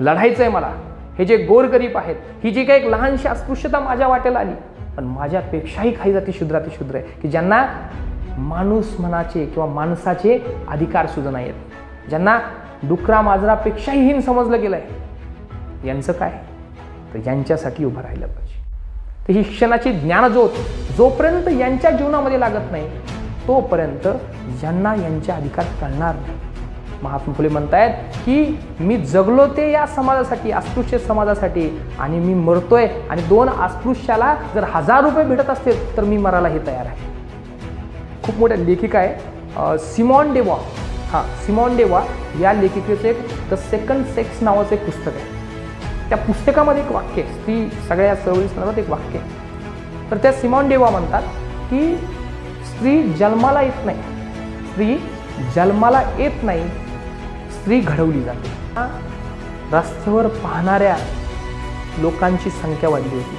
लढायचं आहे मला. हे जे गोरगरीब आहेत, ही जी काही एक लहानशी अस्पृश्यता माझ्या वाटेला आली, पण माझ्यापेक्षाही काही जाती शूद्र आहे की ज्यांना माणूस मनाचे किंवा माणसाचे अधिकार सुद्धा नाही आहेत, ज्यांना डुकरा मांजरापेक्षाही हीन समजलं गेलं आहे. यांचं काय? तर यांच्यासाठी उभं राहिलं पाहिजे. तर ही शिक्षणाची ज्ञानज्योत जोपर्यंत यांच्या जीवनामध्ये लागत नाही तोपर्यंत यांना यांचे अधिकार कळणार नाही. महात्मा फुले म्हणतायत की मी जगलो ते या समाजासाठी, अस्पृश्य समाजासाठी, आणि मी मरतोय आणि 2 अस्पृश्याला जर 1000 रुपये भेटत असतील तर मी मरायलाही तयार आहे. खूप मोठ्या लेखिका आहे सिमॉन डे वॉ. सिमॉन डे वॉ या लेखिकेचं एक द सेकंड सेक्स नावाचं एक पुस्तक आहे. त्या पुस्तकामध्ये एक वाक्य आहे, स्त्री सगळ्या चळवळी संदर्भात एक वाक्य आहे. तर त्या सिमॉन डे वॉ म्हणतात की स्त्री जन्माला येत नाही, स्त्री जन्माला येत नाही, स्त्री घडवली जाते. रस्त्यावर पाहणाऱ्या लोकांची संख्या वाढली होती.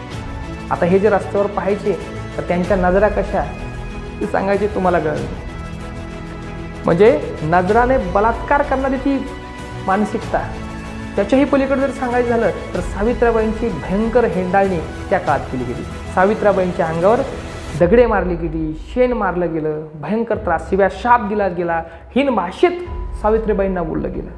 आता हे जे रस्त्यावर पाहायचे तर त्यांच्या नजरा कशा ते सांगायचे तुम्हाला कळलं. म्हणजे नजराने बलात्कार करणारी ती मानसिकता. त्याच्याही पलीकडे जर सांगायचं झालं तर सावित्रीबाईंची भयंकर हेंडाळणी त्या काळात केली गेली. सावित्रीबाईंच्या अंगावर दगडे मारली गेली, शेण मारलं गेलं, भयंकर त्रास, शिव्या शाप दिला गेला, हीन भाषेत सावित्रीबाईंना बोललं गेलं.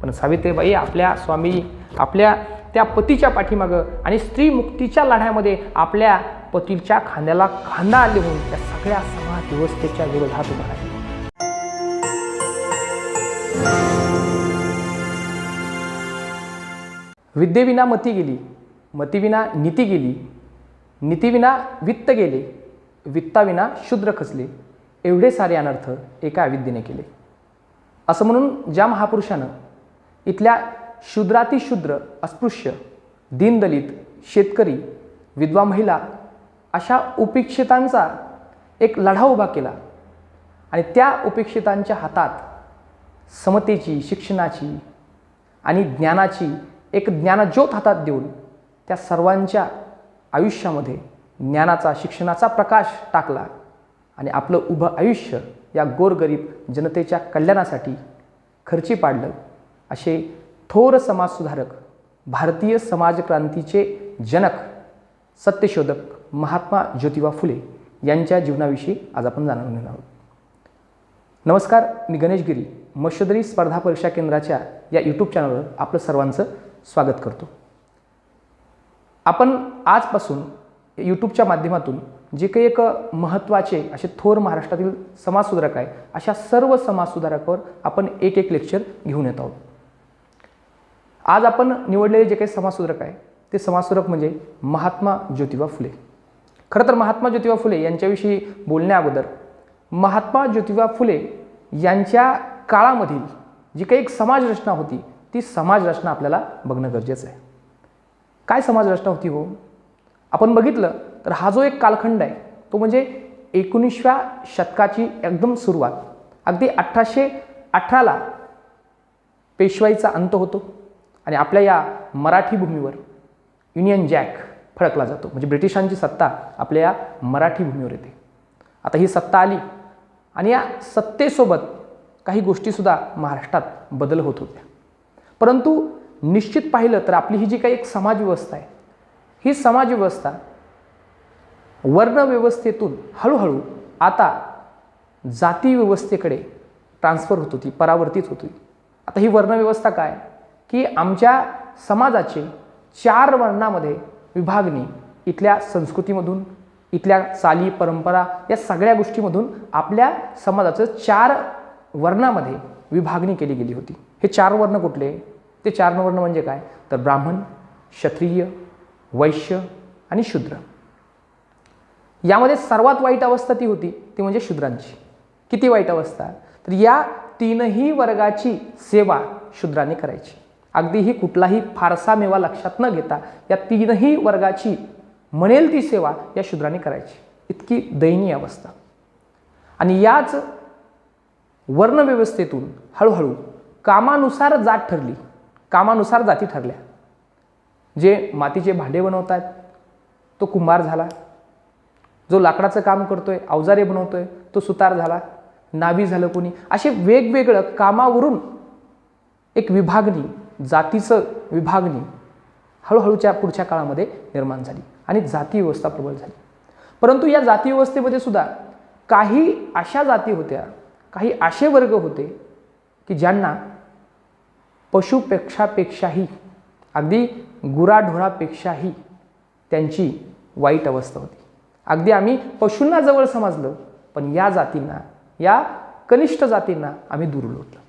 पण सावित्रीबाई आपल्या त्या पतीच्या पाठीमागं आणि स्त्री मुक्तीच्या लढ्यामध्ये आपल्या पतीच्या खांद्याला खांदा लिहून त्या सगळ्या समाज व्यवस्थेच्या विरोधात उभं राहिल्या. विद्येविना मती गेली, मतीविना नीती गेली, नीतीविना वित्त गेले, वित्ताविना शूद्र खचले, एवढे सारे अनर्थ एका अविद्येने केले. असं म्हणून ज्या महापुरुषानं इथल्या शूद्रातिशूद्र, अस्पृश्य, दीनदलित, शेतकरी, विधवा महिला अशा उपेक्षितांचा एक लढा उभा केला आणि त्या उपेक्षितांच्या हातात समतेची, शिक्षणाची आणि ज्ञानाची एक ज्ञानज्योत हातात देऊन त्या सर्वांच्या आयुष्यामध्ये ज्ञानाचा, शिक्षणाचा प्रकाश टाकला आणि आपलं उभं आयुष्य या गोरगरीब जनतेच्या कल्याणासाठी खर्ची पाडलं. असे थोर समाजसुधारक, भारतीय समाजक्रांतीचे जनक, सत्यशोधक महात्मा ज्योतिबा फुले यांच्या जीवनाविषयी आज आपण जाणून घेणार आहोत. नमस्कार, मी गणेश गिरी मशोदरी स्पर्धा परीक्षा केंद्राच्या या यूट्यूब चॅनलवर आपलं सर्वांचं स्वागत करतो. आपण आजपासून यूट्यूबच्या माध्यमातून जे काही एक महत्त्वाचे असे थोर महाराष्ट्रातील समाजसुधारक आहे अशा सर्व समाजसुधारकावर आपण एक लेक्चर घेऊन येत आहोत. आज आपण निवडलेले जे काही समाजसुधारक आहे ते समाजसुधारक म्हणजे महात्मा ज्योतिबा फुले. खरं तर महात्मा ज्योतिबा फुले यांच्याविषयी बोलण्या अगोदर महात्मा ज्योतिबा फुले यांच्या काळामधील जी काही एक समाजरचना होती ती समाजरचना आपल्याला बघणं गरजेचं आहे. काय समाजरचना होती हो? आपण बघितलं तर हा जो एक कालखंड आहे तो म्हणजे 19व्या शतकाची एकदम सुरुवात. अगदी 1818ला पेशवाईचा अंत होतो आणि आपल्या या मराठी भूमीवर युनियन जॅक फडकला जातो. म्हणजे ब्रिटिशांची सत्ता आपल्या या मराठी भूमीवर येते. आता ही सत्ता आली आणि या सत्तेसोबत काही गोष्टीसुद्धा महाराष्ट्रात बदल होत होत्या. परंतु निश्चित पाहिलं तर आपली ही जी काही एक समाजव्यवस्था आहे ही समाजव्यवस्था वर्णव्यवस्थेतून हळूहळू आता जाती व्यवस्थेकडे ट्रान्सफर होत होती, परावर्तित होत होती. आता ही वर्णव्यवस्था काय की आमच्या समाजाचे 4 वर्णामध्ये विभागणी इथल्या संस्कृतीमधून, इथल्या चाली परंपरा या सगळ्या गोष्टीमधून आपल्या समाजाचं 4 वर्णामध्ये विभागणी केली गेली होती. हे 4 वर्ण कुठले? ते 4 वर्ण म्हणजे काय तर ब्राह्मण, क्षत्रिय, वैश्य आणि शूद्र. यामध्ये सर्वात वाईट अवस्था ती होती ती म्हणजे शूद्रांची. किती वाईट अवस्था? तर या 3ही वर्गाची सेवा शूद्रांनी करायची. अगदी ही कुठलाही फारसा मेवा लक्षात न घेता या 3ही वर्गाची म्हणेल ती सेवा या शूद्रांनी करायची. इतकी दयनीय अवस्था. आणि याच वर्णव्यवस्थेतून हळूहळू कामानुसार जात ठरली, कामानुसार जाती ठरल्या. जे मातीचे भांडे बनवतात तो कुंभार झाला, जो लाकडाचं काम करतोय, अवजारे बनवतोय तो सुतार झाला, नावी झालं कोणी. असे वेगवेगळं कामावरून एक विभागणी जातीचं विभागणी हळूहळूच्या पुढच्या काळामध्ये निर्माण झाली आणि जाती व्यवस्था प्रबळ झाली. परंतु या जाती व्यवस्थेमध्ये सुद्धा काही अशा जाती होत्या, काही असे वर्ग होते की ज्यांना पशुपेक्षाही अगदी गुराढोरापेक्षाही त्यांची वाईट अवस्था होती. अगदी आम्ही पशूंना जवळ समजलं, पण या जातींना, या कनिष्ठ जातींना आम्ही दूर लोटलं.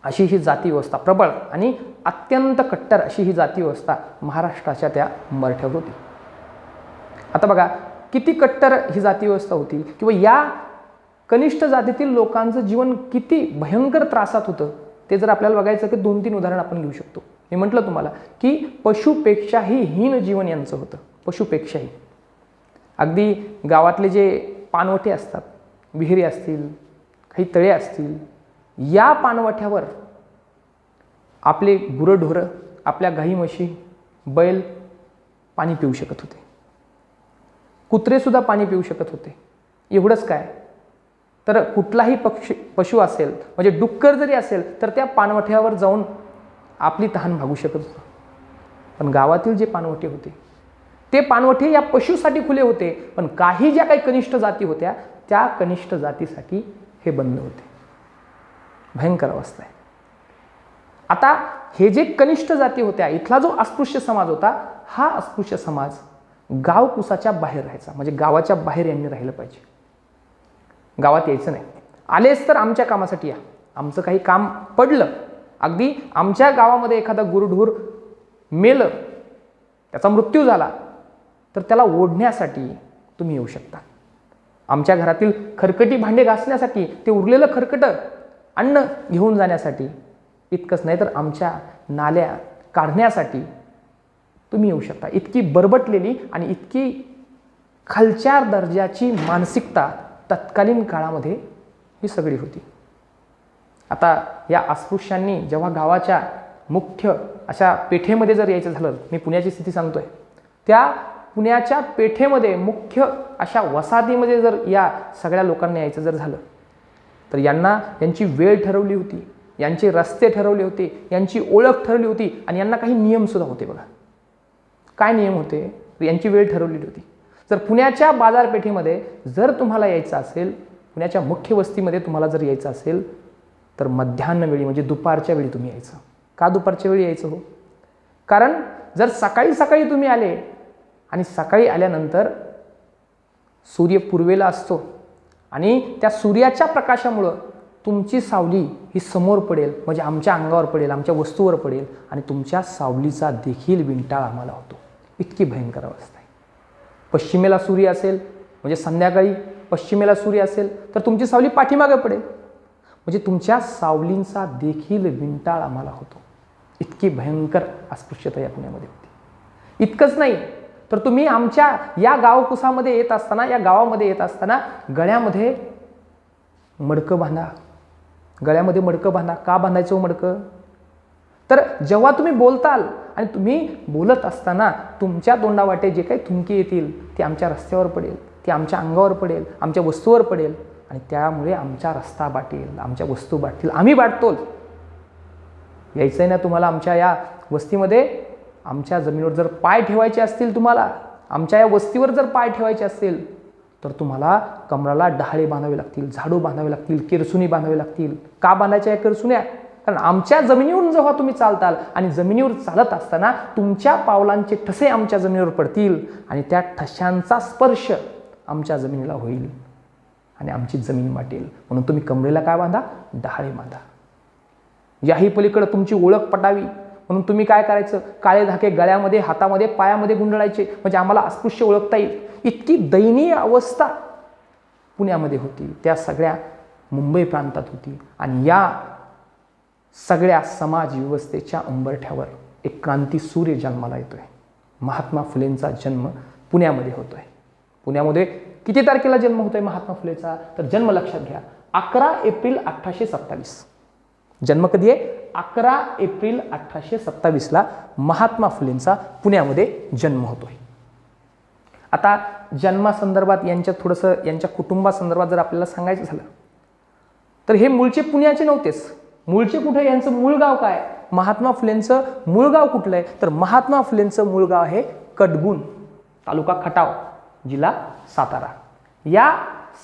अशी ही जाती व्यवस्था प्रबळ आणि अत्यंत कट्टर अशी ही जाती व्यवस्था महाराष्ट्राच्या त्या मराठ्यावर होती. आता बघा किती कट्टर ही जाती व्यवस्था होती किंवा या कनिष्ठ जातीतील लोकांचं जीवन किती भयंकर त्रासात होतं ते जर आपल्याला बघायचं की 2-3 उदाहरण आपण घेऊ शकतो. मी म्हटलं तुम्हाला की पशुपेक्षाही हीन जीवन यांचं होतं. पशुपेक्षाही अगदी गावातले जे पाणवठे असतात, विहिरी असतील, काही तळे असतील, या पाणवठ्यावर आपले गुरंढोरं, आपल्या गाई म्हशी, बैल पाणी पिऊ शकत होते. कुत्रेसुद्धा पाणी पिऊ शकत होते. एवढंच काय, तर कुठलाही पशु असेल, म्हणजे डुक्कर जरी असेल तर त्या पाणवठ्यावर जाऊन आपली तहान भागू शकत होतं. पण गावातील जे पाणवठे होते ते पाणवठे या पशुसाठी खुले होते, पण काही ज्या काही कनिष्ठ जाती होत्या त्या कनिष्ठ जातीसाठी हे बंद होते. भयंकर अवस्था आहे. आता हे जे कनिष्ठ जाती होत्या, इथला जो अस्पृश्य समाज होता, हा अस्पृश्य समाज गाव कुसाच्या बाहेर राहायचा. म्हणजे गावाच्या बाहेर यांनी राहिलं पाहिजे, गावात यायचं नाही. आलेच तर आमच्या कामासाठी या, आमचं काही काम पडलं, अगदी आमच्या गावामध्ये एखादा गुरढोर मेलं, त्याचा मृत्यू झाला, तर त्याला ओढण्यासाठी तुम्ही येऊ शकता. आमच्या घरातील खरकटी भांडे घासण्यासाठी, ते उरलेलं खरकटं अन्न घेऊन जाण्यासाठी, इतकंच नाही तर आमच्या नाल्या काढण्यासाठी तुम्ही येऊ शकता. इतकी बरबटलेली आणि इतकी खालच्या दर्जाची मानसिकता तत्कालीन काळामध्ये ही सगळी होती. आता या अस्पृश्यांनी जेव्हा गावाच्या मुख्य अशा पेठेमध्ये जर यायचं झालं, मी पुण्याची स्थिती सांगतोय, त्या पुण्याच्या पेठेमध्ये मुख्य अशा वसाहतीमध्ये जर या सगळ्या लोकांना यायचं जर झालं, तर यांची वेळ ठरवली होती, यांचे रस्ते ठरवले होते, यांची ओळख ठरवली होती आणि यांना काही नियमसुद्धा होते. बघा काय नियम होते, यांची वेळ ठरवलेली होती. जर पुण्याच्या बाजारपेठेमध्ये जर तुम्हाला यायचं असेल, पुण्याच्या मुख्य वस्तीमध्ये तुम्हाला जर यायचं असेल, तर मध्यान्ह वेळी म्हणजे दुपारच्या वेळी तुम्ही यायचं. का दुपारच्या वेळी यायचं हो? कारण जर सकाळी सकाळी तुम्ही आले आणि सकाळी आल्यानंतर सूर्य पूर्वेला असतो आणि त्या सूर्याच्या प्रकाशामुळं तुमची सावली ही समोर पडेल, म्हणजे आमच्या अंगावर पडेल, आमच्या वस्तूवर पडेल आणि तुमच्या सावलीचा देखील विंटाळ आम्हाला होतो. इतकी भयंकर अवस्था आहे. पश्चिमेला सूर्य असेल म्हणजे संध्याकाळी पश्चिमेला सूर्य असेल तर तुमची सावली पाठीमागे पडेल, म्हणजे तुमच्या सावलींचा देखील विंटाळ आम्हाला होतो. इतकी भयंकर अस्पृश्यता या पुण्यामध्ये होती. इतकंच नाही तर तुम्ही आमच्या या गावकुसामध्ये येत असताना, या गावामध्ये येत असताना गळ्यामध्ये मडकं बांधा, गळ्यामध्ये मडकं बांधा. का बांधायचं मडकं? तर जेव्हा तुम्ही बोलताल आणि तुम्ही बोलत असताना तुमच्या तोंडावाटे जे काही थुंकी येतील ते आमच्या रस्त्यावर पडेल, ते आमच्या अंगावर पडेल, आमच्या वस्तूवर पडेल आणि त्यामुळे आमचा रस्ता बाटेल, आमच्या वस्तू बाटतील, आम्ही बाटतोल. यायचं आहे ना तुम्हाला आमच्या या वस्तीमध्ये? आमच्या जमिनीवर जर पाय ठेवायचे असतील, तुम्हाला आमच्या या वस्तीवर जर पाय ठेवायचे असतील, तर तुम्हाला कमराला डहाळे बांधावे लागतील, झाडू बांधावे लागतील, किरसुनी बांधावे लागतील. का बांधायच्या या किरसुन्या? कारण आमच्या जमिनीवरून जेव्हा तुम्ही चालताल आणि जमिनीवर चालत असताना तुमच्या पावलांचे ठसे आमच्या जमिनीवर पडतील आणि त्या ठशांचा स्पर्श आमच्या जमिनीला होईल आणि आमची जमीन वाटेल. म्हणून तुम्ही कमरेला काय बांधा? डहाळे बांधा. याही पलीकडे तुमची ओळख पटावी म्हणून तुम्ही काय करायचं? काळे धाके गळ्यामध्ये, हातामध्ये, पायामध्ये गुंडळायचे, म्हणजे आम्हाला अस्पृश्य ओळखता येईल. इतकी दयनीय अवस्था पुण्यामध्ये होती, त्या सगळ्या मुंबई प्रांतात होती. आणि या सगळ्या समाज व्यवस्थेच्या उंबरठ्यावर एक क्रांती सूर्य जन्माला येतोय. महात्मा फुलेंचा जन्म पुण्यामध्ये होतोय. पुण्यामध्ये किती तारखेला जन्म होतोय महात्मा फुलेचा? तर जन्म लक्षात घ्या, 11 एप्रिल 1827. जन्म कधी आहे? 11 एप्रिल 1827ला महात्मा फुलेंचा पुण्यामध्ये जन्म होतोय. आता जन्मासंदर्भात यांच्या कुटुंबासंदर्भात जर आपल्याला सांगायचं झालं तर हे मूळचे पुण्याचे नव्हतेच. मूळचे कुठे? यांचं मूळ गाव काय? महात्मा फुलेंचं मूळ गाव कुठलं आहे? तर महात्मा फुलेंचं मूळ गाव आहे कटगुण, तालुका खटाव, जिल्हा सातारा. या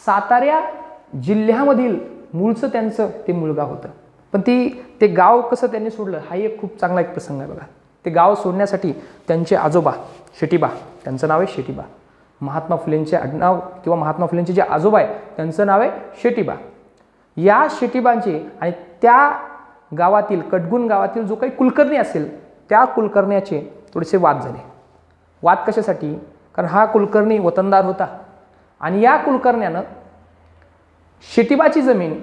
सातारा जिल्ह्यामधील मूळचं त्यांचं ते मूळ गाव होतं. पण ते गाव कसं त्यांनी सोडलं हा एक खूप चांगला एक प्रसंग आहे बघा. ते गाव सोडण्यासाठी त्यांचे आजोबा शेटीबा, त्यांचं नाव आहे शेटीबा. महात्मा फुलेंचे आडनाव किंवा महात्मा फुलेंचे जे आजोबा आहे त्यांचं नाव आहे शेटीबा. या शेटीबांचे आणि त्या गावातील कटगुण गावातील जो काही कुलकर्णी असेल त्या कुलकर्ण्याचे थोडेसे वाद झाले. वाद कशासाठी? कारण हा कुलकर्णी वतनदार होता आणि या कुलकर्ण्यानं शेटीबाची जमीन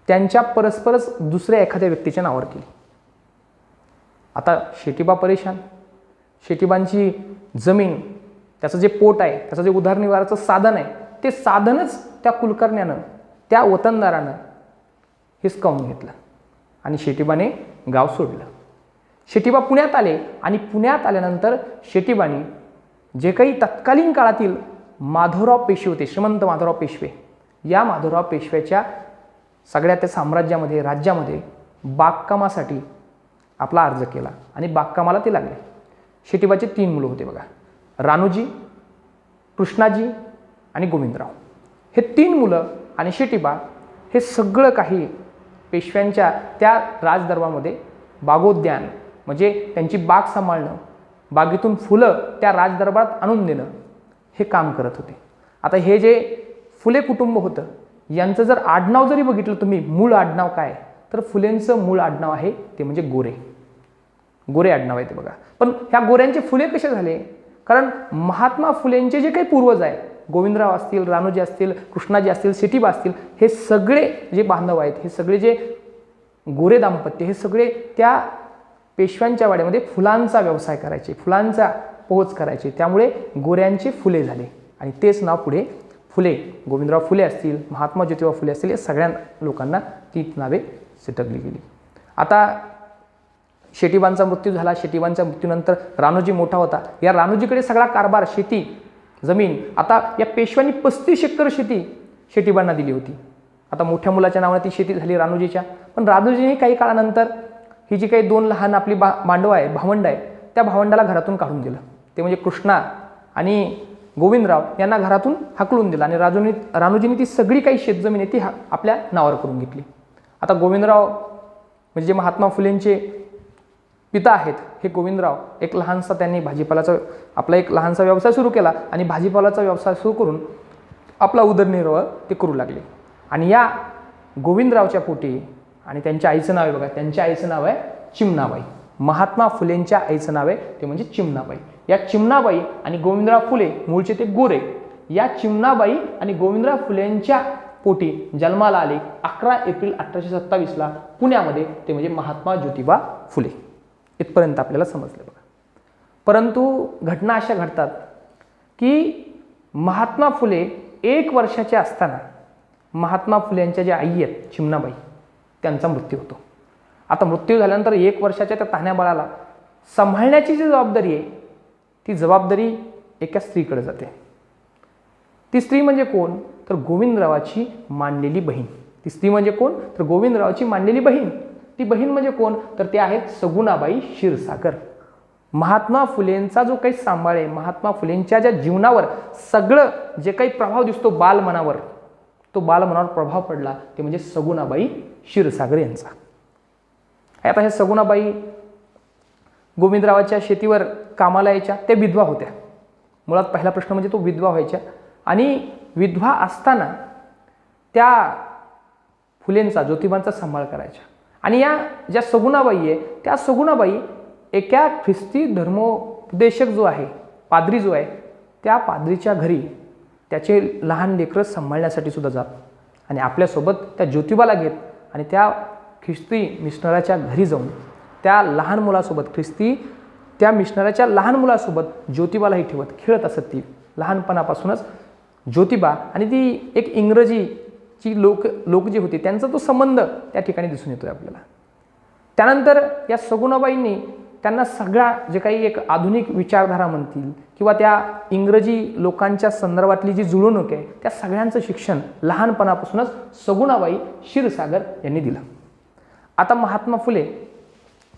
त्यांच्या परस्परच दुसऱ्या एखाद्या व्यक्तीच्या नावावर केली. आता शेटीबा परेशान. शेटीबांची जमीन, त्याचं जे पोट आहे, त्याचं जे उदरनिर्वाहाचं साधन आहे, ते साधनच त्या कुलकर्ण्यानं, त्या वतनदारानं हिसकावून घेतलं आणि शेटीबाने गाव सोडलं. शेटीबा पुण्यात आले आणि पुण्यात आल्यानंतर शेटीबानी जे काही तत्कालीन काळातील माधवराव पेशवे होते, श्रीमंत माधवराव पेशवे, या माधवराव पेशव्याच्या सगळ्या त्या साम्राज्यामध्ये, राज्यामध्ये बागकामासाठी आपला अर्ज केला आणि बागकामाला ते लागले. शेटीबाचे 3 मुलं होते बघा, रानूजी, कृष्णाजी आणि गोविंदराव. हे 3 मुलं आणि शेटीबा हे सगळं काही पेशव्यांच्या त्या राजदरबारामध्ये बागोद्यान म्हणजे त्यांची बाग सांभाळणं, बागेतून फुलं त्या राजदरबारात आणून देणं हे काम करत होते. आता हे जे फुले कुटुंब होतं यांचं जर आडनाव जरी बघितलं तुम्ही, मूळ आडनाव काय, तर फुलेंचं मूळ आडनाव आहे ते म्हणजे गोरे. गोरे आडनाव आहे ते बघा. पण ह्या गोऱ्यांचे फुले कसे झाले? कारण महात्मा फुलेंचे जे काही पूर्वज आहे, गोविंदराव असतील, रानोजी असतील, कृष्णाजी असतील, शेटीबा असतील, हे सगळे जे बांधव आहेत, हे सगळे जे गोरे दाम्पत्य, हे सगळे त्या पेशव्यांच्या वाड्यामध्ये फुलांचा व्यवसाय करायचे, फुलांचा पोहोच करायचे. त्यामुळे गोऱ्यांचे फुले झाले आणि तेच नाव पुढे फुले, गोविंदराव फुले असतील, महात्मा ज्योतिबा फुले असतील, या सगळ्या लोकांना ती नावे चिटकली गेली. आता शेटीबांचा मृत्यू झाला. शेटीबांच्या मृत्यूनंतर रानोजी मोठा होता. या रानोजीकडे सगळा कारभार, शेती, जमीन. आता या पेशव्यांनी 35 एकर शेती शेटीबांना दिली होती. आता मोठ्या मुलाच्या नावाने ती शेती झाली रानोजीच्या. पण रानोजीने काही काळानंतर ही जी काही 2 लहान आपली भावंड आहे, त्या भावंडाला घरातून काढून दिलं. ते म्हणजे कृष्णा आणि गोविंदराव यांना घरातून हाकलून दिलं आणि रानोजीने ती सगळी काही शेतजमीन आहे ती आपल्या नावावर करून घेतली. आता गोविंदराव म्हणजे जे महात्मा फुलेंचे पिता आहेत, हे गोविंदराव एक लहानसा त्यांनी भाजीपालाचा आपला एक लहानसा व्यवसाय सुरू केला आणि भाजीपालाचा व्यवसाय सुरू करून आपला उदरनिर्वाह ते करू लागले. आणि या गोविंदरावच्या पोटी आणि त्यांच्या आईचं नाव आहे बघा, त्यांच्या आईचं नाव आहे चिमणाबाई. महात्मा फुलेंच्या आईचं नाव आहे ते म्हणजे चिमणाबाई. या चिमणाबाई आणि गोविंदराव फुले मूळचे ते गोरे. या चिमणाबाई आणि गोविंदराव फुलेंच्या पोटी जन्माला आले 11 एप्रिल 1827ला पुण्यामध्ये, ते म्हणजे महात्मा ज्योतिबा फुले. इथपर्यंत आपल्याला समजलं बघा. परंतु घटना अशा घडतात की महात्मा फुले 1 वर्षाचे असताना महात्मा फुलेंच्या ज्या आई आहेत चिमणाबाई, त्यांचा मृत्यू होतो. आता मृत्यू झाल्यानंतर 1 वर्षाच्या त्या तान्ह्या बाळाला सांभाळण्याची जी जबाबदारी आहे, ती जबाबदारी एका स्त्रीकडे जाते. ती स्त्री म्हणजे कोण? तर गोविंदरावाची मांडलेली बहीण. ती स्त्री म्हणजे कोण? तर गोविंदरावाची मांडलेली बहीण. ती बहीण म्हणजे कोण? तर ते आहेत सगुणाबाई क्षीरसागर. महात्मा फुलेंचा जो काही सांभाळ आहे, महात्मा फुलेंच्या ज्या जीवनावर सगळं जे काही प्रभाव दिसतो बालमनावर, तो बालमनावर प्रभाव पडला ते म्हणजे सगुणाबाई क्षीरसागर यांचा. आता ह्या सगुणाबाई गोविंदरावाच्या शेतीवर कामाला यायच्या. त्या विधवा होत्या. मुळात पहिला प्रश्न म्हणजे तो विधवा व्हायच्या आणि विधवा असताना त्या फुलेंचा, ज्योतिबांचा सांभाळ करायच्या. आणि या ज्या सगुणाबाई आहे, त्या सगुणाबाई एका ख्रिस्ती धर्मोपदेशक जो आहे, पाद्री जो आहे, त्या पाद्रीच्या घरी त्याचे लहान लेकरं सांभाळण्यासाठी सुद्धा जात आणि आपल्यासोबत त्या ज्योतिबाला घेत आणि त्या ख्रिस्ती मिशनराच्या घरी जाऊन त्या लहान मुलासोबत, ख्रिस्ती त्या मिशनराच्या लहान मुलासोबत ज्योतिबालाही ठेवत खेळत असत. ती लहानपणापासूनच ज्योतिबा आणि ती एक इंग्रजीची लोक जी होती त्यांचा तो संबंध त्या ठिकाणी दिसून येतोय आपल्याला. त्यानंतर या सगुणाबाईंनी त्यांना सगळा जे काही एक आधुनिक विचारधारा म्हणतील किंवा त्या इंग्रजी लोकांच्या संदर्भातली जी जुळवणूक आहे, त्या सगळ्यांचं शिक्षण लहानपणापासूनच सगुणाबाई क्षीरसागर यांनी दिलं. आता महात्मा फुले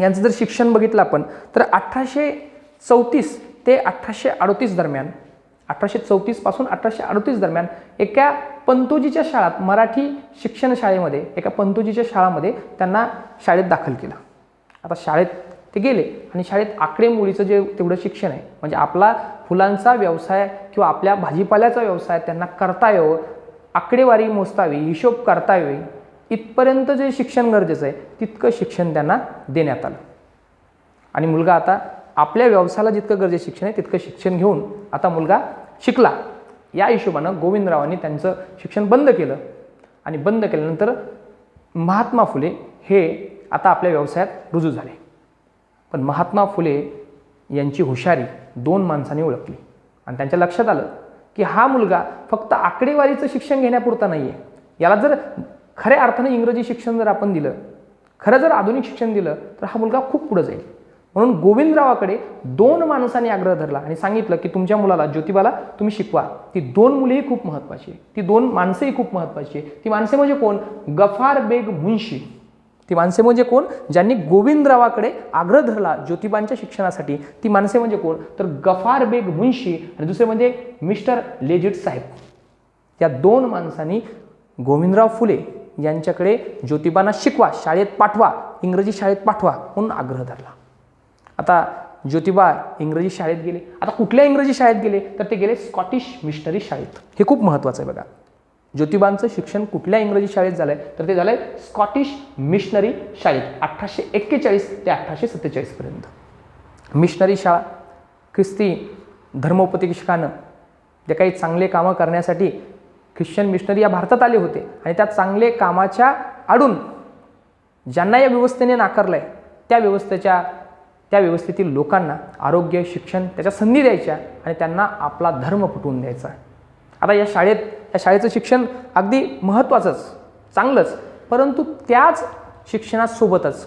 यांचं जर शिक्षण बघितलं आपण तर 1834 ते 1838 दरम्यान, 1834 पासून 1838 दरम्यान एका पंतोजीच्या शाळेत, मराठी शिक्षण शाळेमध्ये, एका पंतोजीच्या शाळेमध्ये त्यांना शाळेत दाखल केलं. आता शाळेत ते गेले आणि शाळेत आकडेमोडीचं जे तेवढं शिक्षण आहे, म्हणजे आपला फुलांचा व्यवसाय किंवा आपल्या भाजीपाल्याचा व्यवसाय त्यांना करता यावं, आकडेवारी मोजतावी, हिशोब करता यावी, इथपर्यंत जे शिक्षण गरजेचं आहे तितकं शिक्षण त्यांना देण्यात आलं. आणि मुलगा आता आपल्या व्यवसायाला जितकं गरजेचं शिक्षण आहे तितकं शिक्षण घेऊन आता मुलगा शिकला. या हिशोबानं गोविंदरावांनी त्यांचं शिक्षण बंद केलं आणि बंद केल्यानंतर महात्मा फुले हे आता आपल्या व्यवसायात रुजू झाले. पण महात्मा फुले यांची हुशारी दोन माणसांनी ओळखली आणि त्यांच्या लक्षात आलं की हा मुलगा फक्त आकडेवारीचं शिक्षण घेण्यापुरता नाही आहे, याला जर खऱ्या अर्थाने इंग्रजी शिक्षण जर आपण दिलं, खरं जर आधुनिक शिक्षण दिलं तर हा मुलगा खूप पुढे जाईल. म्हणून गोविंदरावाकडे दोन माणसांनी आग्रह धरला आणि सांगितलं की तुमच्या मुलाला, ज्योतिबाला तुम्ही शिकवा. ती दोन मुलेही खूप महत्त्वाची, ती दोन माणसंही खूप महत्त्वाची. ती माणसे म्हणजे कोण? गफार बेग मुन्शी. ती माणसे म्हणजे कोण? ज्यांनी गोविंदरावाकडे आग्रह धरला ज्योतिबांच्या शिक्षणासाठी. ती माणसे म्हणजे कोण? तर गफार बेग मुन्शी आणि दुसरे म्हणजे मिस्टर लेजिट साहेब. या दोन माणसांनी गोविंदराव फुले यांच्याकडे ज्योतिबांना शिकवा, शाळेत पाठवा, इंग्रजी शाळेत पाठवा म्हणून आग्रह धरला. आता ज्योतिबा इंग्रजी शाळेत गेले. आता कुठल्या इंग्रजी शाळेत गेले? तर ते गेले स्कॉटिश मिशनरी शाळेत. हे खूप महत्त्वाचं आहे बघा. ज्योतिबांचं शिक्षण कुठल्या इंग्रजी शाळेत झालंय? तर ते झालंय स्कॉटिश मिशनरी शाळेत 1841 ते 1847 पर्यंत. मिशनरी शाळा, ख्रिस्ती धर्मोपदेशकानं जे काही चांगले कामं करण्यासाठी ख्रिश्चन मिशनरी या भारतात आले होते आणि त्या चांगले कामाच्या आडून ज्यांना या व्यवस्थेने नाकारलंय त्या व्यवस्थेतील लोकांना आरोग्य, शिक्षण, त्याच्या संधी द्यायच्या आणि त्यांना आपला धर्म पटवून द्यायचा. आता या शाळेचं शिक्षण अगदी महत्त्वाचंच, चांगलंच, परंतु त्याच शिक्षणासोबतच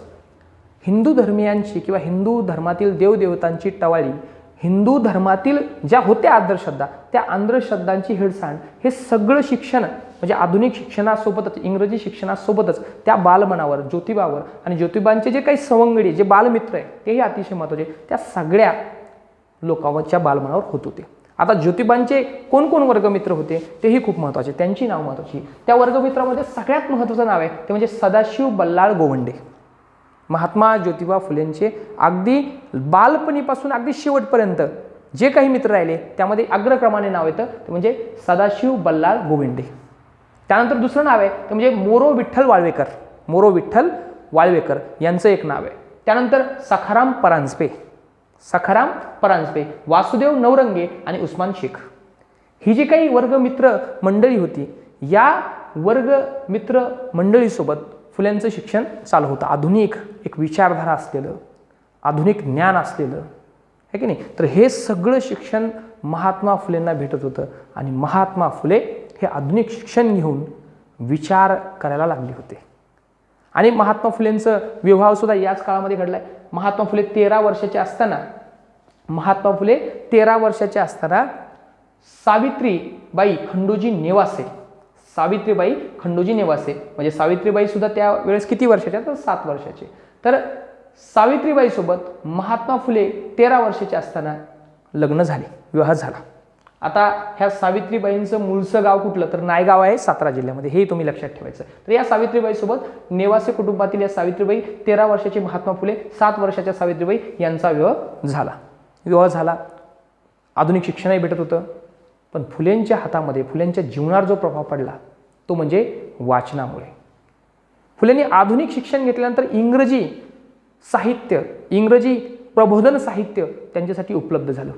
हिंदू धर्मियांची किंवा हिंदू धर्मातील देवदेवतांची टवाळी, हिंदू धर्मातील ज्या होत्या अंधश्रद्धा, त्या अंधश्रद्धांची हेळसांड, हे सगळं शिक्षण म्हणजे आधुनिक शिक्षणासोबतच, इंग्रजी शिक्षणासोबतच त्या बालमनावर, ज्योतिबावर आणि ज्योतिबांचे जे काही सवंगडी, जे बालमित्र आहे तेही अतिशय महत्त्वाचे, त्या सगळ्या लोकांच्या बालमनावर होत होते. आता ज्योतिबांचे कोण कोण वर्गमित्र होते तेही खूप महत्त्वाचे, त्यांची नाव महत्त्वाची. त्या वर्गमित्रामध्ये सगळ्यात महत्त्वाचं नाव आहे ते म्हणजे सदाशिव बल्लाळ गोवंडे. महात्मा ज्योतिबा फुलेंचे अगदी बालपणीपासून अगदी शेवटपर्यंत जे काही मित्र राहिले त्यामध्ये अग्रक्रमाने नाव येतं ते म्हणजे सदाशिव बल्लाळ गोवंडे. त्यानंतर दुसरं नाव आहे ते म्हणजे मोरो विठ्ठल वाळवेकर. मोरो विठ्ठल वाळवेकर यांचं एक नाव आहे. त्यानंतर सखाराम परांजपे, वासुदेव नवरंगे आणि उस्मान शेख. ही जी काही वर्गमित्र मंडळी होती, या वर्गमित्र मंडळीसोबत फुल्यांचं शिक्षण चालू होतं. आधुनिक एक विचारधारा असलेलं, आधुनिक ज्ञान असलेलं, है की नाही. तर हे सगळं शिक्षण महात्मा फुलेंना भेटत होतं आणि महात्मा फुले हे आधुनिक शिक्षण घेऊन विचार करायला लागले होते. आणि महात्मा फुलेंचं विवाह सुद्धा याच काळामध्ये घडलाय. महात्मा फुले 13 वर्षाचे असताना सावित्रीबाई खंडोजी नेवासे म्हणजे सावित्रीबाई सुद्धा त्यावेळेस किती वर्षाच्या? तर 7 वर्षाचे. तर सावित्रीबाई सोबत महात्मा फुले 13 वर्षाचे असताना लग्न झाले, विवाह झाला. आता ह्या सावित्रीबाईंचं मूळचं गाव कुठलं? तर नायगाव आहे सातारा जिल्ह्यामध्ये. हे तुम्ही लक्षात ठेवायचं. तर या सावित्रीबाई सोबत नेवासे कुटुंबातील या सावित्रीबाई, 13 वर्षाची महात्मा फुले, 7 वर्षाच्या सावित्रीबाई यांचा विवाह झाला. आधुनिक शिक्षणही भेटत होतं. पण फुलेंच्या हातामध्ये, फुलेंच्या जीवनावर जो प्रभाव पडला तो म्हणजे वाचनामुळे. फुलेंनी आधुनिक शिक्षण घेतल्यानंतर इंग्रजी साहित्य, इंग्रजी प्रबोधन साहित्य त्यांच्यासाठी उपलब्ध झालं.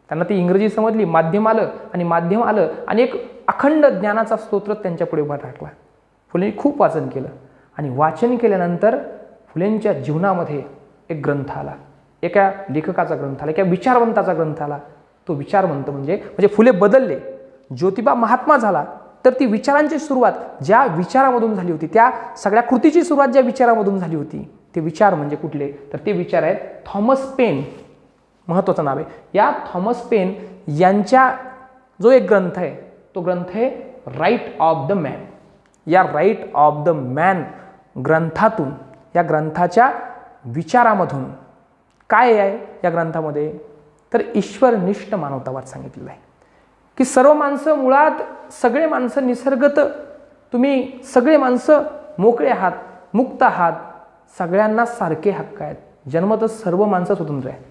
त्यांना ती इंग्रजी समजली, माध्यम आलं आणि एक अखंड ज्ञानाचा स्तोत्र त्यांच्यापुढे उभा टाकला. फुलेंनी खूप वाचन केलं आणि वाचन केल्यानंतर फुलेंच्या जीवनामध्ये एक ग्रंथ आला, एका लेखकाचा ग्रंथ आला, एका विचारवंताचा ग्रंथ आला. तो विचारवंत म्हणजे फुले बदलले. ज्योतिबा महात्मा झाला तर ती विचारांची सुरुवात ज्या विचारामधून झाली होती, त्या सगळ्या कृतीची सुरुवात ज्या विचारामधून झाली होती, ते विचार म्हणजे कुठले? तर ते विचार आहेत थॉमस पेन, महत्त्वाचं नाव आहे. या थॉमस पेन यांच्या जो एक ग्रंथ आहे तो ग्रंथ आहे राईट ऑफ द मॅन. या राईट ऑफ द मॅन ग्रंथातून, या ग्रंथाच्या विचारामधून काय आहे या ग्रंथामध्ये, तर ईश्वरनिष्ठ मानवतावाद सांगितलेला आहे की सर्व माणसं मुळात, सगळे माणसं निसर्गत, तुम्ही सगळे माणसं मोकळे आहात, मुक्त आहात, सगळ्यांना सारखे हक्क आहेत. जन्मतच सर्व माणसं स्वतंत्र आहेत.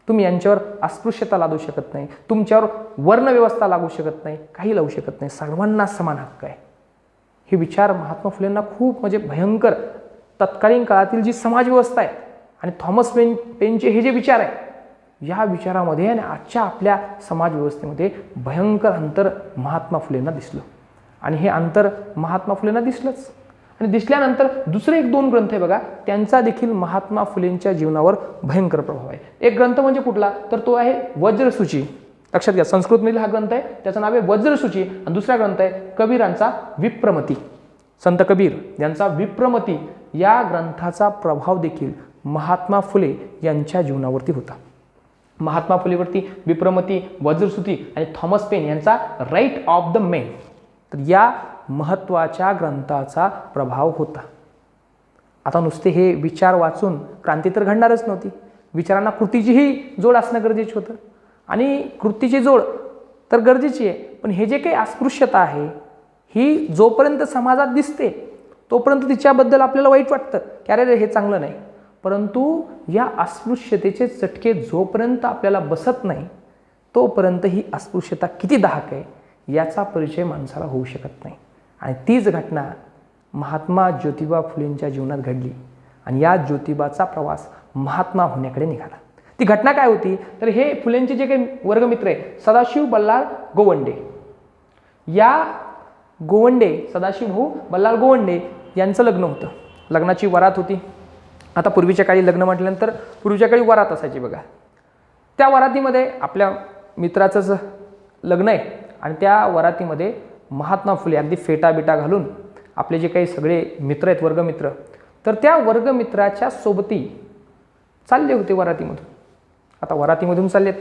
तुम्ही यांच्यावर अस्पृश्यता लादू शकत नाही, तुमच्यावर वर्णव्यवस्था लागू शकत नाही, काही लावू शकत नाही, सर्वांना समान हक्क आहे. हे विचार महात्मा फुलेंना खूप म्हणजे भयंकर, तत्कालीन काळातील जी समाजव्यवस्था आहे आणि थॉमस पेनचे हे जे विचार आहे, या विचारामध्ये आणि आजच्या आपल्या समाजव्यवस्थेमध्ये भयंकर अंतर महात्मा फुलेंना दिसलं. आणि हे अंतर महात्मा फुलेंना दिसलंच. आणि दिसल्यानंतर दुसरे 1-2 ग्रंथ आहे बघा, त्यांचा देखील महात्मा फुलेंच्या जीवनावर भयंकर प्रभाव आहे. एक ग्रंथ म्हणजे कुठला, तर तो आहे वज्रसूची. लक्षात घ्या, संस्कृतमधील हा ग्रंथ आहे, त्याचं नाव आहे वज्रसूची. आणि दुसरा ग्रंथ आहे कबीरांचा विप्रमती. संत कबीर यांचा विप्रमती या ग्रंथाचा प्रभाव देखील महात्मा फुले यांच्या जीवनावरती होता. महात्मा फुलेवरती विप्रमती, वज्रसूती आणि थॉमस पेन यांचा राईट ऑफ द मेन, तर या महत्त्वाच्या ग्रंथाचा प्रभाव होता. आता नुसते हे विचार वाचून क्रांती तर घडणारच नव्हती. विचारांना कृतीचीही जोड असणं गरजेचं होतं. आणि कृतीची जोड तर गरजेची आहे, पण हे जे काही अस्पृश्यता आहे ही जोपर्यंत समाजात दिसते तोपर्यंत तिच्याबद्दल आपल्याला वाईट वाटतं की अरे हे चांगलं नाही. परंतु या अस्पृश्यतेचे चटके जोपर्यंत आपल्याला बसत नाही तोपर्यंत ही अस्पृश्यता किती दाहक आहे याचा परिचय माणसाला होऊ शकत नाही. आणि तीच घटना महात्मा ज्योतिबा फुलेंच्या जीवनात घडली आणि या ज्योतिबाचा प्रवास महात्मा होण्याकडे निघाला. ती घटना काय होती, तर हे फुलेंचे जे काही वर्गमित्र आहे सदाशिव बल्लाळ गोवंडे, या गोवंडे, सदाशिव भाऊ बल्लाळ गोवंडे यांचं लग्न होतं. लग्नाची वरात होती. आता पूर्वीच्या काळी लग्न म्हटल्यानंतर पूर्वीच्या काळी वरात असायची बघा. त्या वरातीमध्ये आपल्या मित्राचंच लग्न आहे आणि त्या वरातीमध्ये महात्मा फुले अगदी फेटा बिटा घालून आपले जे काही सगळे मित्र आहेत वर्गमित्र, तर त्या वर्गमित्राच्या सोबती चालले होते वरातीमधून. आता वरातीमधून चाललेत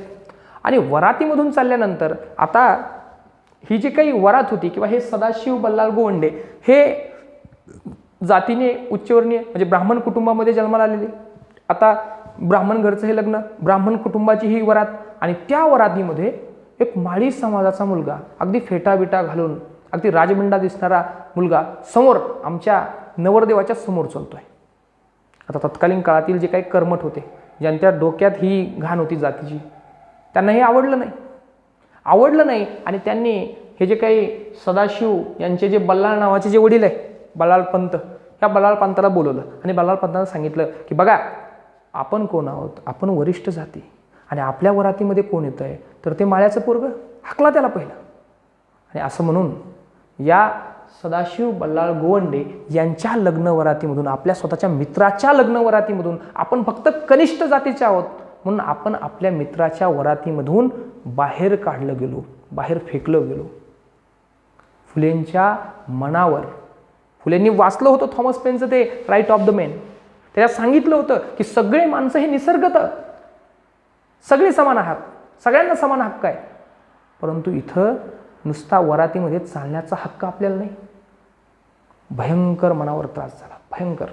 आणि वरातीमधून चालल्यानंतर आता ही जी काही वरात होती किंवा हे सदाशिव बल्लाळ गोवंडे हे जातीने उच्चवर्णीय म्हणजे ब्राह्मण कुटुंबामध्ये जन्माला आलेले. आता ब्राह्मण घरचं हे लग्न, ब्राह्मण कुटुंबाची ही वरात आणि त्या वरातीमध्ये एक माळी समाजाचा मुलगा अगदी फेटा बिटा घालून अगदी राजबंडा दिसणारा मुलगा समोर आमच्या नवरदेवाच्या समोर चालतोय. आता तत्कालीन काळातील जे काही कर्मठ होते, ज्यांच्या डोक्यात ही घाण होती जातीची, त्यांना हे आवडलं नाही आणि त्यांनी हे जे काही सदाशिव यांचे जे बल्लाळ नावाचे जे वडील आहे बल्लाळ पंत, त्या बल्लाळ पंताला बोलवलं आणि बल्लाळ पंतानं सांगितलं की बघा आपण कोण आहोत, आपण वरिष्ठ जाती आणि आपल्या वरातीमध्ये कोण येत आहे, तर ते माळ्याचं पोरगं, हाकला त्याला पहिलं. आणि असं म्हणून या सदाशिव बल्लाळ गोवंडे यांच्या लग्न वरातीमधून, आपल्या स्वतःच्या मित्राच्या लग्न वरातीमधून आपण फक्त कनिष्ठ जातीचे आहोत म्हणून आपण आपल्या मित्राच्या वरातीमधून बाहेर काढलं गेलो, बाहेर फेकलं गेलो. फुलेंच्या मनावर, फुलेंनी वाचलं होतं थॉमस पेनचं ते राईट ऑफ द मेन, त्याच्यात सांगितलं होतं की सगळे माणसं हे निसर्गत सगळे समान आहात, सगळ्यांना समान हक्क आहे. परंतु इथं नुसता वरातीमध्ये चालण्याचा हक्क आपल्याला नाही. भयंकर मनावर त्रास झाला, भयंकर.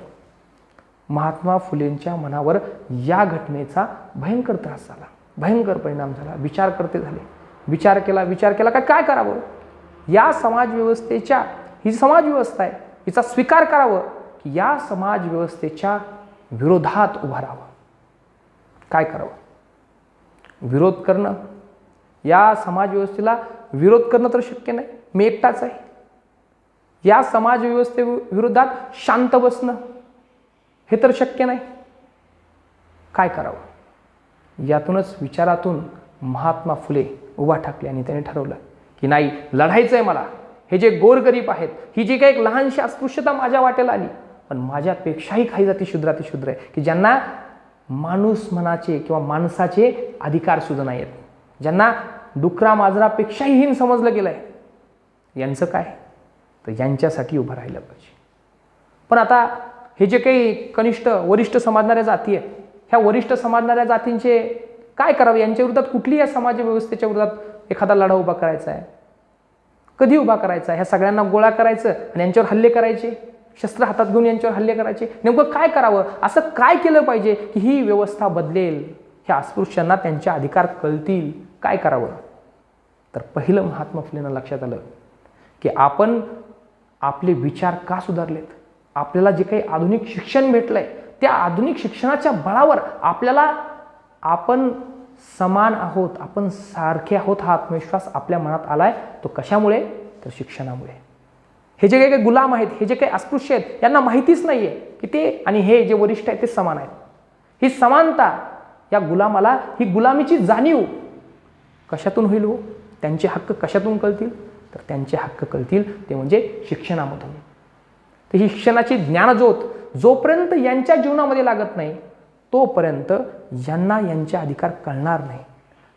महात्मा फुलेंच्या मनावर या घटनेचा भयंकर त्रास झाला, भयंकर परिणाम झाला. विचार करते झाले, विचार केला काय करावं. या समाजव्यवस्थेच्या, ही समाजव्यवस्था आहे हिचा स्वीकार करावं की या समाजव्यवस्थेच्या विरोधात उभं राहावं. काय करावं. विरोध करणं, या समाजव्यवस्थेला विरोध करणं तर शक्य नाही, मी एकटाच आहे. या समाजव्यवस्थेविरोधात शांत बसणं हे तर शक्य नाही. काय करावं. यातूनच विचारातून महात्मा फुले उभा ठाकले आणि त्यांनी ठरवलं की नाही, लढायचं आहे मला. हे जे गोरगरीब आहेत, ही जी काही एक लहानशी अस्पृश्यता माझ्या वाटेला आली, पण माझ्यापेक्षाही काही जाती शुद्र आहे की ज्यांना माणूस मनाचे किंवा माणसाचे अधिकार सुद्धा नाही आहेत, ज्यांना डुकरा मांजरापेक्षाही हीन समजलं गेलं आहे. यांचं काय, तर यांच्यासाठी उभं राहिलं पाहिजे. पण आता हे जे काही कनिष्ठ वरिष्ठ समजणाऱ्या जाती आहेत, ह्या वरिष्ठ समजणाऱ्या जातींचे काय करावे, यांच्या विरोधात कुठली या समाज व्यवस्थेच्या विरोधात एखादा लढा उभा करायचा आहे, कधी उभा करायचा आहे. ह्या सगळ्यांना गोळा करायचं आणि यांच्यावर हल्ले करायचे, शस्त्र हातात घेऊन यांच्यावर हल्ले करायचे? नेमकं काय करावं? असं काय केलं पाहिजे की ही व्यवस्था बदलेल, ह्या अस्पृश्यांना त्यांचे अधिकार कळतील? काय करावं? तर पहिलं महात्मा फुलेंना लक्षात आलं की आपण आपले विचार का सुधारलेत, आपल्याला जे काही आधुनिक शिक्षण भेटलंय त्या आधुनिक शिक्षणाच्या बळावर आपल्याला आपण समान आहोत, आपण सारखे आहोत हा आत्मविश्वास आपल्या मनात आलाय. तो कशामुळे? तर शिक्षणामुळे. हे जे काही गुलाम आहेत, हे जे काही अस्पृश्य आहेत, यांना माहितीच नाहीये की ते आणि हे जे वरिष्ठ आहेत ते समान आहेत. ही समानता या गुलामाला, ही गुलामीची जाणीव कशातून होईल हो? त्यांचे हक्क कशातून कळतील? तर त्यांचे हक्क कळतील ते म्हणजे शिक्षणामधून. तर ही शिक्षणाची ज्ञानज्योत जोपर्यंत यांच्या जीवनामध्ये लागत नाही तोपर्यंत यांना यांचे अधिकार कळणार नाही.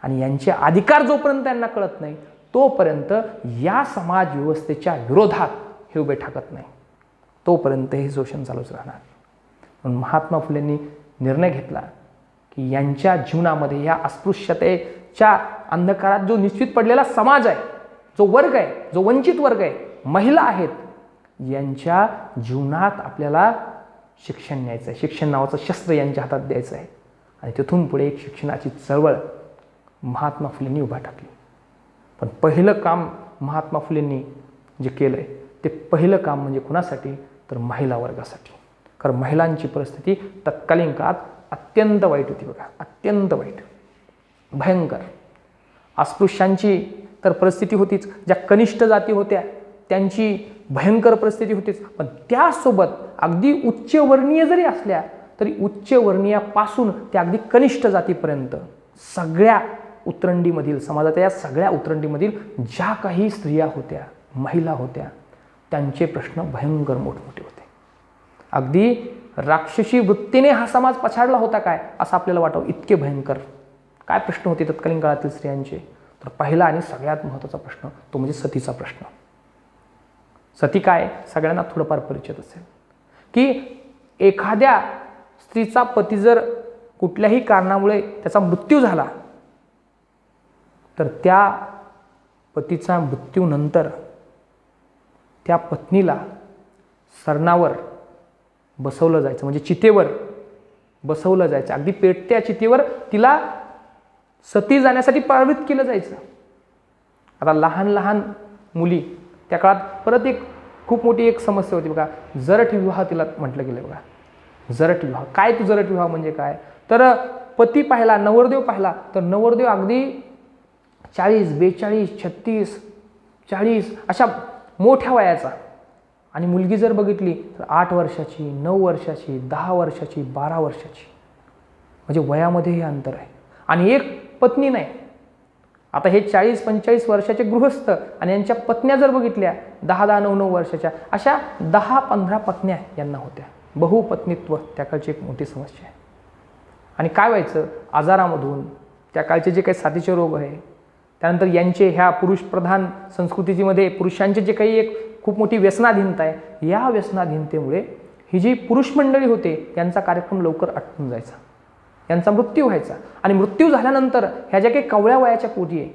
आणि यांचे अधिकार जोपर्यंत त्यांना कळत नाही तोपर्यंत या समाज व्यवस्थेच्या विरोधात हे उभे ठाकत नाही. तोपर्यंत हे शोषण चालूच राहणार. म्हणून महात्मा फुलेंनी निर्णय घेतला की यांच्या जीवनामध्ये या अस्पृश्यतेच्या अंधकारात जो निश्चित पडलेला समाज आहे, जो वर्ग आहे, जो वंचित वर्ग आहे, महिला आहेत, यांच्या जीवनात आपल्याला शिक्षण न्यायचं आहे. शिक्षण नावाचं शस्त्र यांच्या हातात द्यायचं आहे. आणि तिथून पुढे एक शिक्षणाची चळवळ महात्मा फुलेंनी उभा टाकली. पण पहिलं काम महात्मा फुलेंनी जे केलंय ते पहिलं काम म्हणजे कुणासाठी? तर महिला वर्गासाठी. कारण महिलांची परिस्थिती तत्कालीन काळात अत्यंत वाईट होती बघा, अत्यंत वाईट, भयंकर. अस्पृश्यांची तर परिस्थिती होतीच, ज्या कनिष्ठ जाती होत्या त्यांची भयंकर परिस्थिती होतीच. पण त्यासोबत अगदी उच्चवर्णीय जरी असल्या तरी उच्चवर्णीयापासून ते अगदी कनिष्ठ जातीपर्यंत सगळ्या उतरंडीमधील, समाजाच्या या सगळ्या उतरंडीमधील ज्या काही स्त्रिया होत्या, महिला होत्या, त्यांचे प्रश्न भयंकर मोठमोठे होते. अगदी राक्षसी वृत्तीने हा समाज पछाडला होता काय असं आपल्याला वाटावं, इतके भयंकर काय प्रश्न होते तत्कालीन काळातील स्त्रियांचे. तर पहिला आणि सगळ्यात महत्त्वाचा प्रश्न तो म्हणजे सतीचा प्रश्न. सती काय सगळ्यांना थोडंफार परिचित असेल की एखाद्या स्त्रीचा पती जर कुठल्याही कारणामुळे त्याचा मृत्यू झाला तर त्या पतीचा मृत्यूनंतर त्या पत्नीला सरणावर बसवलं जायचं, म्हणजे चितेवर बसवलं जायचं. अगदी पेटत्या चितेवर तिला सती जाण्यासाठी प्रवृत्त केलं जायचं. आता लहान लहान मुली त्या काळात परत एक खूप मोठी एक समस्या होती बघा, जरठ विवाह तिला म्हटलं गेलं बघा. जरठ विवाह काय? तू जरठ विवाह म्हणजे काय? तर पती पाहिला, नवरदेव पाहिला तर नवरदेव अगदी 40, 42, 36, 40 अशा मोठ्या वयाचा, आणि मुलगी जर बघितली तर 8 वर्षाची, 9 वर्षाची, 10 वर्षाची, 12 वर्षाची, म्हणजे वयामध्ये हे अंतर आहे. आणि एक पत्नी नाही. आता हे 40-45 वर्षाचे गृहस्थ आणि यांच्या पत्न्या जर बघितल्या 10-10, 9-9 वर्षाच्या, अशा 10-15 पत्न्या यांना होत्या. बहुपत्नीत्व त्या काळची एक मोठी समस्या आहे. आणि काय व्हायचं, आजारामधून त्या काळचे जे काही साथीचे रोग आहे, त्यानंतर यांचे ह्या पुरुषप्रधान संस्कृतीमध्ये पुरुषांचे जे काही एक खूप मोठी व्यसनाधीनता आहे, या व्यसनाधीनतेमुळे ही जी पुरुष मंडळी होते त्यांचा कार्यक्रम लवकर आटून जायचा, यांचा मृत्यू व्हायचा. आणि मृत्यू झाल्यानंतर ह्या ज्या काही कवळ्या वयाच्या पोटी आहे,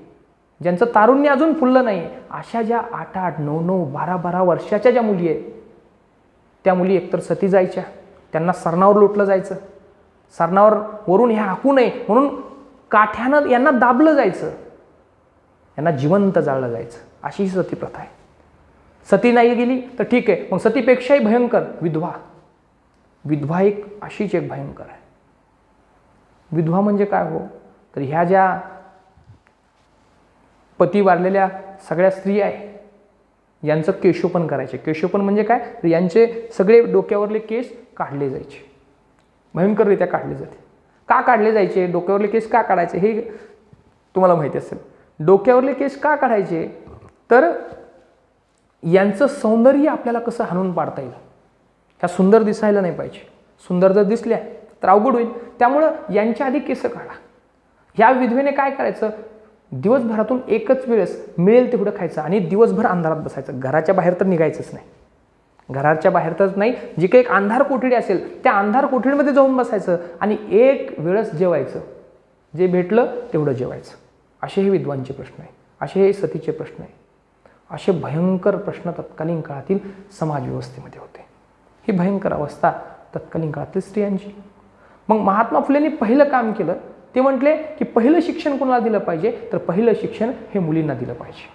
ज्यांचं तारुण्य अजून फुललं नाही, अशा ज्या 8-8, 9-9, 12-12 वर्षाच्या ज्या मुली आहेत त्या मुली एकतर सती जायच्या, त्यांना सरणावर लोटलं जायचं, सरणावर वरून ह्या हाकू नये म्हणून काठ्यानं यांना दाबलं जायचं, यांना जिवंत जाळलं जायचं. अशी ही सती प्रथा आहे. सती नाही गेली तर ठीक आहे, मग सतीपेक्षाही भयंकर विधवा. विधवा एक अशीच एक भयंकर आहे. विधवा म्हणजे काय हो, तर ह्या ज्या पती वारलेल्या सगळ्या स्त्रिया आहे यांचं केशोपन करायचे. केशोपन म्हणजे काय, तर यांचे सगळे डोक्यावरले केस काढले जायचे, भयंकररित्या काढले जाते. का काढले जायचे, डोक्यावरले केस का काढायचे हे तुम्हाला माहिती असेल. डोक्यावरले केस का काढायचे, तर यांचं सौंदर्य आपल्याला कसं हाणून पाडता येईल, ह्या सुंदर दिसायला नाही पाहिजे. सुंदर जर दिसल्या तर अवघड होईल, त्यामुळं यांच्या आधी केस काढा. ह्या विधवेने काय करायचं, दिवसभरातून एकच वेळेस मिळेल तेवढं खायचं आणि दिवसभर अंधारात बसायचं. घराच्या बाहेर तर निघायचंच नाही. घराच्या बाहेर तरच नाही, जी काही एक अंधार कोठडी असेल त्या अंधार कोठडीमध्ये जाऊन बसायचं आणि एक वेळेस जेवायचं, जे भेटलं तेवढं जेवायचं. असे हे विद्वांचे प्रश्न आहे, असे हे सतीचे प्रश्न आहे. असे भयंकर प्रश्न तत्कालीन काळातील समाज व्यवस्थेमध्ये होते. ही भयंकर अवस्था तत्कालीन काळातील स्त्रियांची. मग महात्मा फुलेंनी पहिलं काम केलं ते म्हटले की पहिलं शिक्षण कोणाला दिलं पाहिजे, तर पहिलं शिक्षण हे मुलींना दिलं पाहिजे.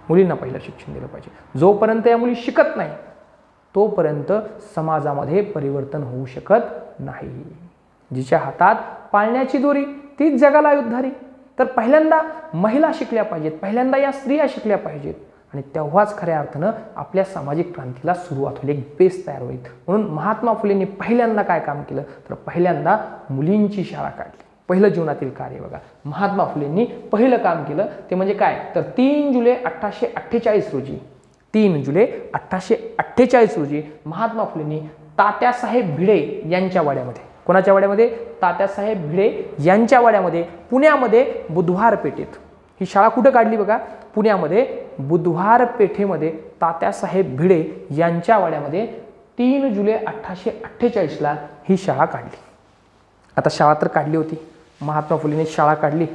मुलींना पहिलं शिक्षण दिलं पाहिजे. जोपर्यंत या मुली शिकत नाही तोपर्यंत समाजामध्ये परिवर्तन होऊ शकत नाही. जिच्या हातात पाळण्याची दोरी तीच जगाला उद्धारी. तर पहिल्यांदा महिला शिकल्या पाहिजेत, पहिल्यांदा या स्त्रिया शिकल्या पाहिजेत आणि तेव्हाच खऱ्या अर्थानं आपल्या सामाजिक क्रांतीला सुरुवात होईल, एक बेस तयार होईल. म्हणून महात्मा फुलेंनी पहिल्यांदा काय काम केलं, तर पहिल्यांदा मुलींची शाळा काढली. पहिलं जीवनातील कार्य बघा, महात्मा फुलेंनी पहिलं काम केलं ते म्हणजे काय, तर 3 जुलै 1848 रोजी 3 जुलै 1848 रोजी महात्मा फुलेंनी तात्यासाहेब भिडे यांच्या वाड्यामध्ये, कोणाच्या वाड्यामध्ये, तात्यासाहेब भिडे यांच्या वाड्यामध्ये पुण्यामध्ये बुधवार पेठेत, ही शाळा कुठं काढली बघा, पुण्यामध्ये बुधवार पेठेमध्ये तात्यासाहेब भिडे यांच्या वाड्यामध्ये 3 जुलै 1848ला ही शाळा काढली. आता शाळा तर काढली होती, महात्मा फुलेंनी शाळा काढली.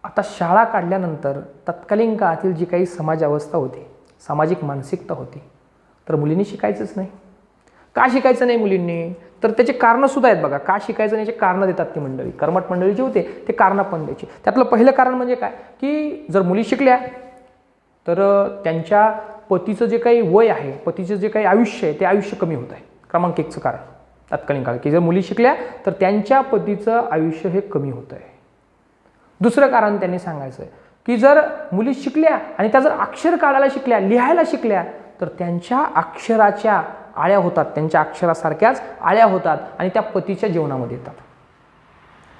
आता शाळा काढल्यानंतर तत्कालीन काळातील जी काही समाज अवस्था होती, सामाजिक मानसिकता होती, तर मुलींनी शिकायचंच नाही. का शिकायचं नाही मुलींनी, तर त्याचे कारणं सुद्धा आहेत बघा. का शिकायचं नाही याचे कारणं देतात ती मंडळी, कर्मठ मंडळी जी होते ते कारणं पण द्यायची. त्यातलं पहिलं कारण म्हणजे काय, की जर मुली शिकल्या तर त्यांच्या पतीचं जे काही वय आहे, पतीचं जे काही आयुष्य आहे ते आयुष्य कमी होत आहे. क्रमांक 1चं कारण तत्कालीन काळ, की जर मुली शिकल्या तर त्यांच्या पतीचं आयुष्य हे कमी होत आहे. दुसरं कारण त्यांनी सांगायचं आहे की जर मुली शिकल्या आणि त्या जर अक्षर काढायला शिकल्या, लिहायला शिकल्या, तर त्यांच्या अक्षराच्या आळ्या होतात, त्यांच्या अक्षरासारख्याच आळ्या होतात आणि त्या पतीच्या जीवनामध्ये येतात.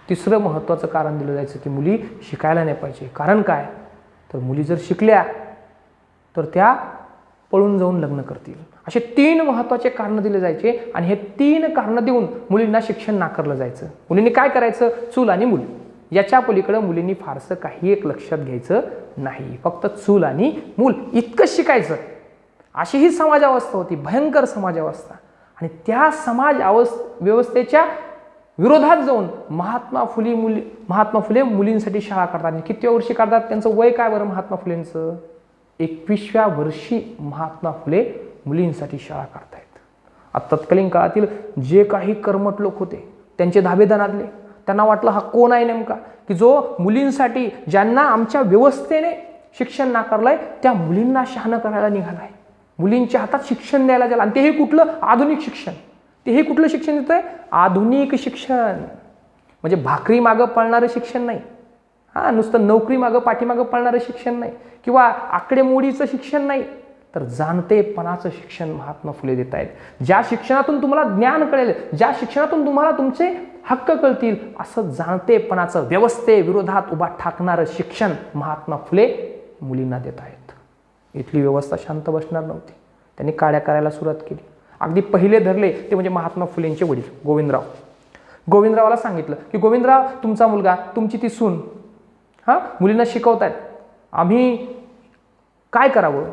तिसरं महत्त्वाचं कारण दिलं जायचं की मुली शिकायला नाही पाहिजे. कारण काय, तर मुली जर शिकल्या तर त्या पळून जाऊन लग्न करतील. असे 3 महत्त्वाचे कारणं दिले जायचे आणि हे 3 कारणं देऊन मुलींना शिक्षण नाकारलं जायचं. मुलींनी काय करायचं, चूल आणि मूल, याच्या पलीकडे मुलींनी फारसं काही एक लक्षात घ्यायचं नाही. फक्त चूल आणि मूल इतकंच शिकायचं. अशी ही समाजावस्था होती, भयंकर समाजावस्था. आणि त्या व्यवस्थेच्या विरोधात जाऊन महात्मा फुले मुलींसाठी शाळा काढतात. किती वर्षी काढतात, त्यांचं वय काय बरं महात्मा फुलेंचं, 21व्या वर्षी महात्मा फुले मुलींसाठी शाळा काढतायत. आता तत्कालीन काळातील जे काही कर्मठ लोक होते त्यांचे धाबे दणादले. त्यांना वाटलं हा कोण आहे नेमका, की जो मुलींसाठी, ज्यांना आमच्या व्यवस्थेने शिक्षण नाकारलंय त्या मुलींना शहाणं करायला निघालाय, मुलींच्या हातात शिक्षण द्यायला गेला. आणि तेही कुठलं, आधुनिक शिक्षण. तेही कुठलं शिक्षण देतंय, आधुनिक शिक्षण. म्हणजे भाकरी मागं पळणारं शिक्षण नाही, नुसतं नोकरी मागं पाठीमागं पळणारं शिक्षण नाही, किंवा आकडेमोडीचं शिक्षण नाही, तर जाणतेपणाचं शिक्षण महात्मा फुले देत आहेत. ज्या शिक्षणातून तुम्हाला ज्ञान कळेल, ज्या शिक्षणातून तुम्हाला तुमचे हक्क कळतील, असं जाणतेपणाचं, व्यवस्थेविरोधात उभा ठाकणारं शिक्षण महात्मा फुले मुलींना देत आहेत. इथली व्यवस्था शांत बसणार नव्हती. त्यांनी काड्या करायला सुरुवात केली. अगदी पहिले धरले ते म्हणजे महात्मा फुलेंचे वडील गोविंदराव. गोविंदरावाला सांगितलं की गोविंदराव, तुमचा मुलगा, तुमची ती सून मुलींना शिकवतायत, आम्ही काय करावं.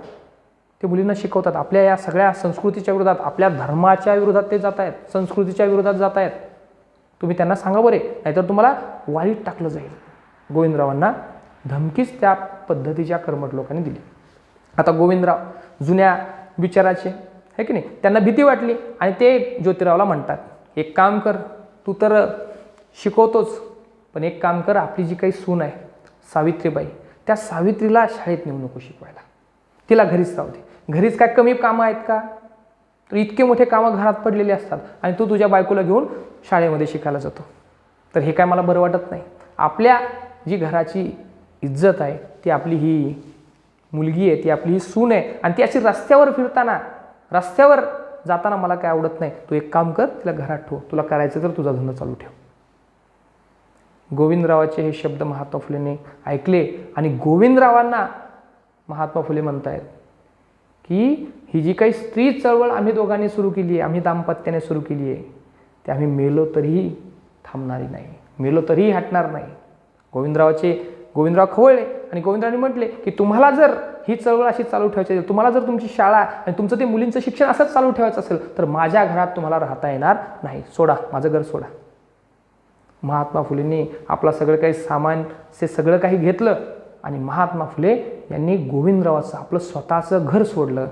ते मुलींना शिकवतात. आपल्या या सगळ्या संस्कृतीच्या विरोधात, आपल्या धर्माच्या विरोधात ते जात आहेत, संस्कृतीच्या विरोधात जात आहेत. तुम्ही त्यांना सांगा बरे, नाहीतर तुम्हाला वाईट टाकलं जाईल. गोविंदरावांना धमकीच त्या पद्धतीच्या कर्मठ लोकांनी दिली. आता गोविंदराव जुन्या विचाराचे आहे की नाही, त्यांना भीती वाटली आणि ते ज्योतिरावला म्हणतात, एक काम कर, तू तर शिकवतोच, पण एक काम कर, आपली जी काही सून आहे सावित्रीबाई, त्या सावित्रीला शाळेत नेऊ नको शिकवायला, तिला घरीच राहू दे. घरीच काय कमी कामं आहेत का, तर इतके मोठे कामं घरात पडलेले असतात आणि तू तुझ्या बायकोला घेऊन शाळेमध्ये शिकायला जातो. तर हे काय मला बरं वाटत नाही. आपल्या जी घराची इज्जत आहे ती आपली ही मुलगी आहे, ती आपली ही सून आहे, आणि ती अशी रस्त्यावर जाताना मला काय आवडत नाही. तू एक काम कर, तिला घरात ठेव, तुला करायचं तर तुझा धंदा चालू ठेव. गोविंदरावाचे हे शब्द महात्मा फुलेंनी ऐकले आणि गोविंदरावांना महात्मा फुले म्हणतायत की ही जी काही स्त्री चळवळ आम्ही दोघांनी सुरू केली आहे, आम्ही दाम्पत्याने सुरू केली आहे, ते आम्ही मेलो तरीही थांबणारी नाही, मेलो तरीही हटणार नाही. गोविंदराव खवळले आणि गोविंदरावांनी म्हटले की तुम्हाला जर ही चळवळ अशी चालू ठेवायची असेल, तुम्हाला जर तुमची शाळा आणि तुमचं ते मुलींचं शिक्षण असंच चालू ठेवायचं असेल, तर माझ्या घरात तुम्हाला राहता येणार नाही, सोडा, माझं घर सोडा. महात्मा फुलेंनी आपला सगळं काही सामान, ते सगळं काही घेतलं आणि महात्मा फुले यांनी गोविंदरावाचं आपलं स्वतःचं घर सोडलं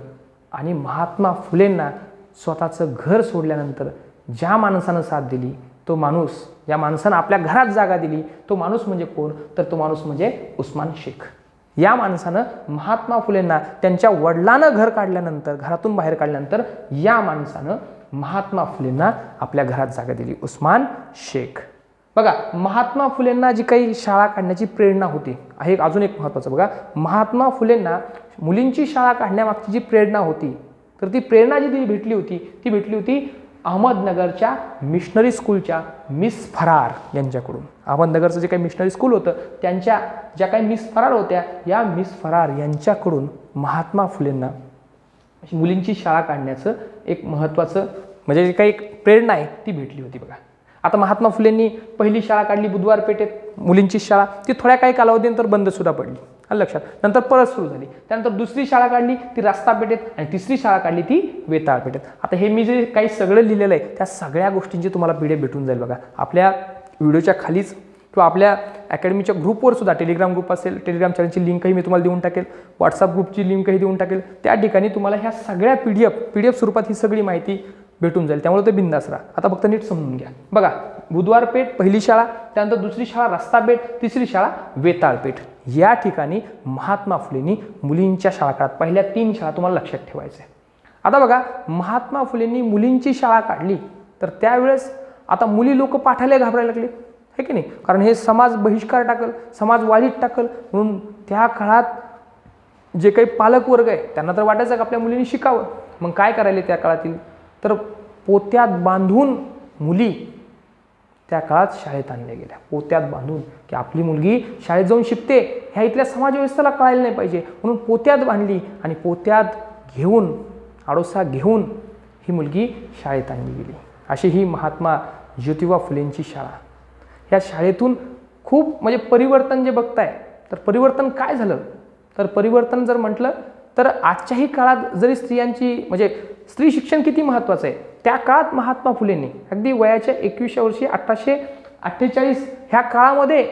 आणि महात्मा फुलेंना स्वतःचं घर सोडल्यानंतर ज्या माणसानं साथ दिली तो माणूस, ज्या माणसानं आपल्या घरात जागा दिली तो माणूस म्हणजे कोण, तर तो माणूस म्हणजे उस्मान शेख. या माणसानं महात्मा फुलेंना त्यांच्या वडिलांनं घर काढल्यानंतर, घरातून बाहेर काढल्यानंतर या माणसानं महात्मा फुलेंना आपल्या घरात जागा दिली, उस्मान शेख. बघा, महात्मा फुलेंना जी काही शाळा काढण्याची प्रेरणा होती, आहे अजून एक महत्त्वाचं बघा, महात्मा फुलेंना मुलींची शाळा काढण्यामागची जी प्रेरणा होती, तर ती प्रेरणा जी भेटली होती अहमदनगरच्या मिशनरी स्कूलच्या मिस फरार यांच्याकडून. अहमदनगरचं जे काही मिशनरी स्कूल होतं त्यांच्या ज्या काही मिस फरार होत्या, या मिस फरार यांच्याकडून महात्मा फुलेंना मुलींची शाळा काढण्याचं एक महत्त्वाचं म्हणजे जे काही एक प्रेरणा आहे ती भेटली होती बघा. आता महात्मा फुलेंनी पहिली शाळा काढली बुधवार पेठेत, मुलींची शाळा, ती थोड्या काही कालावधीनंतर बंद सुद्धा पडली, लक्षात. नंतर परत सुरू झाली. त्यानंतर दुसरी शाळा काढली ती रास्ता पेठेत आणि तिसरी शाळा काढली ती वेताळ पेठेत. आता हे मी जे काही सगळं लिहिलेलं आहे त्या सगळ्या गोष्टींची तुम्हाला PDF भेटून जाईल बघा. आपल्या व्हिडिओच्या खालीच किंवा आपल्या अकॅडमीच्या ग्रुपवर सुद्धा, टेलिग्राम ग्रुप असेल, टेलिग्राम चॅनलची लिंकही मी तुम्हाला देऊन टाकेल, व्हॉट्सअप ग्रुपची लिंकही देऊन टाकेल. त्या ठिकाणी तुम्हाला ह्या सगळ्या PDF स्वरूपात ही सगळी माहिती भेटून जाईल. त्यामुळे ते बिंदास राहा. आता फक्त नीट समजून घ्या बघा. बुधवार पेठ पहिली शाळा, त्यानंतर दुसरी शाळा रास्ता पेठ, तिसरी शाळा वेताळ पेठ. या ठिकाणी महात्मा फुलेंनी मुलींच्या शाळा काढत, पहिल्या 3 शाळा तुम्हाला लक्षात ठेवायच्या. आता बघा, महात्मा फुलेंनी मुलींची शाळा काढली तर त्यावेळेस आता मुली लोक पाठायला घाबरायला लागले, है की नाही, कारण हे समाज बहिष्कार टाकल, समाज वाळीत टाकल. म्हणून त्या काळात जे काही पालक वर्ग आहे त्यांना तर वाटायचं की आपल्या मुलींनी शिकावं. मग काय करायले त्या काळातील, तर पोत्यात बांधून मुली त्या काळात शाळेत आणल्या गेल्या, पोत्यात बांधून, की आपली मुलगी शाळेत जाऊन शिकते ह्या इथल्या समाजव्यवस्थेला कळायला नाही पाहिजे म्हणून पोत्यात बांधली आणि पोत्यात घेऊन, आडोसा घेऊन ही मुलगी शाळेत आणली गेली. अशी ही महात्मा ज्योतिबा फुलेंची शाळा. ह्या शाळेतून खूप म्हणजे परिवर्तन जे बघताय, तर परिवर्तन काय झालं, तर परिवर्तन जर म्हटलं तर आजच्याही काळात जरी स्त्रियांची म्हणजे स्त्री शिक्षण किती महत्त्वाचं आहे, त्या काळात महात्मा फुलेंनी अगदी वयाच्या 21व्या वर्षी 1848 ह्या काळामध्ये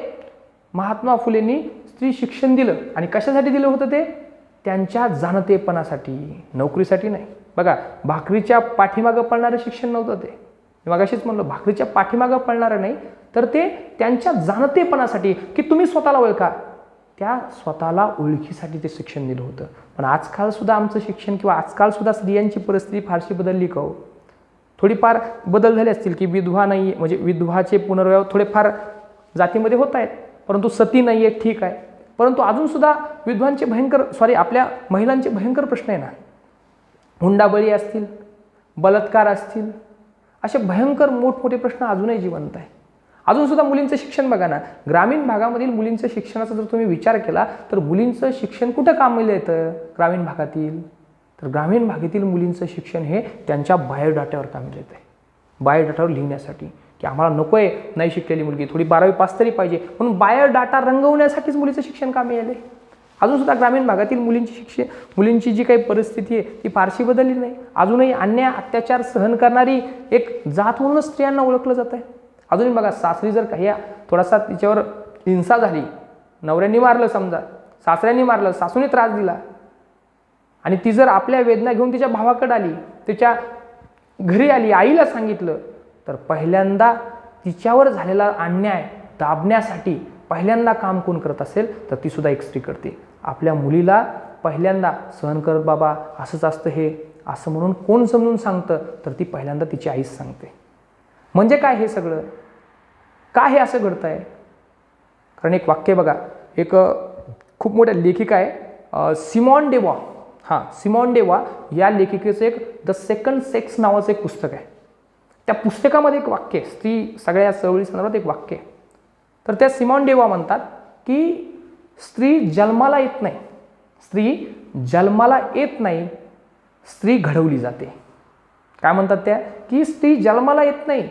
महात्मा फुलेंनी स्त्री शिक्षण दिलं. आणि कशासाठी दिलं होतं ते, त्यांच्या जाणतेपणासाठी, नोकरीसाठी नाही. बघा, भाकरीच्या पाठीमागं पळणारं शिक्षण नव्हतं ते, मगाशीच म्हणलं भाकरीच्या पाठीमागं पळणारं नाही, तर ते त्यांच्या जाणतेपणासाठी, की तुम्ही स्वतःला ओळखा, त्या स्वतःला ओळखीसाठी ते शिक्षण दिलं होतं. पण आजकाल सुद्धा आमचं शिक्षण किंवा आजकाल सुद्धा स्त्रियांची परिस्थिती फारशी बदलली का हो? थोडीफार बदल झाले असतील, की विधवा नाही, म्हणजे विधवाचे पुनर्विवाह थोडेफार जातीमध्ये होत आहेत, परंतु सती नाही आहे, ठीक आहे. परंतु अजून सुद्धा विधवांचे आपल्या महिलांचे भयंकर प्रश्न आहे ना, हुंडाबळी असतील, बलात्कार असतील, असे भयंकर मोठमोठे प्रश्न अजूनही जिवंत आहे. अजून सुद्धा मुलींचं शिक्षण बघा ना, ग्रामीण भागामधील मुलींचं शिक्षणाचा जर तुम्ही विचार केला तर मुलींचं शिक्षण कुठं कामाला येतं ग्रामीण भागातील, तर ग्रामीण भागातील मुलींचं शिक्षण हे त्यांच्या बायोडाटावर कामाला येतं आहे. बायोडाटावर लिहिण्यासाठी, की आम्हाला नको आहे नाही शिकलेली मुलगी, थोडी 12वी पास तरी पाहिजे, म्हणून बायोडाटा रंगवण्यासाठीच मुलीचं शिक्षण कामी आले. अजून सुद्धा ग्रामीण भागातील मुलींची जी काही परिस्थिती आहे ती फारशी बदलली नाही. अजूनही अन्याय अत्याचार सहन करणारी एक जात म्हणूनच स्त्रियांना ओळखलं जात आहे. अजूनही बघा, सासरी जर काही थोडासा तिच्यावर हिंसा झाली, नवऱ्यांनी मारलं समजा, सासऱ्यांनी मारलं, सासूने त्रास दिला, आणि ती जर आपल्या वेदना घेऊन तिच्या भावाकडे आली, तिच्या घरी आली, आईला सांगितलं, तर पहिल्यांदा तिच्यावर झालेला अन्याय दाबण्यासाठी पहिल्यांदा काम कोण करत असेल तर ती सुद्धा एक स्त्री करते. आपल्या मुलीला पहिल्यांदा सहन करत बाबा असंच असतं हे असं म्हणून कोण समजून सांगतं, तर ती पहिल्यांदा तिची आईच सांगते. म्हणजे काय हे सगळं, काय हे असं घडतं आहे? कारण एक वाक्य बघा, एक खूप मोठ्या लेखिका आहे सिमॉन डेवा. सिमॉन डेवा या लेखिकेचं एक द सेकंड सेक्स नावाचं एक पुस्तक आहे. त्या पुस्तकामध्ये एक वाक्य आहे, स्त्री सगळ्या चळवळी संदर्भात एक वाक्य आहे. तर त्या सिमॉन डेवा म्हणतात की स्त्री जन्माला येत नाही, स्त्री घडवली जाते. काय म्हणतात त्या, की स्त्री जन्माला येत नाही,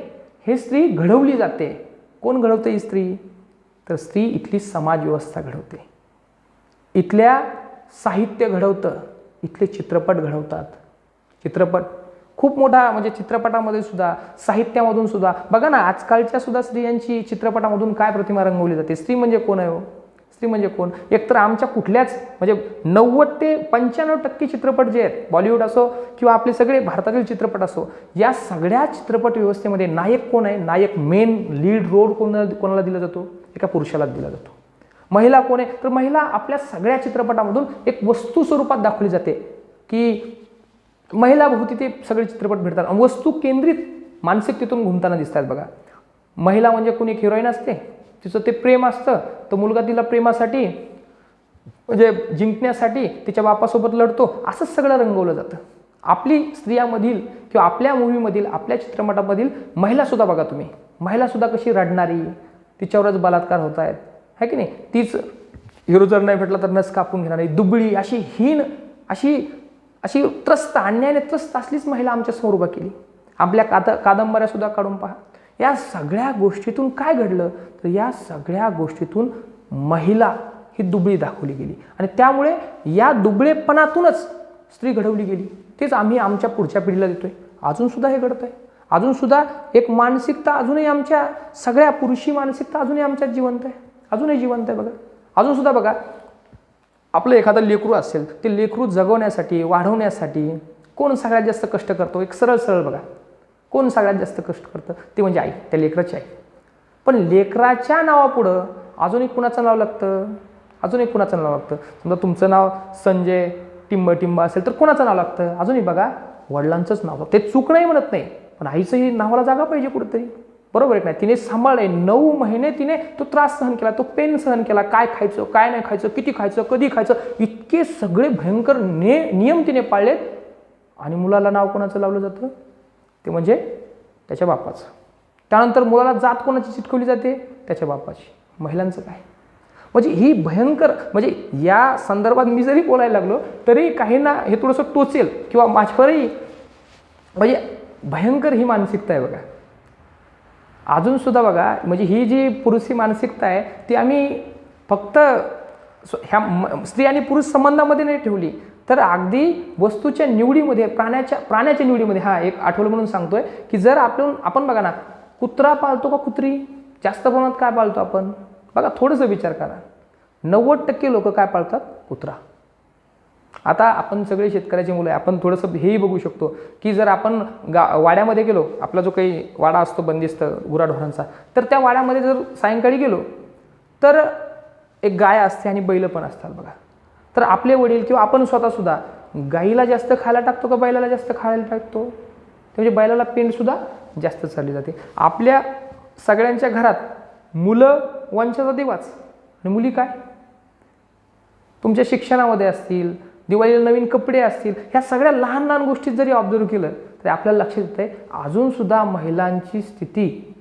हे स्त्री घडवली जाते. कोण घडवते ही स्त्री, तर स्त्री इथली समाजव्यवस्था घडवते, इथल्या साहित्य घडवतं, इथले चित्रपट घडवतात. चित्रपट खूप मोठा, म्हणजे चित्रपटामध्ये सुद्धा, साहित्यामधून सुद्धा बघा ना, आजकालच्या सुद्धा स्त्रियांची चित्रपटामधून काय प्रतिमा रंगवली जाते. स्त्री म्हणजे कोण आहे हो? स्त्री म्हणजे कोण? एकतर आमच्या कुठल्याच म्हणजे 90 ते 95% चित्रपट जे आहेत, बॉलिवूड असो किंवा आपले सगळे भारतातील चित्रपट असो, या सगळ्या चित्रपट व्यवस्थेमध्ये नायक कोण आहे? नायक मेन लीड रोल कोणाला दिला जातो? एका पुरुषाला दिला जातो. महिला कोण आहे? तर महिला आपल्या सगळ्या चित्रपटामधून एक वस्तू स्वरूपात दाखवली जाते की महिला भोवती ते सगळे चित्रपट भेटतात. वस्तू केंद्रित मानसिकतेतून घुमताना दिसतात बघा. महिला म्हणजे कोणी एक हिरोईन असते, तिचं ते प्रेम असतं, तो मुलगा तिला प्रेमासाठी म्हणजे जिंकण्यासाठी तिच्या बापासोबत लढतो, असंच सगळं रंगवलं जातं. आपली स्त्रियामधील किंवा आपल्या मूवीमधील, आपल्या चित्रपटामधील महिलासुद्धा बघा तुम्ही, महिलासुद्धा कशी रडणारी, तिच्यावरच बलात्कार होत आहेत, है की नाही? तीच हिरो जर नाही भेटला तर नस कापून घेणारी, दुबळी, अशी हीन, अशी त्रस्त, अन्यायाने त्रस्त असलीच महिला आमच्या समोर उभा केली. आपल्या कादंबऱ्यासुद्धा काढून पहा. या सगळ्या गोष्टीतून काय घडलं? तर या सगळ्या गोष्टीतून महिला ही दुबळी दाखवली गेली आणि त्यामुळे या दुबळेपणातूनच स्त्री घडवली गेली. तेच आम्ही आमच्या पुढच्या पिढीला देतोय. अजूनसुद्धा हे घडत आहे. अजूनसुद्धा एक मानसिकता अजूनही आमच्या सगळ्या पुरुषी मानसिकता अजूनही आमच्यात जिवंत आहे, अजूनही जिवंत आहे बघा. अजूनसुद्धा बघा, आपलं एखादं लेकरू असेल, ते लेकरू जगवण्यासाठी, वाढवण्यासाठी कोण सगळ्यात जास्त कष्ट करतो? एक सरळ बघा, कोण सगळ्यात जास्त कष्ट करतं? ते म्हणजे आई, त्या लेकराची आई. पण लेकराच्या नावापुढं अजूनही कुणाचं नाव लागतं? अजूनही कुणाचं नाव लागतं? समजा तुमचं नाव संजय टिंब असेल तर कुणाचं नाव लागतं? अजूनही बघा, वडिलांचंच नाव. ते चूक नाही म्हणत नाही, पण आईचंही नावाला जागा पाहिजे कुठेतरी, बरोबर आहे का नाही? तिने सांभाळले 9 महिने, तिने तो त्रास सहन केला, तो पेन सहन केला. काय खायचं, काय नाही खायचं, किती खायचं, कधी खायचं, इतके सगळे भयंकर नियम तिने पाळलेत. आणि मुलाला नाव कोणाचं लावलं जातं? ते म्हणजे त्याच्या बापाचं. त्यानंतर मुलाला जात कोणाची चिटकवली जाते? त्याच्या बापाची. महिलांचं काय? म्हणजे ही भयंकर, म्हणजे या संदर्भात मी जरी बोलायला लागलो तरी काहींना हे थोडंसं टोचेल किंवा माझ्यावरही, म्हणजे भयंकर ही मानसिकता आहे बघा. अजूनसुद्धा बघा, म्हणजे ही जी पुरुषी मानसिकता आहे ती आम्ही फक्त ह्या स्त्री आणि पुरुष संबंधामध्ये नाही ठेवली, तर अगदी वस्तूच्या निवडीमध्ये, प्राण्याच्या निवडीमध्ये. हा एक आठवलं म्हणून सांगतोय की जर आपण बघा ना, कुत्रा पाळतो का कुत्री? जास्त प्रमाणात काय पाळतो आपण? बघा, थोडंसं विचार करा. 90% लोक काय पाळतात? कुत्रा. आता आपण सगळे शेतकऱ्याची मुलं आहे, आपण थोडंसं हेही बघू शकतो की जर आपण वाड्यामध्ये गेलो, आपला जो काही वाडा असतो बंदिस्त गुराढोरांचा, तर त्या वाड्यामध्ये जर सायंकाळी गेलो तर एक गाय असते आणि बैल पण असतात बघा. तर आपले वडील किंवा आपण स्वतःसुद्धा गाईला जास्त खायला टाकतो का बैलाला जास्त खायला टाकतो? म्हणजे बैलाला पेंडसुद्धा जास्त चालली जाते. आपल्या सगळ्यांच्या घरात मुलं वंशाचा दिवाच आणि मुली काय? तुमच्या शिक्षणामध्ये असतील, दिवाळीला नवीन कपडे असतील, ह्या सगळ्या लहान लहान गोष्टीत जरी ऑब्झर्व केलं तरी आपल्याला लक्षात येतं आहे अजूनसुद्धा महिलांची स्थिती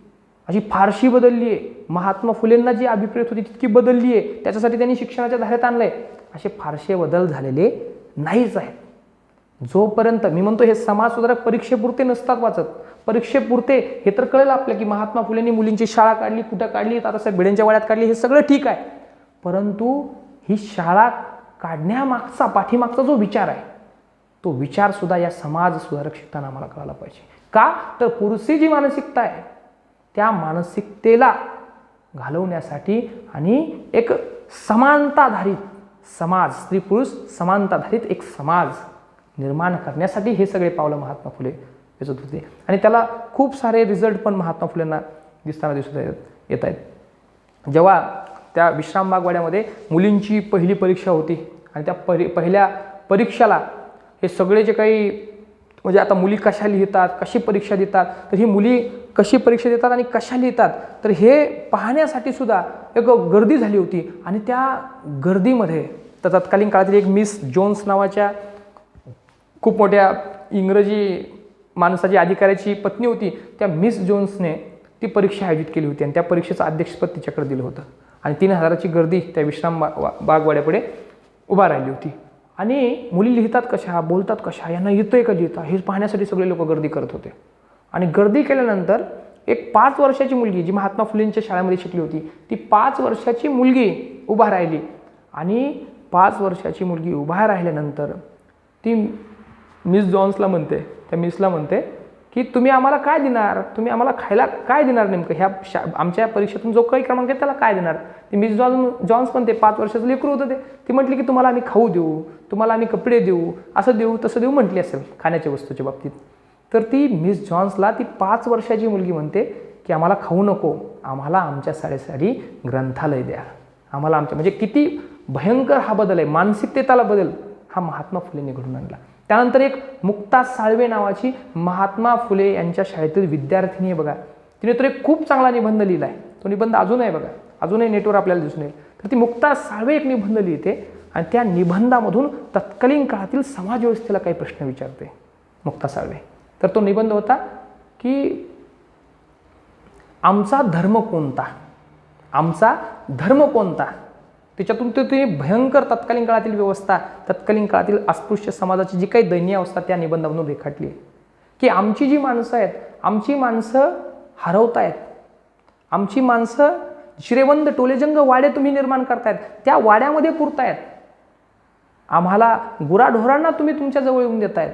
अशी फारशी बदलली आहे. महात्मा फुलेंना जी अभिप्रेत होती तितकी बदलली आहे. त्याच्यासाठी त्यांनी शिक्षणाच्या धारेत आणलं आहे. असे फारसे बदल झालेले नाहीच आहेत. जोपर्यंत मी म्हणतो हे समाजसुधारक परीक्षेपुरते नसतात वाचत, परीक्षेपुरते हे तर कळलं आपल्याला की महात्मा फुलेंनी मुलींची शाळा काढली, कुठं काढली, दादासाहेब भिडेंच्या वाड्यात काढली, हे सगळं ठीक आहे. परंतु ही शाळा काढण्यामागचा, पाठीमागचा जो विचार आहे तो विचारसुद्धा या समाज सुधारक शिकताना आम्हाला कळायला पाहिजे. का? तर पुरुषी जी मानसिकता आहे त्या मानसिकतेला घालवण्यासाठी आणि एक समानताधारित समाज, स्त्री पुरुष समानताधारित एक समाज निर्माण करण्यासाठी हे सगळे पावलं महात्मा फुले दिसत होते. आणि त्याला खूप सारे रिझल्ट पण महात्मा फुलेंना दिसताना येत आहेत. जेव्हा त्या विश्रामबाग वाड्यामध्ये मुलींची पहिली परीक्षा होती आणि त्या पहिल्या परीक्षेला हे सगळे जे काही, म्हणजे आता मुली कशा लिहितात, कशी परीक्षा देतात, तर ही मुली कशी परीक्षा देतात आणि कशा लिहितात, तर हे पाहण्यासाठी सुद्धा एक गर्दी झाली होती. आणि त्या गर्दीमध्ये तर तत्कालीन काळातील एक मिस जोन्स नावाच्या खूप मोठ्या इंग्रजी माणसाची, अधिकाऱ्याची पत्नी होती. त्या मिस जोन्सने ती परीक्षा आयोजित केली होती आणि त्या परीक्षेचं अध्यक्षपद तिच्याकडे दिलं होतं. आणि 3000ची गर्दी त्या विश्राम बागवाड्यापुढे उभा राहिली होती. आणि मुली लिहितात कशा, बोलतात कशा, यांना येतंय का लिहिता, हे पाहण्यासाठी सगळे लोक गर्दी करत होते. आणि गर्दी केल्यानंतर एक 5 वर्षाची मुलगी जी महात्मा फुलेंच्या शाळेमध्ये शिकली होती, ती 5 वर्षाची मुलगी उभा राहिली. आणि 5 वर्षाची मुलगी उभा राहिल्यानंतर ती मिस जॉन्सला म्हणते, त्या मिसला म्हणते की तुम्ही आम्हाला काय देणार, तुम्ही आम्हाला खायला काय देणार नेमकं, ह्या आमच्या परीक्षेतून जो काही क्रमांक आहे त्याला काय देणार. ते मिस जॉन्स पण ते 5 वर्षाचं लेकरू होतं ते म्हटले की तुम्हाला आम्ही खाऊ देऊ, तुम्हाला आम्ही कपडे देऊ, असं देऊ तसं देऊ म्हटली असेल खाण्याच्या वस्तूच्या बाबतीत. तर ती मिस जॉन्सला ती 5 वर्षाची मुलगी म्हणते की आम्हाला खाऊ नको, आम्हाला आमच्या शाळेसाठी ग्रंथालय द्या, आम्हाला आमच्या. म्हणजे किती भयंकर हा बदल आहे, मानसिकतेला बदल हा महात्मा फुलेंनी घडून आणला. त्यानंतर एक मुक्ता साळवे नावाची महात्मा फुले यांच्या शाळेतील विद्यार्थिनी आहे बघा, तिने तर एक खूप चांगला निबंध लिहिला आहे. तो निबंध अजून आहे बघा, अजूनही नेटवर आपल्याला दिसून येईल. तर ती मुक्ता साळवे एक निबंध लिहिते आणि त्या निबंधामधून तत्कालीन काळातील समाज व्यवस्थेला काही प्रश्न विचारते मुक्ता साळवे. तर तो निबंध होता की आमचा धर्म कोणता, आमचा धर्म कोणता. त्याच्यातून ते भयंकर तत्कालीन काळातील व्यवस्था, तत्कालीन काळातील अस्पृश्य समाजाची जी काही दयनीय अवस्था त्या निबंधामधून रेखाटली आहे की आमची जी माणसं आहेत, आमची माणसं हरवतायत, आमची माणसं श्रीवंत टोलेजंग वाडे तुम्ही निर्माण करतायत, त्या वाड्यामध्ये पुरतायत, आम्हाला गुराढोरांना तुम्ही तुमच्या जवळ येऊन देतायत,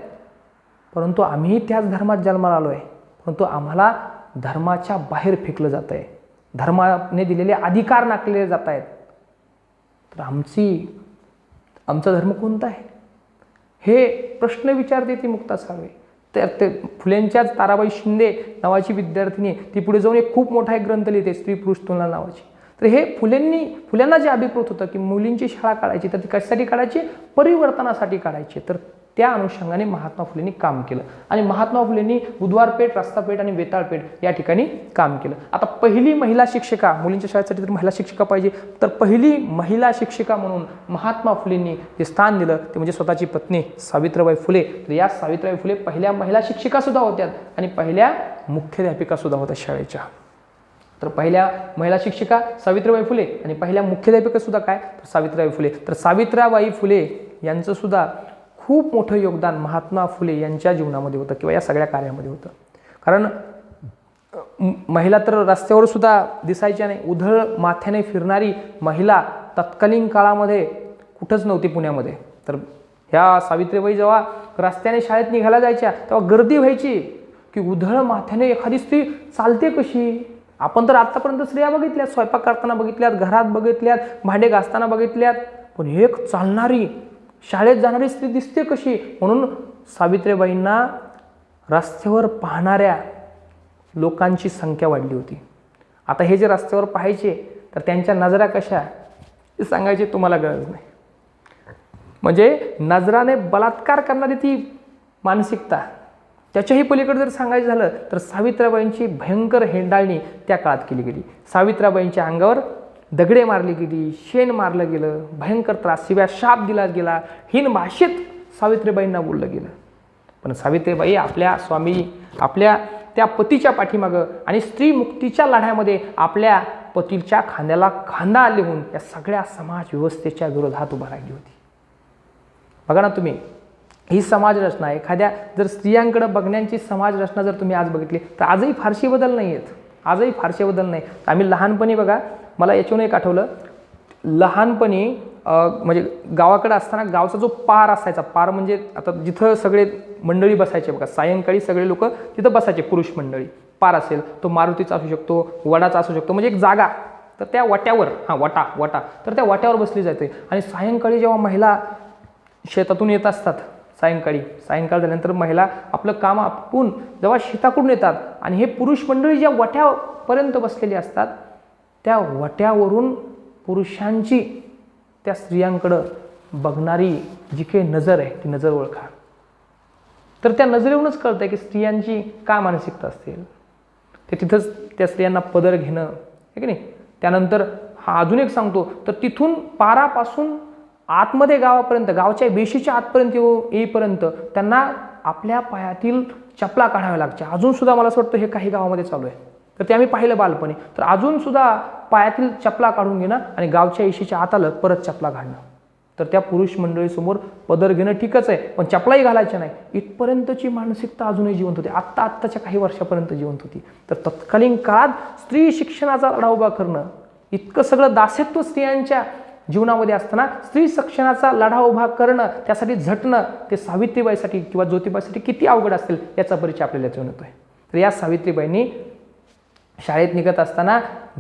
परंतु आम्ही त्याच धर्मात जन्माला आलो आहे, परंतु आम्हाला धर्माच्या बाहेर फेकलं जात आहे, धर्माने दिलेले अधिकार नाकारले जात आहेत. तर आमचा धर्म कोणता आहे हे प्रश्न विचारते ती मुक्ता साळवे. तर ते फुलेंच्याच ताराबाई शिंदे नावाची विद्यार्थिनी, ती पुढे जाऊन एक खूप मोठा एक ग्रंथ लिहिते स्त्री पुरुष तुलना नावाची. तर हे फुल्यांना जे अभिप्रेत होतं की मुलींची शाळा काढायची, तर ती कशासाठी काढायची, परिवर्तनासाठी काढायची. तर त्या अनुषंगाने महात्मा फुलेंनी काम केलं आणि महात्मा फुलेंनी बुधवारपेठ, रस्तापेठ आणि वेताळपेठ या ठिकाणी काम केलं. आता पहिली महिला शिक्षिका, मुलींच्या शाळेसाठी तर महिला शिक्षिका पाहिजे, तर पहिली महिला शिक्षिका म्हणून महात्मा फुलेंनी जे स्थान दिलं ते म्हणजे स्वतःची पत्नी सावित्रीबाई फुले. तर या सावित्रीबाई फुले पहिल्या महिला शिक्षिका सुद्धा होत्या आणि पहिल्या मुख्याध्यापिका सुद्धा होत्या शाळेच्या. तर पहिल्या महिला शिक्षिका सावित्रीबाई फुले आणि पहिल्या मुख्याध्यापिका सुद्धा काय, तर सावित्रीबाई फुले. तर सावित्रीबाई फुले यांचं सुद्धा खूप मोठं योगदान महात्मा फुले यांच्या जीवनामध्ये होतं किंवा या सगळ्या कार्यामध्ये होतं. कारण महिला तर रस्त्यावर सुद्धा दिसायच्या नाही, उधळ माथ्याने फिरणारी महिला तत्कालीन काळामध्ये कुठंच नव्हती पुण्यामध्ये. तर ह्या सावित्रीबाई जेव्हा रस्त्याने शाळेत निघायला जायच्या तेव्हा गर्दी व्हायची की उधळ माथ्याने एखादी स्त्री चालते कशी. आपण तर आतापर्यंत स्त्रिया बघितल्यात, स्वयंपाक करताना बघितल्यात, घरात बघितल्यात, भांडे घासताना बघितल्यात, पण एक चालणारी शाळेत जाणारी स्त्री दिसते कशी. म्हणून सावित्रीबाईंना रस्त्यावर पाहणाऱ्या लोकांची संख्या वाढली होती. आता हे जे रस्त्यावर पाहायचे तर त्यांच्या नजरा कशा हे सांगायची तुम्हाला गरज नाही. म्हणजे नजराने बलात्कार करणारी ती मानसिकता. त्याच्याही पलीकडे जर सांगायचं झालं तर सावित्रीबाईंची भयंकर हेंडाळणी त्या काळात केली गेली. सावित्रीबाईंच्या अंगावर दगडे मारली गेली, शेण मारलं गेलं, भयंकर त्रास, शिव्या शाप दिला गेला, हीन भाषेत सावित्रीबाईंना बोललं गेलं. पण सावित्रीबाई आपल्या त्या पतीच्या पाठीमागं आणि स्त्री मुक्तीच्या लढ्यामध्ये आपल्या पतीच्या खांद्याला खांदा लिहून या सगळ्या समाज व्यवस्थेच्या विरोधात उभा राहिली होती. बघा ना तुम्ही, ही समाज रचना, एखाद्या जर स्त्रियांकडे बघण्याची समाज रचना जर तुम्ही आज बघितली तर आजही फारशी बदल नाही आहेत, आजही फारसे बदल नाही. आम्ही लहानपणी बघा, मला याच्याहून एक आठवलं, लहानपणी म्हणजे गावाकडे असताना गावचा जो पार असायचा, पार म्हणजे आता जिथं सगळे मंडळी बसायचे बघा, सायंकाळी सगळे लोक तिथं बसायचे, पुरुष मंडळी. पार असेल तो मारुतीचा असू शकतो, वडाचा असू शकतो, म्हणजे एक जागा. तर त्या वाट्यावर, वाटा तर त्या वाट्यावर बसली जाते आणि सायंकाळी जेव्हा महिला शेतातून येत असतात, सायंकाळ झाल्यानंतर महिला आपलं काम आटपून जेव्हा शेताकडून येतात आणि हे पुरुष मंडळी ज्या वाट्यापर्यंत बसलेली असतात, त्या वाट्यावरून पुरुषांची त्या स्त्रियांकडं बघणारी जी काही नजर आहे ती नजर ओळखा. तर त्या नजरेवरूनच कळतंय की स्त्रियांची काय मानसिकता असेल. ते तिथंच त्या स्त्रियांना पदर घेणं आहे की नाही. त्यानंतर हा अजून एक सांगतो, तर तिथून पारापासून आतमध्ये गावापर्यंत, गावच्या बेशीच्या आतपर्यंत येईपर्यंत त्यांना आपल्या पायातील चपला काढाव्या लागच्या. अजून सुद्धा मला असं वाटतं हे काही गावामध्ये चालू आहे. तर ते आम्ही पाहिलं बालपणी. तर अजून सुद्धा पायातील चपला काढून घेणं आणि गावच्या येशीच्या आत आलं परत चपला घालणं. तर त्या पुरुष मंडळीसमोर पदर घेणं ठीकच आहे, पण चपलाही घालायच्या नाही, इथपर्यंतची मानसिकता अजूनही जिवंत होती. आत्ताच्या काही वर्षापर्यंत जिवंत होती. तर तत्कालीन काळात स्त्री शिक्षणाचा लढा उभा करणं, इतकं सगळं दासत्व स्त्रियांच्या जीवनामध्ये असताना स्त्री शिक्षणाचा लढा उभा करणं, त्यासाठी झटणं, ते सावित्रीबाईसाठी किंवा ज्योतिबासाठी किती अवघड असेल याचा परिचय आपल्याला याच्यावर येतोय. तर या सावित्रीबाईंनी शाळेत निघत असताना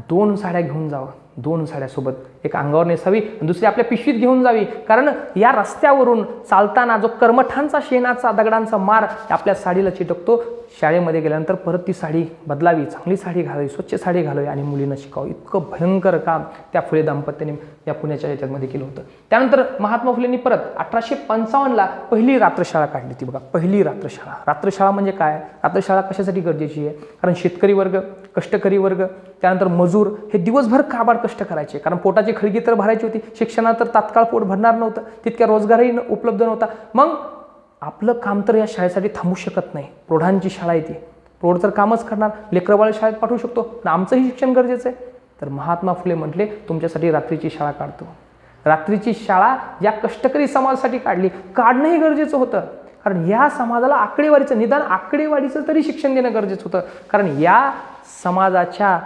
2 साड्या घेऊन जावं, 2 साड्यासोबत, एक अंगावर नेसावी आणि दुसरी आपल्या पिशवीत घेऊन जावी. कारण या रस्त्यावरून चालताना जो कर्मठांचा शेणाचा दगडांचा मार आपल्या साडीला चिटकतो, शाळेमध्ये गेल्यानंतर परत ती साडी बदलावी, चांगली साडी घालावी, स्वच्छ साडी घालावी आणि मुलींना शिकावं. इतकं भयंकर काम त्या फुले दाम्पत्याने या पुण्याच्या याच्यामध्ये केलं होतं. त्यानंतर महात्मा फुलेंनी परत 1855ला पहिली रात्रशाळा काढली ती बघा, पहिली रात्रशाळा. रात्रशाळा म्हणजे काय? रात्रशाळा कशासाठी गरजेची आहे? कारण शेतकरी वर्ग, कष्टकरी वर्ग, त्यानंतर मजूर हे दिवसभर काबाड कष्ट करायचे, कारण पोटाची खळगी तर भरायची होती, शिक्षणात तर तात्काळ पोट भरणार नव्हतं, तितक्या रोजगारही उपलब्ध नव्हता. मग आपलं काम तर या शाळेसाठी थांबू शकत नाही. प्रौढांची शाळा येते, प्रौढ तर कामच करणार, लेकरबाळ शाळेत पाठवू शकतो ना, आमचंही शिक्षण गरजेचं आहे. तर महात्मा फुले म्हटले तुमच्यासाठी रात्रीची शाळा काढतो. रात्रीची शाळा या कष्टकरी समाजासाठी काढणंही गरजेचं होतं, कारण या समाजाला आकडेवारीचं, निदान आकडेवारीचं तरी शिक्षण देणं गरजेचं होतं. कारण या समाजाच्या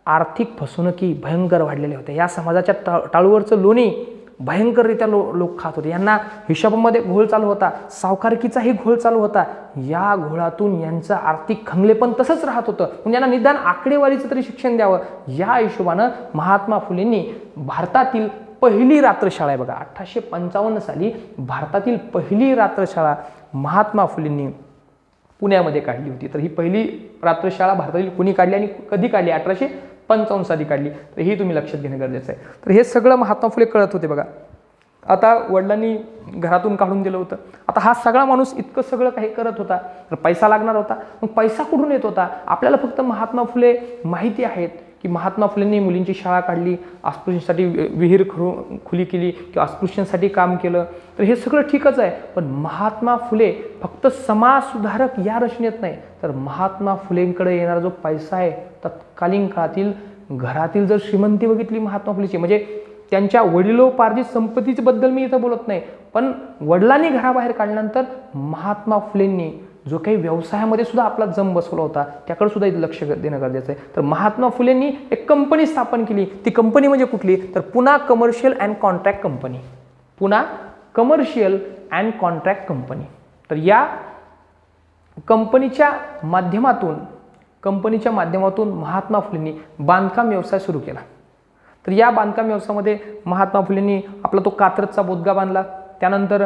आर्थिक फसवणुकी भयंकर वाढलेल्या होत्या. या समाजाच्या टाळूवरचं लोणी भयंकररित्या लोक खात होते. यांना हिशोबामध्ये घोळ चालू होता, सावकारकीचाही घोळ चालू होता. या घोळातून यांचं आर्थिक खंगलेपण तसंच राहत होतं. म्हणजे यांना निदान आकडेवारीचं तरी शिक्षण द्यावं, या हिशोबानं महात्मा फुलेंनी भारतातील पहिली रात्रशाळा आहे बघा, 1855 साली भारतातील पहिली रात्रशाळा महात्मा फुलेंनी पुण्यामध्ये काढली होती. तर ही पहिली रात्रशाळा भारतातील कुणी काढली आणि कधी काढली? 1855 साली काढली. तर ही तुम्ही लक्षात घेणं गरजेचं आहे. तर हे सगळं महात्मा फुले कळत होते बघा. आता वडिलांनी घरातून काढून दिलं होतं. आता हा सगळा माणूस इतकं सगळं काही करत होता, तर पैसा लागणार होता. मग पैसा कुठून येत होता? आपल्याला फक्त महात्मा फुले माहिती आहेत की महात्मा फुलेंनी मुलींची शाळा काढली, अस्पृश्यांसाठी विहीर खुली केली किंवा अस्पृश्यांसाठी काम केलं, तर हे सगळं ठीकच आहे. पण महात्मा फुले फक्त समाज सुधारक या रचनेत नाही, तर महात्मा फुलेंकडे येणारा जो पैसा आहे, तत्कालीन काळातील घरातील जर श्रीमंती बघितली महात्मा फुलेची, म्हणजे त्यांच्या वडिलोपार्जित संपत्तीच्या बद्दल मी इथं बोलत नाही, पण वडिलांनी घराबाहेर काढल्यानंतर महात्मा फुलेंनी जो काही व्यवसायामध्ये सुद्धा आपला जम बसवला होता, त्याकडे सुद्धा इथं लक्ष देणं गरजेचं आहे. तर महात्मा फुलेंनी एक कंपनी स्थापन केली. ती कंपनी म्हणजे कुठली? तर Poona commercial and contract company. Poona commercial and contract company. तर या कंपनीच्या माध्यमातून महात्मा फुलेंनी बांधकाम व्यवसाय सुरू केला. तर या बांधकाम व्यवसायामध्ये महात्मा फुलेंनी आपला तो कात्रजचा बोदगा बांधला. त्यानंतर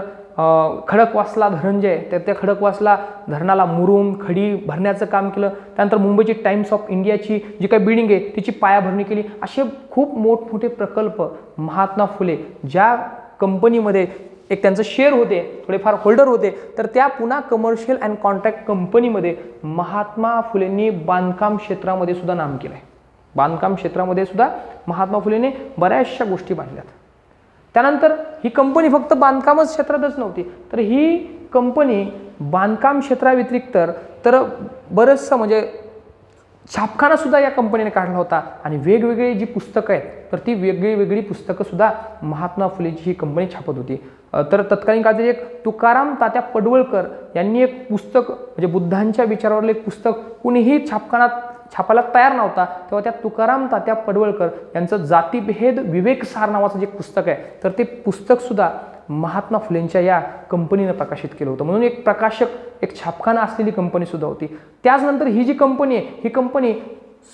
खडकवासला धरण जे आहे, तर त्या खडकवासला धरणाला मुरुम खडी भरण्याचं काम केलं. त्यानंतर मुंबईची टाइम्स ऑफ इंडियाची जी काही बिल्डिंग आहे तिची पायाभरणी केली. असे खूप मोठमोठे प्रकल्प महात्मा फुले ज्या कंपनीमध्ये एक त्यांचं शेअर होते, थोडेफार होल्डर होते, तर त्या पुणा कमर्शियल अँड कॉन्ट्रॅक्ट कंपनीमध्ये महात्मा फुलेंनी बांधकाम क्षेत्रामध्ये सुद्धा नाम केलं आहे. बांधकाम क्षेत्रामध्ये सुद्धा महात्मा फुलेंनी बऱ्याचशा गोष्टी बांधल्यात. त्यानंतर ही कंपनी फक्त बांधकामच क्षेत्रातच नव्हती, तर ही कंपनी बांधकाम क्षेत्राव्यतिरिक्त तर बरंचसं म्हणजे छापखाना सुद्धा या कंपनीने काढला होता. आणि वेगवेगळी जी पुस्तकं आहेत, तर ती वेगळी पुस्तकं सुद्धा महात्मा फुलेची ही कंपनी छापत होती. तर तत्कालीन काळात एक तुकाराम तात्या पडवळकर यांनी एक पुस्तक, म्हणजे बुद्धांच्या विचारावरलं एक पुस्तक कुणीही छापायला तयार नव्हता, तेव्हा त्या तुकाराम तात्या पडवळकर यांचं जातीभेद विवेकसार नावाचं जे पुस्तक आहे, तर ते पुस्तक सुद्धा महात्मा फुलेंच्या या कंपनीनं प्रकाशित केलं होतं. म्हणून एक प्रकाशक, एक छापखाना असलेली कंपनी सुद्धा होती. त्याचनंतर ही जी कंपनी आहे, ही कंपनी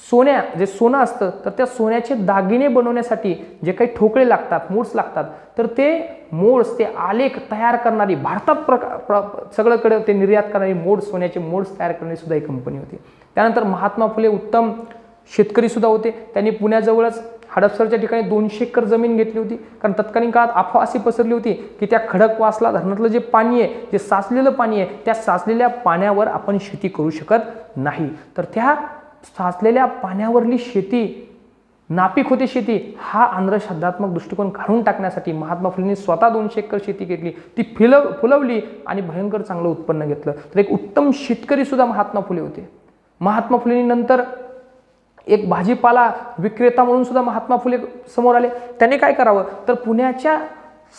सोनं असतं, तर त्या सोन्याचे दागिने बनवण्यासाठी जे काही ठोकळे लागतात, मोड्स लागतात, तर ते मोड्स, ते आलेख तयार करणारी, भारतात सगळीकडे ते निर्यात करणारी सोन्याचे मोड्स तयार करणारी सुद्धा ही कंपनी होती. त्यानंतर महात्मा फुले उत्तम शेतकरी सुद्धा होते. त्यांनी पुण्याजवळच हडपसरच्या ठिकाणी 200 एकर जमीन घेतली होती. कारण तत्कालीन काळात अफवा अशी पसरली होती की त्या खडकवासला धरणातलं जे पाणी आहे, जे साचलेलं पाणी आहे, त्या साचलेल्या पाण्यावर आपण शेती करू शकत नाही. तर त्या साचलेल्या पाण्यावरली शेती नापीक होते शेती, हा अंधश्रद्धात्मक दृष्टिकोन काढून टाकण्यासाठी महात्मा फुलेंनी स्वतः 200 एकर शेती घेतली, ती फुलवली आणि भयंकर चांगलं उत्पन्न घेतलं. तर एक उत्तम शेतकरी सुद्धा महात्मा फुले होते. महात्मा फुलेंनी नंतर एक भाजीपाला विक्रेता म्हणून सुद्धा महात्मा फुले समोर आले. त्याने काय करावं, तर पुण्याच्या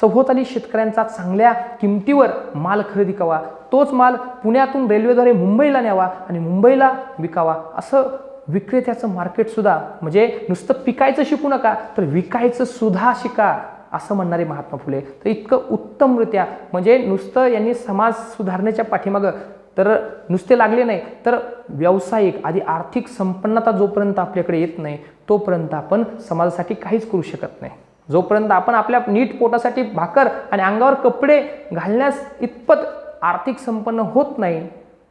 सभोवताली शेतकऱ्यांचा चांगल्या किमतीवर माल खरेदी करावा, तोच माल पुण्यातून रेल्वेद्वारे मुंबईला न्यावा आणि मुंबईला विकावा, असं विक्रेत्याचं मार्केटसुद्धा म्हणजे नुसतं पिकायचं शिकू नका तर विकायचं सुद्धा शिका असं म्हणणारे महात्मा फुले. तर इतकं उत्तमरित्या म्हणजे नुसतं यांनी समाज सुधारण्याच्या पाठीमागं तर नुसते लागले नाही तर व्यावसायिक आधी आर्थिक संपन्नता जोपर्यंत आपल्याकडे येत नाही तोपर्यंत आपण समाजासाठी काहीच करू शकत नाही. जोपर्यंत आपण आपल्या नीट पोटासाठी भाकर आणि अंगावर कपडे घालण्यास इतपत आर्थिक संपन्न होत नाही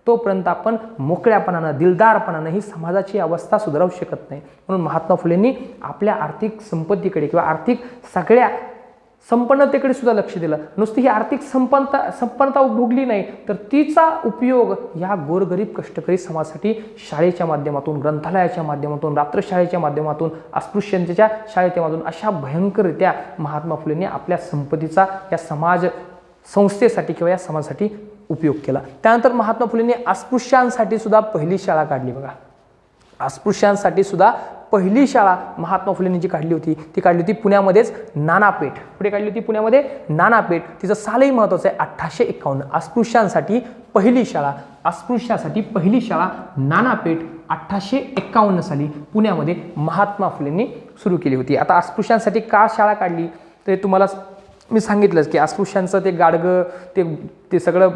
तोपर्यंत आपण मोकळ्यापणानं दिलदारपणानं ही समाजाची अवस्था सुधारू शकत नाही. म्हणून महात्मा फुलेंनी आपल्या आर्थिक संपत्तीकडे किंवा आर्थिक सगळ्या संपन्नतेकडे सुद्धा लक्ष दिलं. नुसती ही आर्थिक संपन्नता उपभोगली नाही तर तिचा उपयोग या गोरगरीब कष्टकरी समाजासाठी शाळेच्या माध्यमातून, ग्रंथालयाच्या माध्यमातून, रात्रशाळेच्या माध्यमातून, अस्पृश्यतेच्या शाळेच्या माध्यमातून अशा भयंकररित्या महात्मा फुलेंनी आपल्या संपत्तीचा या समाज संस्थेसाठी किंवा या समाजासाठी उपयोग केला. त्यानंतर महात्मा फुलेंनी अस्पृश्यांसाठी सुद्धा पहिली शाळा काढली. बघा, अस्पृश्यांसाठी सुद्धा पहिली शाळा महात्मा फुलेंनी जी काढली होती ती काढली होती पुण्यामध्येच नानापेठ. पुढे काढली होती पुण्यामध्ये नानापेठ. तिचं सालही महत्त्वाचं आहे 1851. अस्पृश्यांसाठी पहिली शाळा नानापेठ 1851 साली पुण्यामध्ये महात्मा फुलेंनी सुरू केली होती. आता अस्पृश्यांसाठी का शाळा काढली ते तुम्हाला मी सांगितलंच की अस्पृश्यांचं ते गाडगं ते सगळं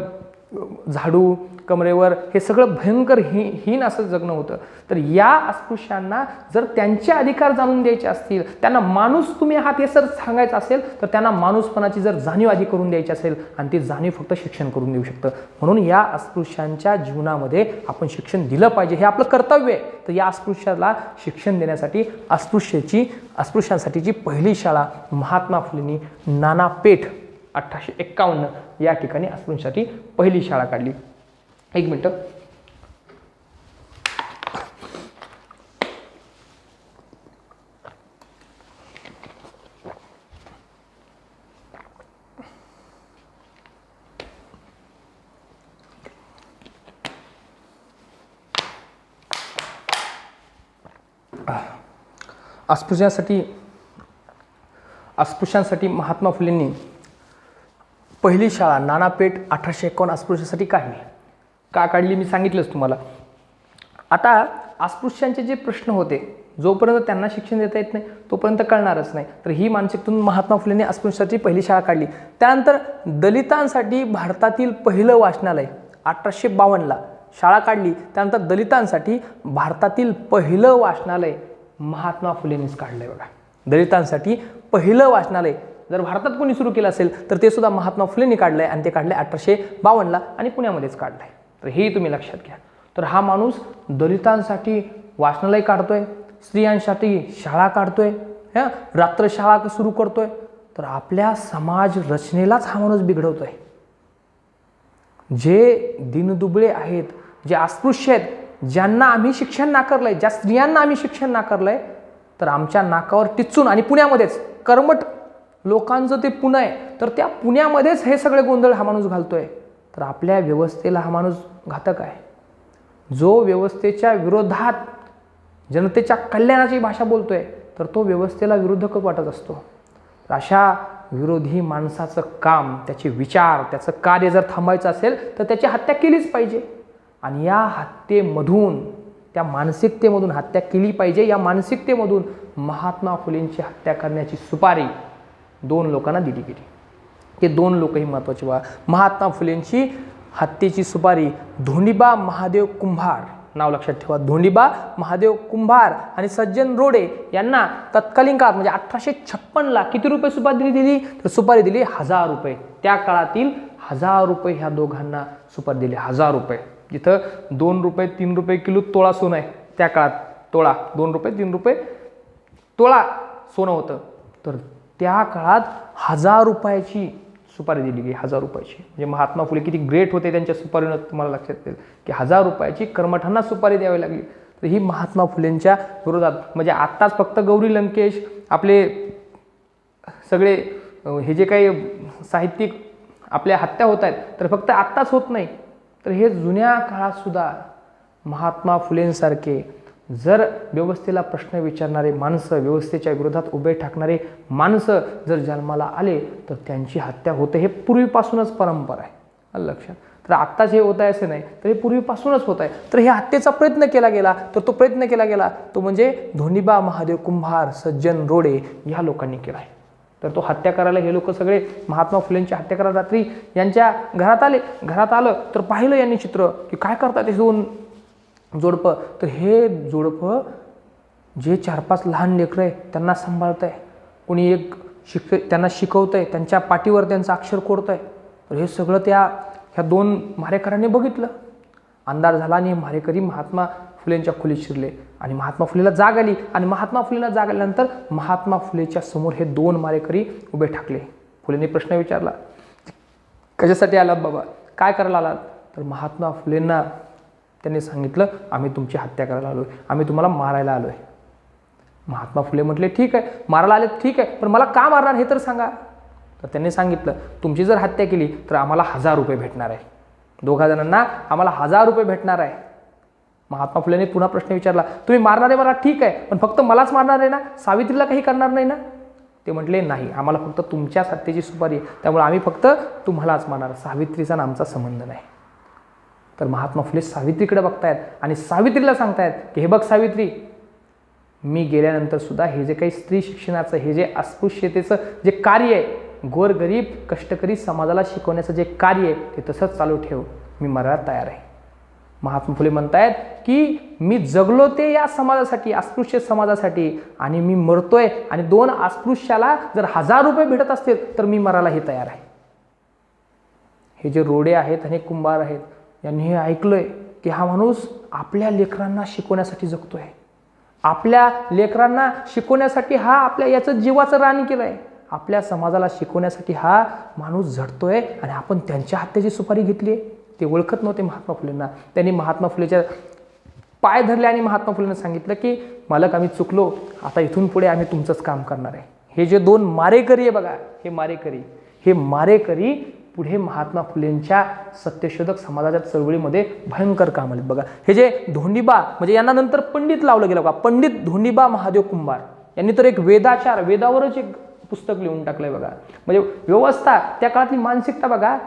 झाडू कमरेवर हे सगळं भयंकर हीन असं जगणं होतं. तर या अस्पृश्यांना जर त्यांचे अधिकार जाणून द्यायचे असतील, त्यांना माणूस तुम्ही आहात हे जर सांगायचं असेल तर त्यांना माणूसपणाची जर जाणीव आधी करून द्यायची असेल आणि ती जाणीव फक्त शिक्षण करून देऊ शकतं. म्हणून या अस्पृश्यांच्या जीवनामध्ये आपण शिक्षण दिलं पाहिजे, हे आपलं कर्तव्य आहे. तर या अस्पृश्याला शिक्षण देण्यासाठी अस्पृश्यांसाठीची पहिली शाळा महात्मा फुलेंनी नानापेठ 1851 या ठिकाणी अस्पृश्यांसाठी पहिली शाळा काढली. एक मिनिट. अस्पृश्यांसाठी महात्मा फुलेंनी पहिली शाळा नानापेठ 1851 अस्पृश्यांसाठी काढली. का काढली मी सांगितलंच तुम्हाला. आता अस्पृश्यांचे जे प्रश्न होते जोपर्यंत त्यांना शिक्षण देता येत नाही तोपर्यंत कळणारच नाही. तर ही मानसिकतेतून महात्मा फुलेंनी अस्पृश्यांसाठी पहिली शाळा काढली. त्यानंतर दलितांसाठी भारतातील पहिलं वाचनालय 1852ला शाळा काढली. त्यानंतर दलितांसाठी भारतातील पहिलं वाचनालय महात्मा फुलेंनीच काढलंय. बघा, दलितांसाठी पहिलं वाचनालय जर भारतात कोणी सुरू केलं असेल तर ते सुद्धा महात्मा फुलेंनी काढलंय आणि ते काढलंय 1852ला आणि पुण्यामध्येच काढलंय. तर हे तुम्ही लक्षात घ्या. तर हा माणूस दलितांसाठी वाचनालय काढतोय, स्त्रियांसाठी शाळा काढतोय, रात्रशाळा सुरू करतोय. तर आपल्या समाज रचनेलाच हा माणूस बिघडवतोय. जे दिनदुबळे आहेत, जे अस्पृश्य आहेत, ज्यांना आम्ही शिक्षण नाकारलंय, ज्या स्त्रियांना आम्ही शिक्षण नाकारलंय, तर आमच्या नाकावर टिचून आणि पुण्यामध्येच कर्मठ लोकांचं ते पुणे आहे तर त्या पुण्यामध्येच हे सगळे गोंधळ हा माणूस घालतोय. तर आपल्या व्यवस्थेला हा माणूस घातक आहे. जो व्यवस्थेच्या विरोधात जनतेच्या कल्याणाची भाषा बोलतोय तर तो व्यवस्थेला विरोधक वाटत असतो. अशा विरोधी माणसाचं काम, त्याचे विचार, त्याचं कार्य जर थांबायचं असेल तर त्याची हत्या केलीच पाहिजे. आणि या हत्येमधून, त्या मानसिकतेमधून हत्या केली पाहिजे. या मानसिकतेमधून महात्मा फुलेंची हत्या करण्याची सुपारी 2 लोकांना दिली गेली. ते 2 लोकही महत्त्वाचे बघा. महात्मा फुलेंची हत्येची सुपारी धोंडीबा महादेव कुंभार, नाव लक्षात ठेवा, धोंडीबा महादेव कुंभार आणि सज्जन रोडे यांना तत्कालीन काळात म्हणजे 1856ला किती रुपये सुपारी दिली तर सुपारी दिली 1000 रुपये. त्या काळातील 1000 रुपये ह्या दोघांना सुपारी दिली. 1000 रुपये. जिथं 2 रुपये 3 रुपये किलो तोळा सोनं आहे त्या काळात, तोळा 2 रुपये 3 रुपये तोळा सोनं होतं. तर त्या काळात 1000 रुपयाची सुपारी दिली गेली. 1000 रुपयाची. म्हणजे महात्मा फुले किती ग्रेट होते त्यांच्या सुपारीनं तुम्हाला लक्षात येईल की 1000 रुपयाची कर्मठांना सुपारी द्यावी लागली. तर ही महात्मा फुलेंच्या विरोधात म्हणजे आत्ताच फक्त गौरी लंकेश आपले सगळे हे जे काही साहित्यिक आपल्या हत्या होत आहेत तर फक्त आत्ताच होत नाही. तर हे जुन्या काळात सुद्धा महात्मा फुलेंसारखे जर व्यवस्थेला प्रश्न विचारणारे माणसं, व्यवस्थेच्या विरोधात उभे ठाकणारे माणसं जर जन्माला आले तर त्यांची हत्या होते. हे पूर्वीपासूनच परंपरा आहे लक्षात. तर आत्ताच हे होत आहे असं नाही, तर हे पूर्वीपासूनच होत आहे. तर हे हत्येचा प्रयत्न केला गेला, तर तो प्रयत्न केला गेला तो म्हणजे धोंडीबा महादेव कुंभार, सज्जन रोडे या लोकांनी केला आहे. तर तो हत्या करायला हे लोक सगळे महात्मा फुलेंची हत्या करायला रात्री यांच्या घरात आले. घरात आलं तर पाहिलं यांनी चित्र की काय करतात हे दोन जोडपं. तर हे जोडपं जे 4-5 लहान लेकरं आहे त्यांना सांभाळत आहे, कोणी एक त्यांना शिकवत आहे, त्यांच्या पाठीवर त्यांचं अक्षर कोरत आहे. तर हे सगळं ह्या 2 मारेकऱ्यांनी बघितलं. अंधार झाला आणि मारेकरी महात्मा फुलेंच्या खोलीत शिरले आणि महात्मा फुलेला जाग आली. आणि महात्मा फुलेला जाग आल्यानंतर महात्मा फुलेच्या समोर हे 2 मारेकरी उभे ठाकले. फुलेंनी प्रश्न विचारला, कशासाठी आलात बाबा, काय करायला आलात? तर महात्मा फुलेंना त्यांनी सांगितलं, आम्ही तुमची हत्या करायला आलोय, आम्ही तुम्हाला मारायला आलोय. महात्मा फुले म्हटले, ठीक आहे, मारायला आले ठीक आहे, पण मला का मारणार हे तर सांगा. तर त्यांनी सांगितलं, तुमची जर हत्या केली तर आम्हाला 1000 रुपये भेटणार आहे, 2 जणांना आम्हाला 1000 रुपये भेटणार आहे. महात्मा फुलेने पुन्हा प्रश्न विचारला, तुम्ही मारणार आहे मला, ठीक आहे, पण फक्त मलाच मारणार आहे ना, सावित्रीला काही करणार नाही ना? ते म्हटले, नाही, आम्हाला फक्त तुमच्याच हत्येची सुपारी आहे, त्यामुळे आम्ही फक्त तुम्हालाच मारणार, सावित्रीचा आणि आमचा संबंध नाही. तर महात्मा फुले सावित्रीकडे बघतायत आणि सावित्रीला सांगतायत की हे बघ सावित्री, मी गेल्यानंतर सुद्धा हे जे काही स्त्री शिक्षणाचं, हे जे अस्पृश्यतेचं जे कार्य आहे, गोरगरीब कष्टकरी समाजाला शिकवण्याचं जे कार्य आहे ते तसंच चालू ठेव, मी मरायला तयार आहे. महात्मा फुले म्हणतायत की मी जगलो ते या समाजासाठी, अस्पृश्य समाजासाठी, आणि मी मरतोय आणि 2 अस्पृश्याला जर 1000 रुपये भेटत असतील तर मी मरायलाही तयार आहे. हे जे रोडे आहेत आणि कुंभार आहेत यांनी हे ऐकलंय की हा माणूस आपल्या लेकरांना शिकवण्यासाठी जगतोय, आपल्या लेकरांना शिकवण्यासाठी हा आपल्या याचं जीवाचं रान केलंय, आपल्या समाजाला शिकवण्यासाठी हा माणूस झटतोय आणि आपण त्यांच्या हत्येची सुपारी घेतली. ते ओळखत नव्हते महात्मा फुलेंना. त्यांनी महात्मा फुलेच्या पाय धरले आणि महात्मा फुलेंना सांगितलं की मालक, आम्ही चुकलो, आता इथून पुढे आम्ही तुमचंच काम करणार आहे. हे जे 2 मारेकरी आहे बघा, हे मारेकरी पुढे महात्मा फुलेंच्या सत्यशोधक समाजाच्या चळवळीमध्ये भयंकर काम आले बघा. हे जे धोंडीबा, म्हणजे यांना नंतर पंडित लावलं गेलं बघा, पंडित धोंडीबा महादेव कुंभार यांनी तर एक वेदावरच एक पुस्तक लिहून टाकलंय बघा. म्हणजे व्यवस्था, त्या काळातली मानसिकता बघा.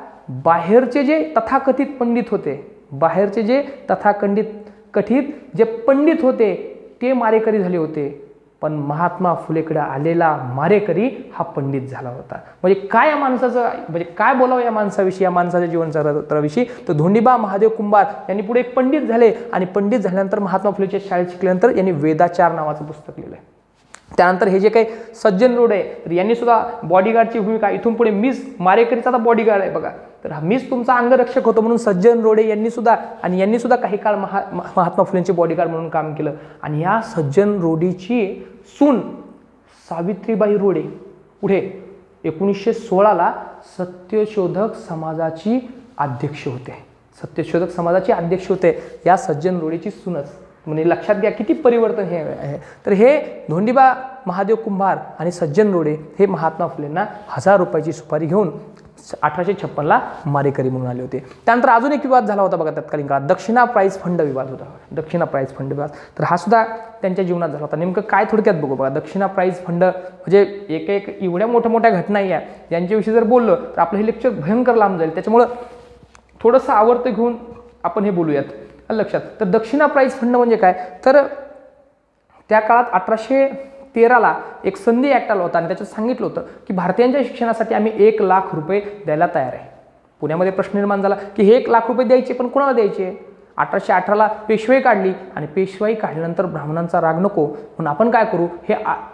बाहेरचे जे तथाकथित पंडित होते, बाहेरचे जे कथित जे पंडित होते ते मारेकरी झाले होते, पण महात्मा फुलेकडे आलेला मारेकरी हा पंडित झाला होता. म्हणजे काय या माणसाचं, म्हणजे काय बोलावं या माणसाविषयी, या माणसाच्या जीवनचरित्राविषयी. तर धोंडीबा महादेव कुंभार यांनी पुढे एक पंडित झाले आणि पंडित झाल्यानंतर महात्मा फुलेच्या शाळेत शिकल्यानंतर यांनी वेदाचार नावाचं पुस्तक लिहिलंय. त्यानंतर हे जे काही सज्जन रोड आहे, तर यांनी सुद्धा बॉडीगार्डची भूमिका, इथून पुढे मीच मारेकरीचा आता बॉडीगार्ड आहे बघा, तर मीच तुमचा अंगरक्षक होतो म्हणून सज्जन रोडे यांनी सुद्धा काही काळ महात्मा फुलेंचे बॉडीगार्ड म्हणून काम केलं. आणि या सज्जन रोडेची सून सावित्रीबाई रोडे पुढे 1916ला सत्यशोधक समाजाची अध्यक्ष होते. या सज्जन रोडेची सूनच, म्हणजे लक्षात घ्या किती परिवर्तन हे आहे. तर हे धोंडीबा महादेव कुंभार आणि सज्जन रोडे हे महात्मा फुलेंना 1000 रुपयाची सुपारी घेऊन 1856ला मारेकरी म्हणून आले होते. त्यानंतर अजून एक विवाद झाला होता बघा तत्कालीन काळात, दक्षिणा प्राईज फंड विवाद होता. तर हा सुद्धा त्यांच्या जीवनात झाला होता. नेमकं काय थोडक्यात बघू बघा. दक्षिणा प्राईज फंड म्हणजे एक एवढ्या मोठ्या घटना या यांच्याविषयी जर बोललो तर आपलं हे लेक्चर भयंकर लांब जाईल, त्याच्यामुळं थोडंसं आवर्त घेऊन आपण हे बोलूयात लक्षात. तर दक्षिणा प्राईज फंड म्हणजे काय, तर त्या काळात 1813ला एक संधी ॲक्ट आला होता आणि त्याच्यात सांगितलं होतं की भारतीयांच्या शिक्षणासाठी आम्ही 1 लाख रुपये द्यायला तयार आहे. पुण्यामध्ये प्रश्न निर्माण झाला की हे 1 लाख रुपये द्यायचे, पण कोणाला द्यायचे. 1818ला पेशवाई काढली आणि पेशवाई काढल्यानंतर ब्राह्मणांचा राग नको म्हणून आपण काय करू,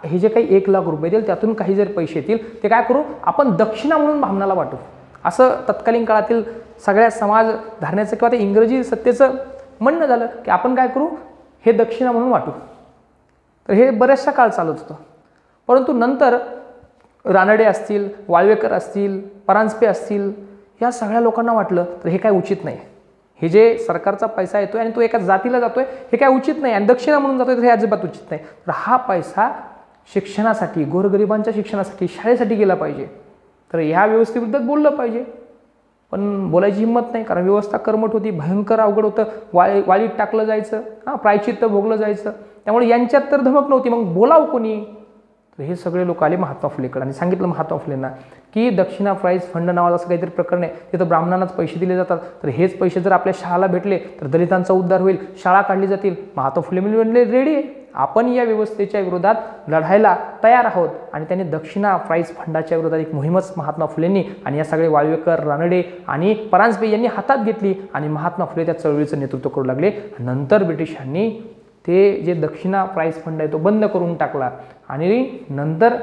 हे जे काही 1 लाख रुपये देईल त्यातून काही जर पैसे येतील ते काय करू, आपण दक्षिणा म्हणून ब्राह्मणाला वाटू. असं तत्कालीन काळातील सगळ्या समाज धारण्याचं किंवा ते इंग्रजी सत्तेचं म्हणणं झालं की आपण काय करू, हे दक्षिणा म्हणून वाटू. तर हे बऱ्याचशा काळ चालत होतं. परंतु नंतर रानडे असतील, वाळवेकर असतील, परांजपे असतील, या सगळ्या लोकांना वाटलं तर हे काय उचित नाही, हे जे सरकारचा पैसा येतोय आणि तो एका जातीला जातोय हे काय उचित नाही, आणि दक्षिणा म्हणून जातोय तर हे अजिबात उचित नाही. तर हा पैसा शिक्षणासाठी, गोरगरिबांच्या शिक्षणासाठी, शाळेसाठी गेला पाहिजे. तर ह्या व्यवस्थेविरुद्ध बोललं पाहिजे, पण बोलायची हिंमत नाही, कारण व्यवस्था कर्मठ होती, भयंकर अवघड होतं, वाळीत टाकलं जायचं, प्रायचित्त भोगलं जायचं, त्यामुळे यांच्यात तर धमक नव्हती. मग बोलावं कोणी, तर हे सगळे लोक आले महात्मा फुलेकडे आणि सांगितलं महात्मा फुलेंना की दक्षिणा प्राईज फंड नावाचं असं काहीतरी प्रकरण आहे, तिथं ब्राह्मणांनाच पैसे दिले जातात, तर हेच पैसे जर आपल्या शाळेला भेटले तर दलितांचा उद्धार होईल, शाळा काढली जातील. महात्मा फुले म्हणले रेडी आहे, आपण या व्यवस्थेच्या विरोधात लढायला तयार आहोत. आणि त्यांनी दक्षिणा प्राईज फंडाच्या विरोधात एक मोहीमच महात्मा फुलेंनी आणि या सगळे वाळवेकर, रानडे आणि परांजपे यांनी हातात घेतली आणि महात्मा फुले त्या चळवळीचं नेतृत्व करू लागले. नंतर ब्रिटिशांनी ते जे दक्षिणा प्राईज फंड आहे तो बंद करून टाकला आणि नंतर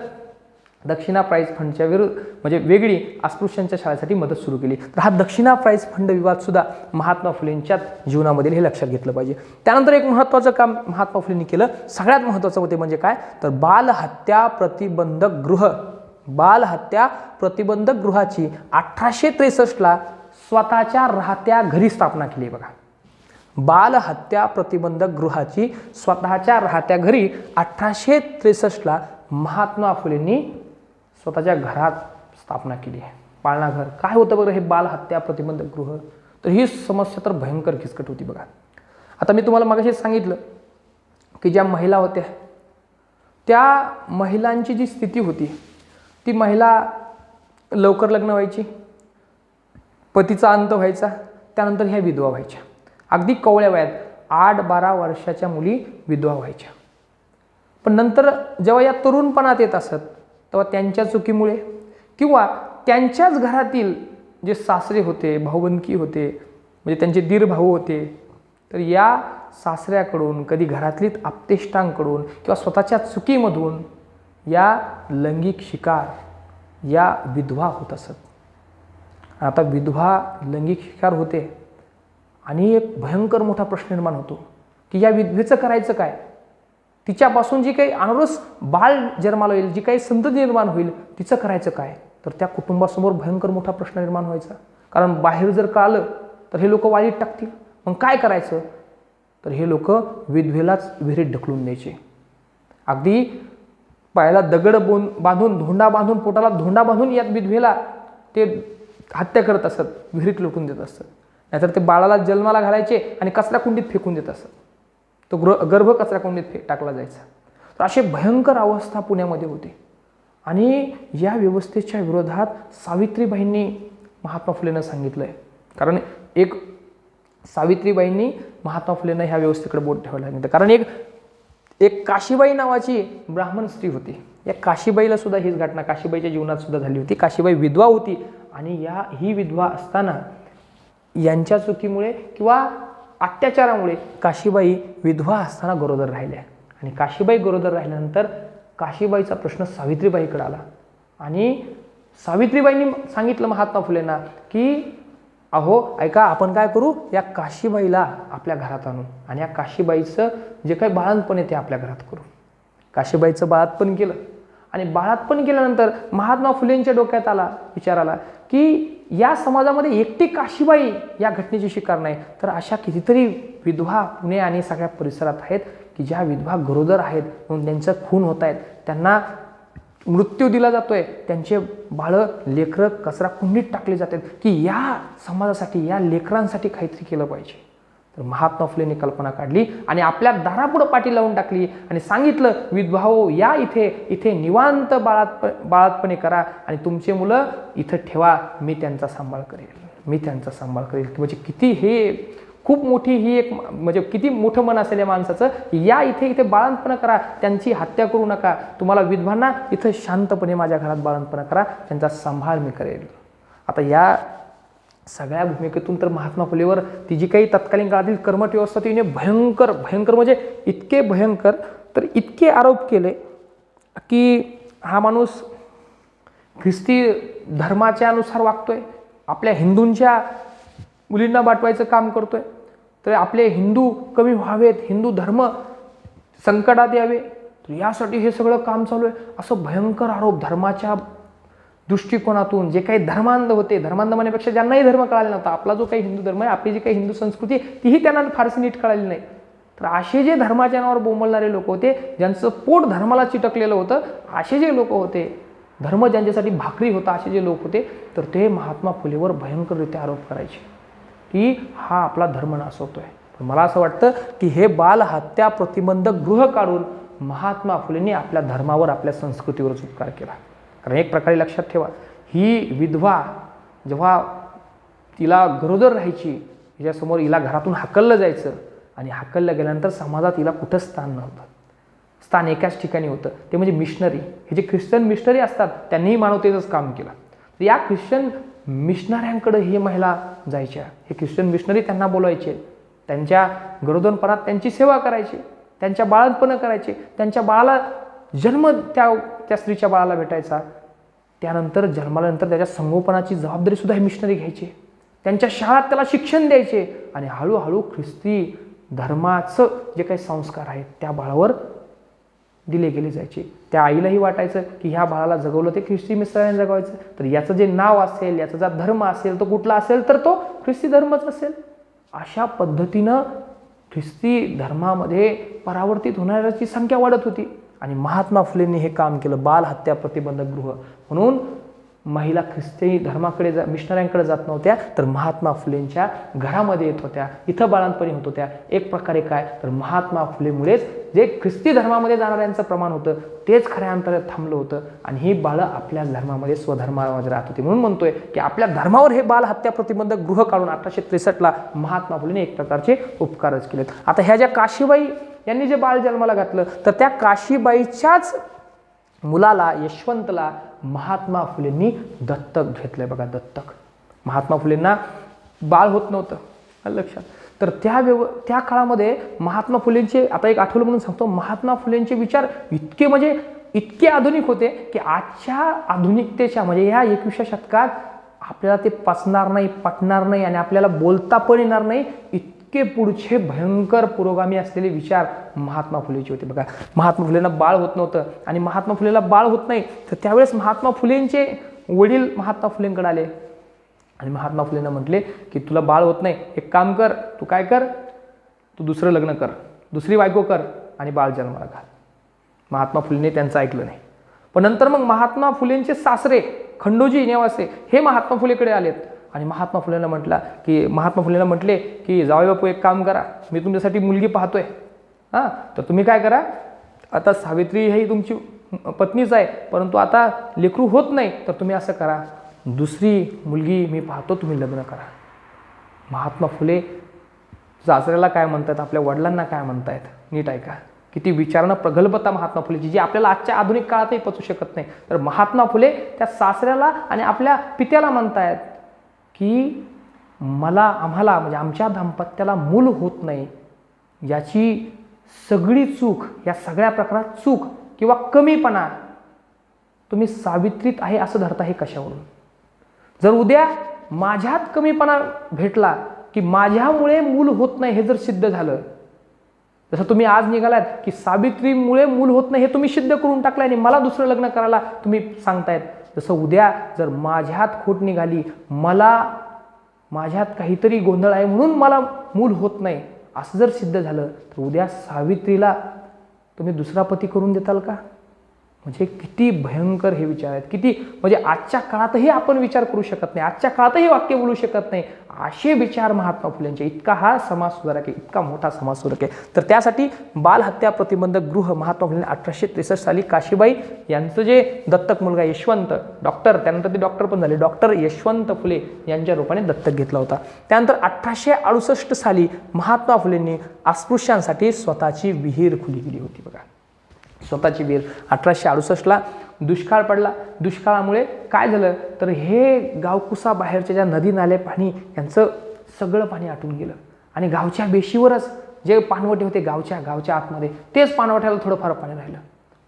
दक्षिणा प्राईज फंडच्या विरुद्ध म्हणजे वेगळी अस्पृश्यांच्या शाळेसाठी मदत सुरू केली. तर हा दक्षिणा प्राईज फंड विवाद सुद्धा महात्मा फुलेंच्या जीवनामधील हे लक्षात घेतलं पाहिजे. त्यानंतर एक महत्त्वाचं काम महात्मा फुलेंनी केलं, सगळ्यात महत्त्वाचं होते म्हणजे काय, तर बालहत्या प्रतिबंधक गृह, बालहत्या प्रतिबंधक गृहाची 1863ला स्वतःच्या राहत्या घरी स्थापना केली. बघा, बालहत्या प्रतिबंधक गृहाची स्वतःच्या राहत्या घरी 1863ला महात्मा फुलेंनी स्वतःच्या घरात स्थापना केली आहे. पाळणाघर काय होतं बरं हे बालहत्या प्रतिबंधक गृह, तर ही समस्या तर भयंकर किचकट होती. बघा, आता मी तुम्हाला मगाशी सांगितलं की ज्या महिला होत्या त्या महिलांची जी स्थिती होती, ती महिला लवकर लग्न व्हायची, पतीचा अंत व्हायचा, त्यानंतर ह्या विधवा व्हायच्या. अगदी कवळ्या वयात 8-12 वर्षाच्या मुली विधवा व्हायच्या. पण नंतर जेव्हा या तरुणपणात येत असत तेव्हा त्यांच्या चुकीमुळे किंवा त्यांच्याच घरातील जे सासरे होते, भाऊबंदकी होते, म्हणजे त्यांचे दीर भाऊ होते, तर या सासऱ्याकडून कधी घरातलीच आप्तेष्टांकडून किंवा स्वतःच्या चुकीमधून या लैंगिक शिकार या विधवा होत असत. आता विधवा लैंगिक शिकार होते आणि एक भयंकर मोठा प्रश्न निर्माण होतो की या विधवेचं करायचं काय, तिच्यापासून जी काही अनवरस बाळ जन्माला येईल, जी काही संतती निर्माण होईल, तिचं करायचं काय. तर त्या कुटुंबासमोर भयंकर मोठा प्रश्न निर्माण व्हायचा, कारण बाहेर जर कळालं तर हे लोक वाळीत टाकतील. मग काय करायचं, तर हे लोक विधवेलाच विहिरीत ढकलून द्यायचे. अगदी पायाला दगड बांधून, धोंडा बांधून, पोटाला धोंडा बांधून या विधवेला ते हत्या करत असत, विहिरीत लुटून देत असत. नाहीतर ते बाळाला जन्माला घालायचे आणि कचरा कुंडीत फेकून देत असत, तो गर्भ कचरा कुंडीत टाकला जायचा. तर अशी भयंकर अवस्था पुण्यामध्ये होती. आणि या व्यवस्थेच्या विरोधात सावित्रीबाईंनी महात्मा फुलेंना सांगितलंय, कारण एक सावित्रीबाईंनी महात्मा फुलेंना ह्या व्यवस्थेकडे बोट ठेवायला सांगितलं. कारण एक काशीबाई नावाची ब्राह्मण स्त्री होती. या काशीबाईला सुद्धा हीच घटना काशीबाईच्या जीवनात सुद्धा झाली होती. काशीबाई विधवा होती आणि ही विधवा असताना यांच्या चुकीमुळे किंवा अत्याचारामुळे काशीबाई विधवा असताना गरोदर राहिल्या. आणि काशीबाई गरोदर राहिल्यानंतर काशीबाईचा प्रश्न सावित्रीबाईकडे आला आणि सावित्रीबाईंनी सांगितलं महात्मा फुलेंना की अहो ऐका, आपण काय करू, या काशीबाईला आपल्या घरात आणू आणि या काशीबाईचं जे काही बाळंतपण आहे ते आपल्या घरात करू. काशीबाईचं बाळंतपण केलं आणि बाळंतपण केल्यानंतर महात्मा फुलेंच्या डोक्यात विचार आला की या समाजामध्ये एकटी काशीबाई या घटनेची शिकार नाही, तर अशा कितीतरी विधवा पुणे आणि सगळ्या परिसरात आहेत की ज्या विधवा गरोदर आहेत, म्हणून त्यांचं खून होत आहेत, त्यांना मृत्यू दिला जातोय, त्यांचे बाळं लेकरं कचरा कुंडीत टाकले जातात, की या समाजासाठी या लेकरांसाठी काहीतरी केलं पाहिजे. तर महात्मा फुलेंनी कल्पना काढली आणि आपल्या दारापुढं पाठी लावून टाकली आणि सांगितलं, विधवाओ या इथे निवांत बाळातपणे करा आणि तुमचे मुलं इथं ठेवा, मी त्यांचा सांभाळ करेल. म्हणजे किती हे खूप मोठी ही एक म्हणजे किती मोठं मन असेल या माणसाचं, या इथे बाळंतपण करा, त्यांची हत्या करू नका, तुम्हाला विधवांना इथं शांतपणे माझ्या घरात बाळंतपण करा, त्यांचा सांभाळ मी करेल. आता या सगळ्या भूमिकेतून तर महात्मा फुलेवर ती जी काही तत्कालीन काळातील कर्मठ व्यवस्था तिने भयंकर म्हणजे इतके भयंकर, तर इतके आरोप केले की हा माणूस ख्रिस्ती धर्माच्या अनुसार वागतोय, आपल्या हिंदूंच्या मुलींना बाटवायचं काम करतोय, तर आपले हिंदू कमी व्हावेत, हिंदू धर्म संकटात यावे, तर यासाठी हे सगळं काम चालू आहे, असं भयंकर आरोप धर्माच्या दृष्टिकोनातून जे काही धर्मांध होते, धर्मांध म्हणण्यापेक्षा ज्यांनाही धर्म कळाला नव्हता, आपला जो काही हिंदू धर्म आहे, आपली जी काही हिंदू संस्कृती तीही त्यांना फारशी नीट कळाली नाही, तर असे जे धर्माच्या नावावर बोंबलणारे लोक होते, ज्यांचं पोट धर्माला चिटकलेलं होतं, असे जे लोक होते, धर्म ज्यांच्यासाठी भाकरी होता असे जे लोक होते, तर ते महात्मा फुलेवर भयंकररित्या आरोप करायचे की हा आपला धर्म नासवतोय. पण मला असं वाटतं की हे बालहत्या प्रतिबंधक गृह काढून महात्मा फुलेंनी आपल्या धर्मावर, आपल्या संस्कृतीवरच उपकार केला. कारण एक प्रकारे लक्षात ठेवा, ही विधवा जेव्हा तिला गरोदर राहायची, हिच्यासमोर हिला घरातून हाकललं जायचं आणि हाकललं गेल्यानंतर समाजात हिला कुठं स्थान नव्हतं. स्थान एकाच ठिकाणी होतं, ते म्हणजे मिशनरी. हे जे ख्रिश्चन मिशनरी असतात त्यांनीही मानवतेचंच काम केलं. तर या ख्रिश्चन मिशनऱ्यांकडे हे महिला जायच्या. हे ख्रिश्चन मिशनरी त्यांना बोलायचे, त्यांच्या गरोदरपणात त्यांची सेवा करायची, त्यांच्या बाळंतपण करायचे, त्यांच्या बाळाला जन्म त्या स्त्रीच्या बाळाला भेटायचा. त्यानंतर जन्माल्यानंतर त्याच्या संगोपनाची जबाबदारी सुद्धा हे मिशनरी घ्यायचे. त्यांच्या शाळेत त्याला शिक्षण द्यायचे आणि हळूहळू ख्रिस्ती धर्माचं जे काही संस्कार आहेत त्या बाळावर दिले गेले जायचे. त्या आईलाही वाटायचं की ह्या बाळाला जगवलं ते ख्रिस्ती मिशनरीने जगवायचं, तर याचं जे नाव असेल, याचा जो धर्म असेल तो कुठला असेल तर तो ख्रिस्ती धर्मच असेल. अशा पद्धतीनं ख्रिस्ती धर्मामध्ये परावर्तित होणाऱ्याची संख्या वाढत होती आणि महात्मा फुलेंनी हे काम केलं, बाल हत्या प्रतिबंधक गृह. म्हणून महिला ख्रिस्ती धर्माकडे मिशनऱ्यांकडे जात नव्हत्या, तर महात्मा फुलेंच्या घरामध्ये येत होत्या, इथं बाळंतपणी होत होत्या. एक प्रकारे काय तर महात्मा फुलेमुळेच जे ख्रिस्ती धर्मामध्ये जाणाऱ्यांचं प्रमाण होतं तेच खऱ्या अंतरात थांबलं होतं आणि ही बाळं आपल्या धर्मामध्ये स्वधर्मामध्ये राहत होती. म्हणून म्हणतोय की आपल्या धर्मावर हे बाल हत्या प्रतिबंधक गृह काढून 1863 महात्मा फुलेने एक प्रकारचे उपकारच केलेत. आता ह्या ज्या काशीबाई यांनी जे बाळ जन्माला घातलं, तर त्या काशीबाईच्याच मुलाला, यशवंतला, महात्मा फुलेंनी दत्तक घेतलंय. बघा, दत्तक. महात्मा फुलेंना बाळ होत नव्हतं, लक्षात. तर त्या काळामध्ये महात्मा फुलेंचे, आता एक आठवलं म्हणून सांगतो, महात्मा फुलेंचे विचार इतके आधुनिक होते की आजच्या आधुनिकतेच्या म्हणजे ह्या 21व्या शतकात आपल्याला ते पचणार नाही, पटणार नाही आणि आपल्याला बोलता पण येणार नाही, इतके पुढचे भयंकर पुरोगामी असलेले विचार महात्मा फुलेचे होते. बघा, महात्मा फुलेंना बाळ होत नव्हतं आणि महात्मा फुलेला बाळ होत नाही, तर त्यावेळेस महात्मा फुलेंचे वडील महात्मा फुलेंकडे आले आणि महात्मा फुलेंना म्हटले की तुला बाळ होत नाही, एक काम कर, तू काय कर, तू दुसरं लग्न कर, दुसरी बायको कर आणि बाळ जन्माला घाल. महात्मा फुलेंनी त्यांचं ऐकलं नाही. पण नंतर मग महात्मा फुलेंचे सासरे खंडोजी नेवासे हे महात्मा फुलेकडे आलेत आणि महात्मा फुलेंना म्हटले की जावई बापू एक काम करा, मी तुमच्यासाठी मुलगी पाहतोय, हां, तर तुम्ही काय करा, आता सावित्री ही तुमची पत्नीच आहे, परंतु आता लेकरू होत नाही, तर तुम्ही असं करा, दुसरी मुलगी मी पाहतो, तुम्ही लग्न करा. महात्मा फुले सासऱ्याला काय म्हणतात, आपल्या वडिलांना काय म्हणतायत, नीट ऐका. किती विचारणं प्रगल्भता महात्मा फुलेची, जी आपल्याला आजच्या आधुनिक काळातही पचू शकत नाही. तर महात्मा फुले त्या सासऱ्याला आणि आपल्या पित्याला म्हणतायत की आम्हाला म्हणजे आमच्या दाम्पत्याला मूल होत नाही, याची सगळी चूक, या सगळ्या प्रकारात चूक किंवा कमीपणा तुम्ही सावित्रीत आहे असं धरता, हे कशावरून? जर उद्या माझ्यात कमीपणा भेटला की माझ्यामुळे मूल होत नाही हे जर सिद्ध झालं, जसं तुम्ही आज निघालात की सावित्रीमुळे मूल होत नाही हे तुम्ही सिद्ध करून टाकलं आणि मला दुसरं लग्न करायला तुम्ही सांगतायत, जसं उद्या जर माझ्यात खोट निघाली, माझ्यात काहीतरी गोंधळ आहे म्हणून मला मूल होत नाही असं जर सिद्ध झालं, तर उद्या सावित्रीला तुम्ही दुसरा पती करून देताल का? म्हणजे किती भयंकर हे विचार आहेत, किती म्हणजे आजच्या काळातही आपण विचार करू शकत नाही, आजच्या काळातही वाक्य बोलू शकत नाही, असे विचार महात्मा फुलेंचे. इतका हा समाजसुधारक आहे, इतका मोठा समाजसुधारक आहे. तर त्यासाठी बालहत्या प्रतिबंधक गृह महात्मा फुलेंनी 1863 साली काशीबाई यांचं जे दत्तक मुलगा यशवंत, डॉक्टर, त्यानंतर ते डॉक्टर पण झाले, डॉक्टर यशवंत फुले यांच्या रूपाने दत्तक घेतला होता. त्यानंतर 1868 साली महात्मा फुलेंनी अस्पृश्यांसाठी स्वतःची विहीर खुली केली होती. बघा, स्वतःची विहीर. 1868ला दुष्काळ पडला. दुष्काळामुळे काय झालं तर हे गावकुसा बाहेरच्या ज्या नदी नाले पाणी यांचं सगळं पाणी आटून गेलं आणि गावच्या बेशीवरच जे पाणवठे होते गावच्या आतमध्ये, तेच पाणवठ्याला थोडंफार पाणी राहिलं.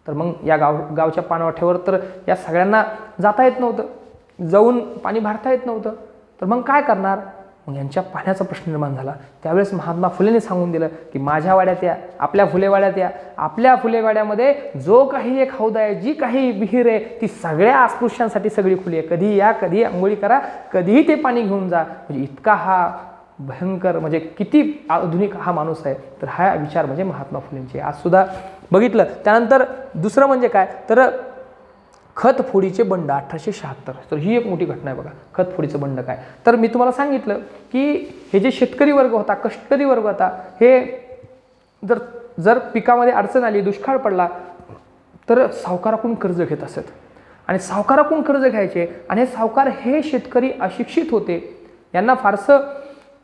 तर मग या गावच्या पाणवठ्यावर तर या सगळ्यांना जाता येत नव्हतं, जाऊन पाणी भरता येत नव्हतं. तर मग काय करणार? मग यांच्या पाण्याचा प्रश्न निर्माण झाला. त्यावेळेस महात्मा फुलेंनी सांगून दिलं की माझ्या वाड्यात या, आपल्या फुलेवाड्यात या, आपल्या फुलेवाड्यामध्ये जो काही एक हौद आहे, जी काही विहीर आहे, ती सगळ्या अस्पृश्यांसाठी सगळी खुली आहे. कधी या, कधी आंघोळी करा, कधीही ते पाणी घेऊन जा. म्हणजे इतका हा भयंकर, म्हणजे किती आधुनिक हा माणूस आहे. तर हा विचार म्हणजे महात्मा फुलेंचे आज सुद्धा बघितलं. त्यानंतर दुसरं म्हणजे काय तर खतफोडीचे बंड 1876. तर ही एक मोठी घटना आहे. बघा, खतफोडीचं बंड काय तर मी तुम्हाला सांगितलं की हे जे शेतकरी वर्ग होता, कष्टकरी वर्ग होता, हे जर जर पिकामध्ये अडचण आली, दुष्काळ पडला, तर सावकाराकडून कर्ज घेत असत आणि सावकाराकडून कर्ज घ्यायचे आणि हे सावकार हे शेतकरी अशिक्षित होते, यांना फारसं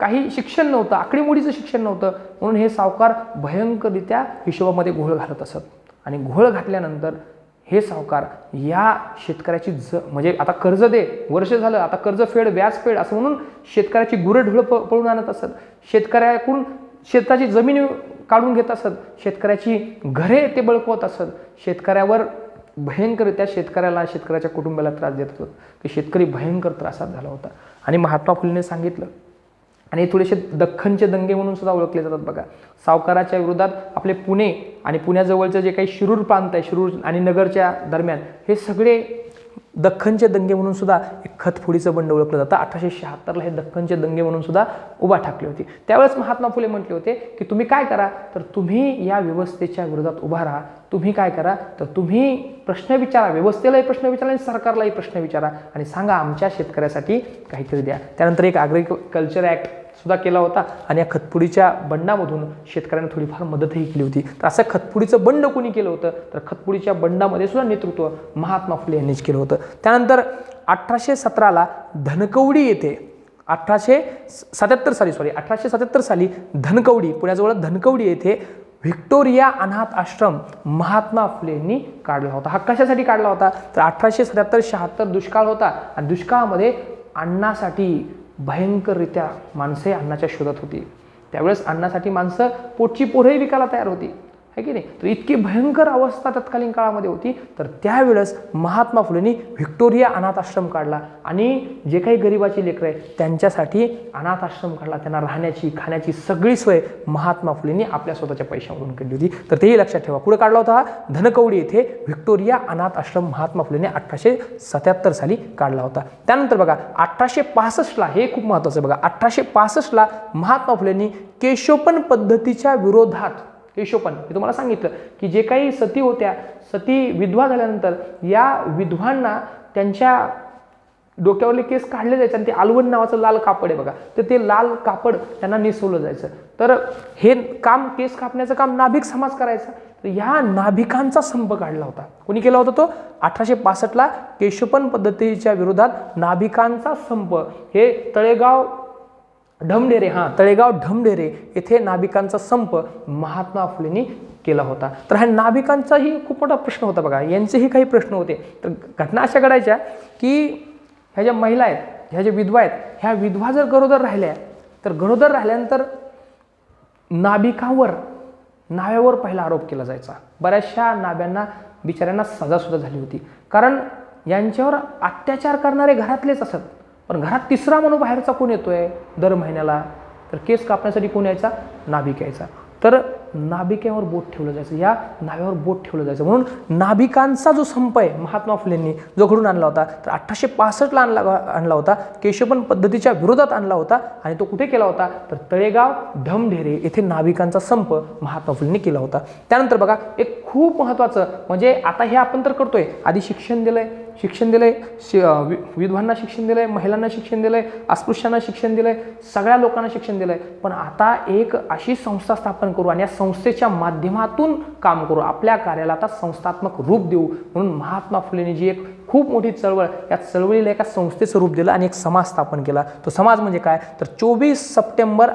काही शिक्षण नव्हतं, आकडेमोडीचं शिक्षण नव्हतं, म्हणून हे सावकार भयंकररित्या हिशोबामध्ये घोळ घालत असत आणि घोळ घातल्यानंतर हे सावकार या शेतकऱ्याची म्हणजे आता कर्ज दे, वर्ष झालं, आता कर्ज फेड, व्याज फेड असं म्हणून शेतकऱ्याची गुरंढोरं पळून आणत असत, शेतकऱ्याकडून शेताची जमीन काढून घेत असत, शेतकऱ्याची घरे ते बळकवत असत, शेतकऱ्यावर भयंकररित्या शेतकऱ्याच्या कुटुंबाला त्रास देत होत, की शेतकरी भयंकर त्रासात झाला होता. आणि महात्मा फुलेने सांगितलं, आणि थोडेसे दख्खनचे दंगे म्हणून सुद्धा ओळखले जातात बघा. सावकाराच्या विरोधात आपले पुणे आणि पुण्याजवळचं जे काही शिरूर प्रांत आहे, शिरूर आणि नगरच्या दरम्यान हे सगळे दख्खनचे दंगे म्हणून सुद्धा एक खतफोडीचं बंड ओळखलं जातं. 1876ला हे दख्खनचे दंगे म्हणून सुद्धा उभा ठाकली होती. त्यावेळेस महात्मा फुले म्हटले होते की तुम्ही काय करा, तर तुम्ही या व्यवस्थेच्या विरोधात उभा राहा, तुम्ही काय करा, तर तुम्ही प्रश्न विचारा, व्यवस्थेलाही प्रश्न विचारा आणि सरकारलाही प्रश्न विचारा आणि सांगा आमच्या शेतकऱ्यासाठी काहीतरी द्या. त्यानंतर एक ॲग्रिकल्चर ॲक्ट सुद्धा केला होता आणि या खतफोडीच्या बंडामधून शेतकऱ्यांना थोडीफार मदतही केली होती. तर असं खतफोडीचं बंड कोणी केलं होतं, तर खतफोडीच्या बंडामध्ये सुद्धा नेतृत्व महात्मा फुले यांनीच केलं होतं. त्यानंतर 1817ला धनकवडी येथे 1877 साली धनकवडी, पुण्याजवळ धनकवडी येथे व्हिक्टोरिया अनाथ आश्रम महात्मा फुलेंनी काढला होता. हा कशासाठी काढला होता, तर 1877-76 दुष्काळ होता आणि दुष्काळामध्ये अन्नासाठी भयंकररित्या माणसे अन्नाच्या शोधात होती. त्यावेळेस अन्नासाठी माणसं पोटची पोरंही विकायला तयार होती, है की नाही. तर इतकी भयंकर अवस्था तत्कालीन काळामध्ये होती. तर त्यावेळेस महात्मा फुलेंनी व्हिक्टोरिया अनाथ आश्रम काढला आणि जे काही गरिबाची लेकरं आहे त्यांच्यासाठी अनाथ आश्रम काढला. त्यांना राहण्याची खाण्याची सगळी सोय महात्मा फुलेंनी आपल्या स्वतःच्या पैशामधून केली होती. तर तेही लक्षात ठेवा. पुढे काढला होता हा धनकवडी येथे व्हिक्टोरिया अनाथ आश्रम महात्मा फुलेंनी 1877 साली काढला होता. त्यानंतर बघा 1865ला, हे खूप महत्त्वाचं आहे बघा, 1865ला महात्मा फुलेंनी केशोपन पद्धतीच्या विरोधात, केशोपन मी तुम्हाला सांगितलं की जे काही सती होत्या, सती विधवा झाल्यानंतर या विधवांना त्यांच्या डोक्यावरले केस काढले जायचे आणि ते आलवण नावाचं लाल कापड आहे बघा, तर ते लाल कापड त्यांना नेसवलं जायचं. तर हे काम, केस कापण्याचं काम नाभिक समाज करायचा. तर ह्या नाभिकांचा संप काढला होता. कोणी केला होता तो? 1865ला केशोपन पद्धतीच्या विरोधात नाभिकांचा संप. हे तळेगाव ढमढेरे येथे नाभिकांचा संप महात्मा फुलेंनी केला होता. तर हा नाभिकांचाही खूप मोठा प्रश्न होता बघा, यांचेही काही प्रश्न होते. तर घटना अशा घडायच्या की ह्या ज्या महिला आहेत, ह्या ज्या विधवा आहेत, ह्या विधवा जर गरोदर राहिल्या, तर गरोदर राहिल्यानंतर नाव्यावर पहिला आरोप केला जायचा. बऱ्याचशा नाव्यांना बिचाऱ्यांना सजासुद्धा झाली होती, कारण यांच्यावर अत्याचार करणारे घरातलेच असत. पण घरात तिसरा माणूस बाहेरचा कोण येतोय दर महिन्याला, तर केस कापण्यासाठी कोण यायचा? नाभिक यायचा. तर नाभिकेवर बोट ठेवलं जायचं, या नाव्यावर बोट ठेवलं जायचं. म्हणून नाभिकांचा जो संप आहे महात्मा फुलेंनी जो घडून आणला होता, तर 1865ला आणला होता, केशोपन पद्धतीच्या विरोधात आणला होता. आणि तो कुठे केला होता? तर तळेगाव ढमढेरे येथे नाभिकांचा संप महात्मा फुलेंनी केला होता. त्यानंतर बघा एक खूप महत्त्वाचं, म्हणजे आता हे आपण तर करतोय, आधी शिक्षण दिलंय, विधवांना शिक्षण दिलंय, महिलांना शिक्षण दिलंय, अस्पृश्यांना शिक्षण दिलंय, सगळ्या लोकांना शिक्षण दिलंय. पण आता एक अशी संस्था स्थापन करू आणि या संस्थेच्या माध्यमातून काम करू, आपल्या कार्याला आता संस्थात्मक रूप देऊ. म्हणून महात्मा फुलेंनी जी एक खूप मोठी चळवळ, या चळवळीला एका संस्थेचं रूप दिलं आणि एक समाज स्थापन केला. तो समाज म्हणजे काय? तर 24 सप्टेंबर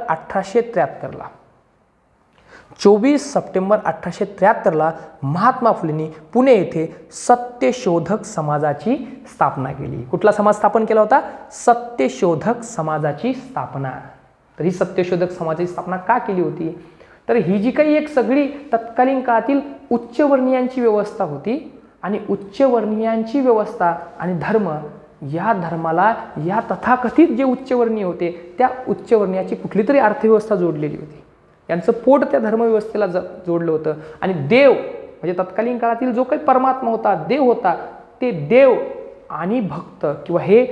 1873ला महात्मा फुलेंनी पुणे येथे सत्यशोधक समाजाची स्थापना केली. कुठला समाज स्थापन केला होता? सत्यशोधक समाजाची स्थापना. तर ही सत्यशोधक समाजाची स्थापना का केली होती? तर ही जी काही एक सगळी तत्कालीन काळातील उच्चवर्णीयांची व्यवस्था होती आणि उच्चवर्णीयांची व्यवस्था आणि धर्म, या धर्माला या तथाकथित जे उच्चवर्णीय होते त्या उच्चवर्णीयाची कुठली तरी अर्थव्यवस्था जोडलेली होती. यांचं पोट त्या धर्मव्यवस्थेला जोडलं होतं. आणि देव म्हणजे तत्कालीन काळातील जो काही परमात्मा होता, देव होता, ते देव आणि भक्त किंवा हे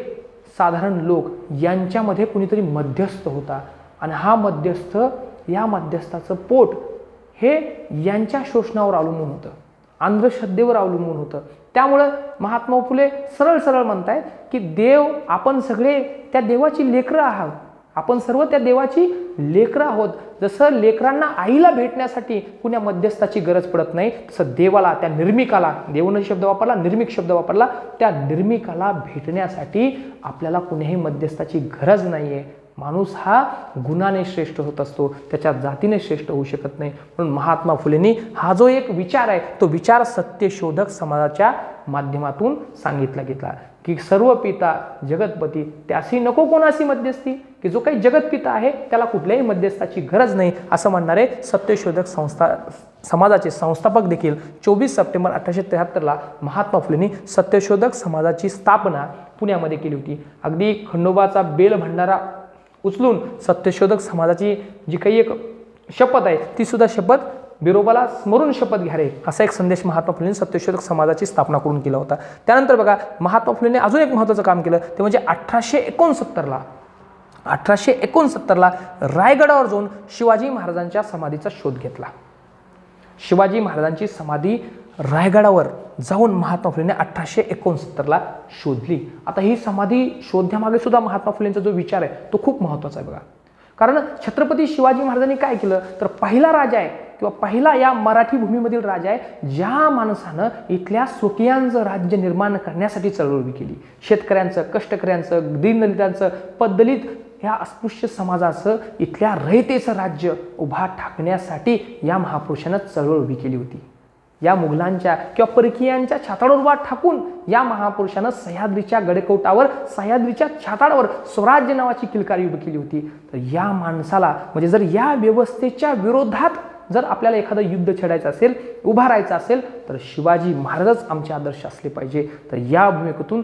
साधारण लोक यांच्यामध्ये कुणीतरी मध्यस्थ होता. आणि हा मध्यस्थ, या मध्यस्थाचं पोट हे यांच्या शोषणावर अवलंबून होतं, अंधश्रद्धेवर अवलंबून होतं. त्यामुळं महात्मा फुले सरळ म्हणतायत की देव, आपण सगळे त्या देवाची लेकरं आहात आपण सर्व त्या देवाची लेकरं आहोत. जसं लेकरांना आईला भेटण्यासाठी कुण्या मध्यस्थाची गरज पडत नाही, तसं देवाला, त्या निर्मिकाला, देवनं शब्द वापरला, निर्मिक शब्द वापरला, त्या निर्मिकाला भेटण्यासाठी आपल्याला कुणीही मध्यस्थाची गरज नाही आहे. माणूस हा गुणाने श्रेष्ठ होत असतो, त्याच्या जातीने श्रेष्ठ होऊ शकत नाही. म्हणून महात्मा फुलेंनी हा जो एक विचार आहे तो विचार सत्यशोधक समाजाच्या माध्यमातून सांगितला गेला की सर्व पिता जगतपती त्यासी नको कोणासी मध्यस्थी, की जो काही जगतपिता आहे त्याला कुठल्याही मध्यस्थाची गरज नाही, असं म्हणणारे सत्यशोधक समाजाचे संस्थापक देखील 24 सप्टेंबर 1873ला महात्मा फुलेंनी सत्यशोधक समाजाची स्थापना पुण्यामध्ये केली होती. अगदी खंडोबाचा बेल भंडारा उचलून सत्यशोधक समाजाची जी काही एक शपथ आहे ती सुद्धा शपथ बिरोबाला स्मरून शपथ घ्या रे, असा एक संदेश महात्मा फुलेंनी सत्यशोधक समाजाची स्थापना करून केला होता. त्यानंतर बघा महात्मा फुलेंनी अजून एक महत्त्वाचं काम केलं ते म्हणजे 1869ला रायगडावर जाऊन शिवाजी महाराजांच्या समाधीचा शोध घेतला. शिवाजी महाराजांची समाधी रायगडावर जाऊन महात्मा फुलेंनी 1869ला शोधली. आता ही समाधी शोधण्यामागे सुद्धा महात्मा फुलेंचा जो विचार आहे तो खूप महत्त्वाचा आहे बघा. कारण छत्रपती शिवाजी महाराजांनी काय केलं तर पहिला राजा आहे किंवा पहिला या मराठी भूमीमधील राजा आहे ज्या माणसानं इथल्या स्वकीयांचं राज्य निर्माण करण्यासाठी चळवळ उभी केली. शेतकऱ्यांचं, कष्टकऱ्यांचं, दीनदलितांचं, पददलित ह्या अस्पृश्य समाजाचं, इथल्या रयतेचं राज्य उभा ठाकण्यासाठी या महापुरुषानं चळवळ उभी केली होती. या मुघलांच्या किंवा परकीयांच्या छाताडावर उभा ठाकून या महापुरुषानं सह्याद्रीच्या गडकोटावर, सह्याद्रीच्या छाताडावर स्वराज्य नावाची किलकारी उभी केली होती. तर या माणसाला म्हणजे जर या व्यवस्थेच्या विरोधात जर आपल्याला एखादं युद्ध छेडायचं असेल, उभा राहायचं असेल तर शिवाजी महाराजच आमचे आदर्श असले पाहिजे. तर या भूमिकेतून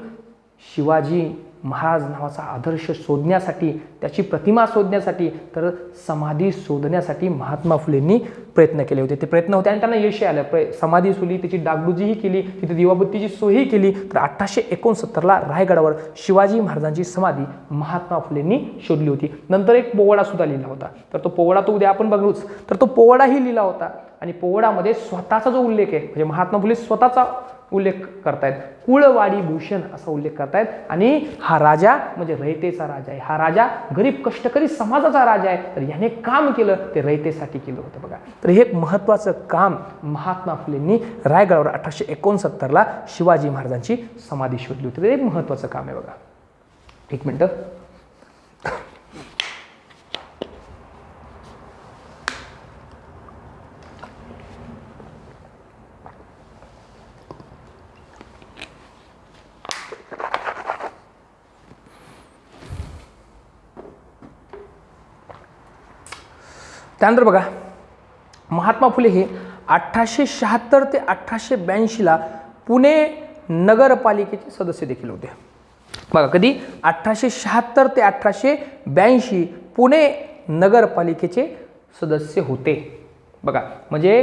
शिवाजी महाराज नावाचा आदर्श शोधण्यासाठी, त्याची प्रतिमा शोधण्यासाठी, तर समाधी शोधण्यासाठी महात्मा फुलेंनी प्रयत्न केले होते. ते प्रयत्न होते आणि त्यांना यश आलं. समाधी शोधली, त्याची डागडुजीही केली, तिथे दिवाबत्तीची सोयही केली. तर 1869ला रायगडावर शिवाजी महाराजांची समाधी महात्मा फुलेंनी शोधली होती. नंतर एक पोवाडा सुद्धा लिहिला होता. तर तो पोवाडा तो उद्या आपण बघूच. तर तो पोवाडाही लिहिला होता आणि पोवाडामध्ये स्वतःचा जो उल्लेख आहे म्हणजे महात्मा फुले स्वतःचा उल्लेख करतायत, कुळवाडी भूषण असा उल्लेख करतायत. आणि हा राजा म्हणजे रयतेचा राजा आहे, हा राजा गरीब कष्टकरी समाजाचा राजा आहे. तर याने काम केलं ते रयतेसाठी केलं होतं बघा. तर हे एक महत्त्वाचं काम महात्मा फुलेंनी रायगडावर 1869ला शिवाजी महाराजांची समाधी शोधली होती. ते एक महत्त्वाचं काम आहे बघा. एक मिनिट. त्यानंतर बघा महात्मा फुले हे 1876 ते 1882ला पुणे नगरपालिकेचे सदस्य देखील होते बघा. कधी 1876 ते 1882 पुणे नगरपालिकेचे सदस्य होते बघा. म्हणजे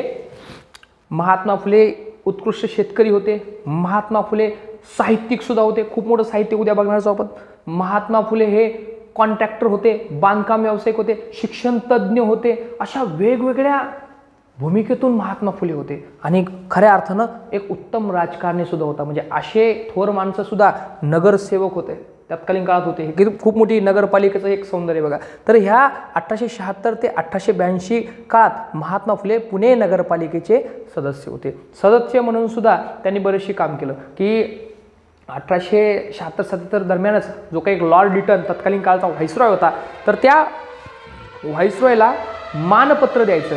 महात्मा फुले उत्कृष्ट शेतकरी होते, महात्मा फुले साहित्यिक सुद्धा होते, खूप मोठं साहित्य उद्या बघणार आहोत आपण. महात्मा फुले हे कॉन्ट्रॅक्टर होते, बांधकाम व्यावसायिक होते, शिक्षण तज्ज्ञ होते. अशा वेगवेगळ्या भूमिकेतून महात्मा फुले होते आणि खऱ्या अर्थानं एक उत्तम राजकारणी सुद्धा होता. म्हणजे असे थोर माणसं सुद्धा नगरसेवक होते, तत्कालीन काळात होते. हे खूप मोठी नगरपालिकेचं एक सौंदर्य बघा. तर ह्या 1876 ते 1882 काळात महात्मा फुले पुणे नगरपालिकेचे सदस्य होते. सदस्य म्हणून सुद्धा त्यांनी बरेचसे काम केलं की 1876-77 दरम्यानच जो काही एक लॉर्ड लिटन तत्कालीन काळचा व्हाईसरॉय होता, तर त्या व्हाईसरॉयला मानपत्र द्यायचं.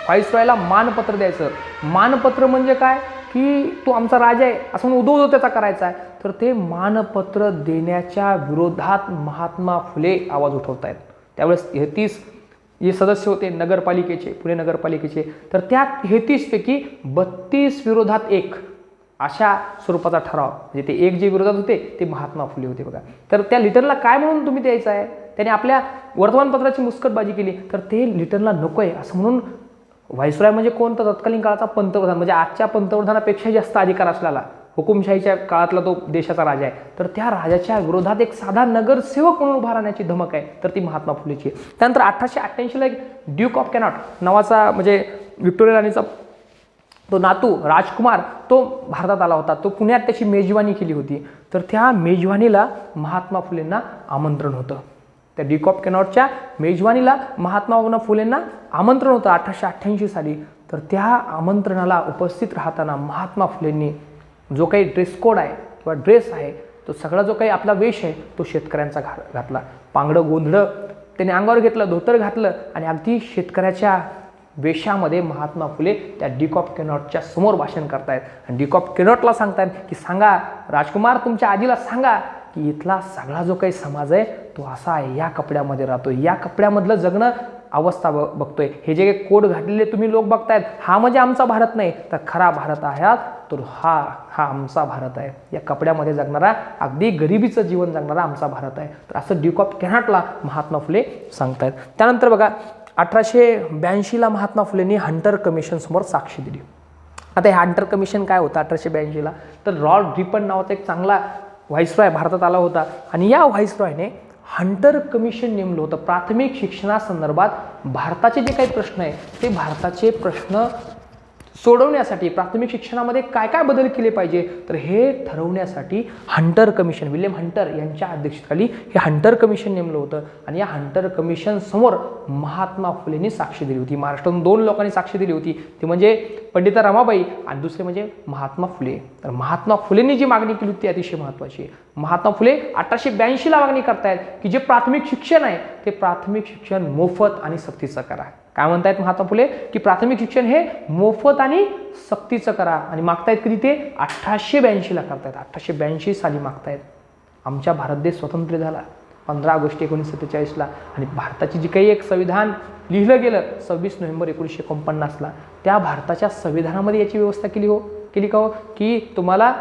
व्हाईसरॉयला मानपत्र द्यायचं. मानपत्र म्हणजे काय की तो आमचा राजा आहे असं म्हणून उदो त्याचा करायचा आहे. तर ते मानपत्र देण्याच्या विरोधात महात्मा फुले आवाज उठवत आहेत. त्यावेळेस 33 जे सदस्य होते नगरपालिकेचे, पुणे नगरपालिकेचे, तर त्या 33 पैकी 32 विरोधात 1 अशा स्वरूपाचा ठराव, म्हणजे ते एक जे विरोधात होते ते महात्मा फुले होते बघा. तर त्या लिटरला काय म्हणून तुम्ही द्यायचं आहे, त्याने आपल्या वर्तमानपत्राची मुस्कटबाजी केली. तर ते लिटरला नको आहे असं म्हणून व्हाईसरॉय म्हणजे कोण तर तत्कालीन काळाचा पंतप्रधान, म्हणजे आजच्या पंतप्रधानापेक्षा जास्त अधिकार असलेला हुकुमशाहीच्या काळातला तो देशाचा राजा आहे. तर त्या राजाच्या विरोधात एक साधा नगरसेवक म्हणून उभा राहण्याची धमक आहे, तर ती महात्मा फुलेची आहे. त्यानंतर 1888ला एक ड्यूक ऑफ कॅनॉट नावाचा म्हणजे व्हिक्टोरिया राणीचा तो नातू राजकुमार तो भारतात आला होता. तो पुण्यात त्याची मेजवानी केली होती. तर त्या मेजवानीला महात्मा फुलेंना आमंत्रण होतं. त्या डिकॉक केनॉटच्या मेजवानीला महात्मा फुलेंना आमंत्रण होतं 1888 साली. तर त्या आमंत्रणाला उपस्थित राहताना महात्मा फुलेंनी जो काही ड्रेस कोड आहे किंवा ड्रेस आहे, तो सगळा जो काही आपला वेश आहे तो शेतकऱ्यांचा घातला. पांगडं गोंधळं त्याने अंगावर घेतलं, धोतर घातलं आणि अगदी शेतकऱ्याच्या वेशामध्ये महात्मा फुले त्या डिकॉक केनॉटच्या समोर भाषण करतायत. आणि डिकॉक केनॉटला सांगतायत की सांगा राजकुमार, तुमच्या आजीला सांगा की इथला सगळा जो काही समाज आहे तो असा आहे, या कपड्यामध्ये राहतो, या कपड्यामधलं जगणं अवस्था बघतोय. हे जे काही कोट घातलेले तुम्ही लोक बघतायत, हा म्हणजे आमचा भारत नाही, तर खरा भारत आहात तर हा आमचा भारत आहे. या कपड्यामध्ये जगणारा, अगदी गरिबीचं जीवन जगणारा आमचा भारत आहे. तर असं डिकॉक केनॉटला महात्मा फुले सांगतायत. त्यानंतर बघा 1882ला महात्मा फुलेंनी हंटर कमिशन समोर साक्ष दिली. आता हे हंटर कमिशन काय होतं 1882ला, तर लॉर्ड रिपन नावाचा एक चांगला व्हाईसरॉय भारतात आला होता आणि या व्हाईसरॉयने हंटर कमिशन नेमलं होतं. प्राथमिक शिक्षणासंदर्भात भारताचे जे काही प्रश्न आहे ते भारताचे प्रश्न सोडवण्यासाठी प्राथमिक शिक्षणामध्ये काय काय बदल केले पाहिजे, तर हे ठरवण्यासाठी हंटर कमिशन, विल्यम हंटर यांच्या अध्यक्षतेखाली हे हंटर कमिशन नेमलं होतं. आणि या हंटर कमिशन समोर महात्मा फुलेंनी साक्ष दिली होती. महाराष्ट्रातून 2 लोकांनी साक्ष दिली होती, ते म्हणजे पंडिता रमाबाई आणि दुसरे म्हणजे महात्मा फुले. तर महात्मा फुलेंनी जी मागणी केली होती अतिशय महत्त्वाची. महात्मा फुले 1882ला मागणी करतायत की जे प्राथमिक शिक्षण आहे ते प्राथमिक शिक्षण मोफत आणि सक्तीचं करा. काय म्हणतायत महात्मा फुले की प्राथमिक शिक्षण हे मोफत आणि सक्तीचं करा. आणि मागतायत कधी ते 1882ला करतायत, 1882 साली मागतायत. आमच्या भारत देश स्वतंत्र झाला 15 ऑगस्ट 1947ला आणि भारताची जी काही एक संविधान लिहिलं गेलं 26 नोव्हेंबर 1949ला, त्या भारताच्या संविधानामध्ये याची व्यवस्था केली का हो की तुम्हाला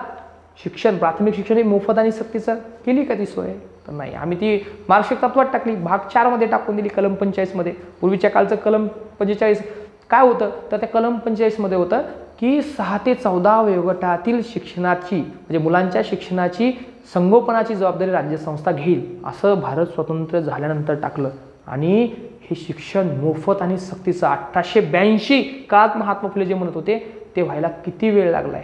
शिक्षण, प्राथमिक शिक्षण हे मोफत आणि सक्तीचं केली का ती सोय? तर नाही, आम्ही ती मार्गदर्शक तत्वात टाकली, भाग 4 मध्ये टाकून दिली, कलम 45 मध्ये. पूर्वीच्या काळचं कलम 45 काय होतं, तर त्या कलम 45 मध्ये होतं की 6 ते 14 वयोगटातील शिक्षणाची म्हणजे मुलांच्या शिक्षणाची संगोपनाची जबाबदारी राज्यसंस्था घेईल, असं भारत स्वतंत्र झाल्यानंतर टाकलं. आणि हे शिक्षण मोफत आणि सक्तीचं 1882 काळात महात्मा फुले जे म्हणत होते ते व्हायला किती वेळ लागलाय,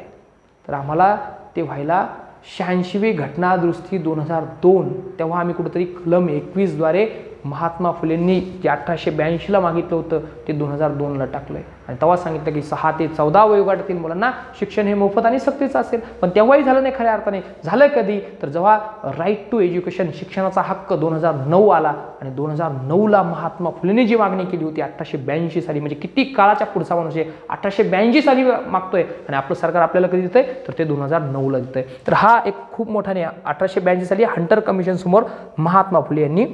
तर आम्हाला ते व्हायला 86वी घटना दुरुस्ती 2002, तेव्हा आम्ही कुठेतरी कलम 21 द्वारे महात्मा फुलेंनी जे 1882ला मागितलं होतं ते 2002ला टाकलंय. आणि तेव्हा सांगितलं की 6 ते 14 वयोगटातील मुलांना शिक्षण हे मोफत आणि सक्तीचं असेल. पण तेव्हाही झालं नाही खऱ्या अर्थाने. झालं कधी, तर जेव्हा राईट टू एज्युकेशन, शिक्षणाचा हक्क 2009 आला आणि 2009ला महात्मा फुलेंनी जी मागणी केली होती 1882 साली, म्हणजे किती काळाच्या पुढचा माणूस आहे, 1882 साली मागतोय आणि आपलं सरकार आपल्याला कधी देतंय, तर ते 2009ला देतंय. तर हा एक खूप मोठा नाही, 1882 साली हंटर कमिशन समोर महात्मा फुले यांनी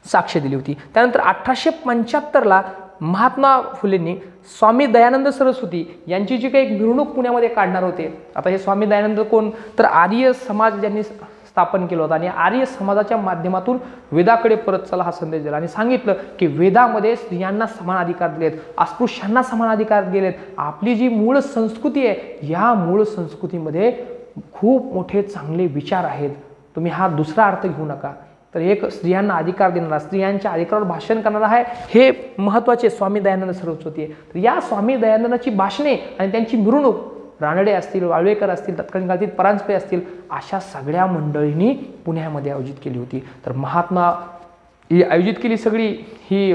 साक्ष दिली होती. त्यानंतर 1875ला महात्मा फुलेंनी स्वामी दयानंद सरस्वती यांची जी काही एक मिरवणूक पुण्यामध्ये काढणार होते. आता हे स्वामी दयानंद कोण, तर आर्य समाज ज्यांनी स्थापन केलं होतं आणि आर्य समाजाच्या माध्यमातून वेदाकडे परत चला हा संदेश दिला आणि सांगितलं की वेदामध्ये स्त्रियांना समान अधिकार दिलेत, अस्पृश्यांना समान अधिकार दिलेत. आपली जी मूळ संस्कृती आहे या मूळ संस्कृतीमध्ये खूप मोठे चांगले विचार आहेत, तुम्ही हा दुसरा अर्थ घेऊ नका. तर एक स्त्रियांना अधिकार देणारा, स्त्रियांच्या अधिकारावर भाषण करणारा आहे हे महत्त्वाचे स्वामी दयानंद सरस्वती आहे. तर या स्वामी दयानंदाची भाषणे आणि त्यांची मिरवणूक रानडे असतील, वाळवेकर असतील, तत्कालीन काळातील परांजपे असतील, अशा सगळ्या मंडळींनी पुण्यामध्ये आयोजित केली होती. तर महात्मा ही आयोजित केली सगळी ही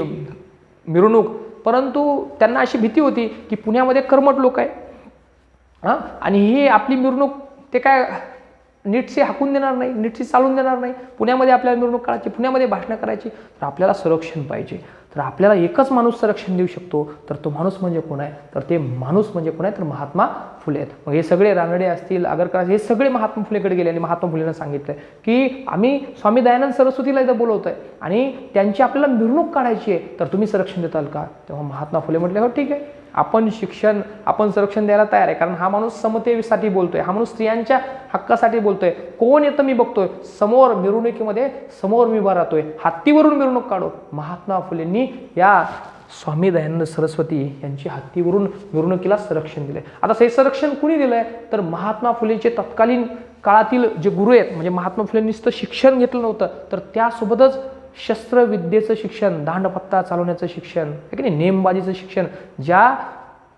मिरवणूक, परंतु त्यांना अशी भीती होती की पुण्यामध्ये कर्मठ लोक आहे आणि ही आपली मिरवणूक ते काय नीटशी हाकून देणार नाही, नीटशी चालून देणार नाही. पुण्यामध्ये आपल्याला मिरवणूक काढायची, पुण्यामध्ये भाषणं करायची, तर आपल्याला संरक्षण पाहिजे. तर आपल्याला एकच माणूस संरक्षण देऊ शकतो, तर तो माणूस म्हणजे कोण आहे, तर ते माणूस म्हणजे कोण आहे, तर महात्मा फुले आहेत. मग हे सगळे रानडे असतील, आगरकर, हे सगळे महात्मा फुलेकडे गेले आणि महात्मा फुलेंना सांगितलं की आम्ही स्वामी दयानंद सरस्वतीला इथं बोलवतोय आणि त्यांची आपल्याला मिरवणूक काढायची आहे, तर तुम्ही संरक्षण देताल का? तेव्हा महात्मा फुले म्हटले हो ठीक आहे, आपण संरक्षण द्यायला तयार आहे, कारण हा माणूस समतेसाठी बोलतोय, हा माणूस स्त्रियांच्या हक्कासाठी बोलतोय. कोण येतं मी बघतोय, समोर मिरवणुकीमध्ये समोर मी उभा राहतोय, हत्तीवरून मिरवणूक काढू. महात्मा फुलेंनी या स्वामी दयानंद सरस्वती यांची हत्तीवरून मिरवणुकीला संरक्षण दिले. आता हे संरक्षण कुणी दिलंय, तर महात्मा फुलेंचे तत्कालीन काळातील जे गुरु आहेत, म्हणजे महात्मा फुलेंनी नुसतं शिक्षण घेतलं नव्हतं, तर त्यासोबतच शस्त्रविद्येचं शिक्षण, दांडपत्ता चालवण्याचं शिक्षण, आहे की नाही, नेमबाजीचं शिक्षण, ज्या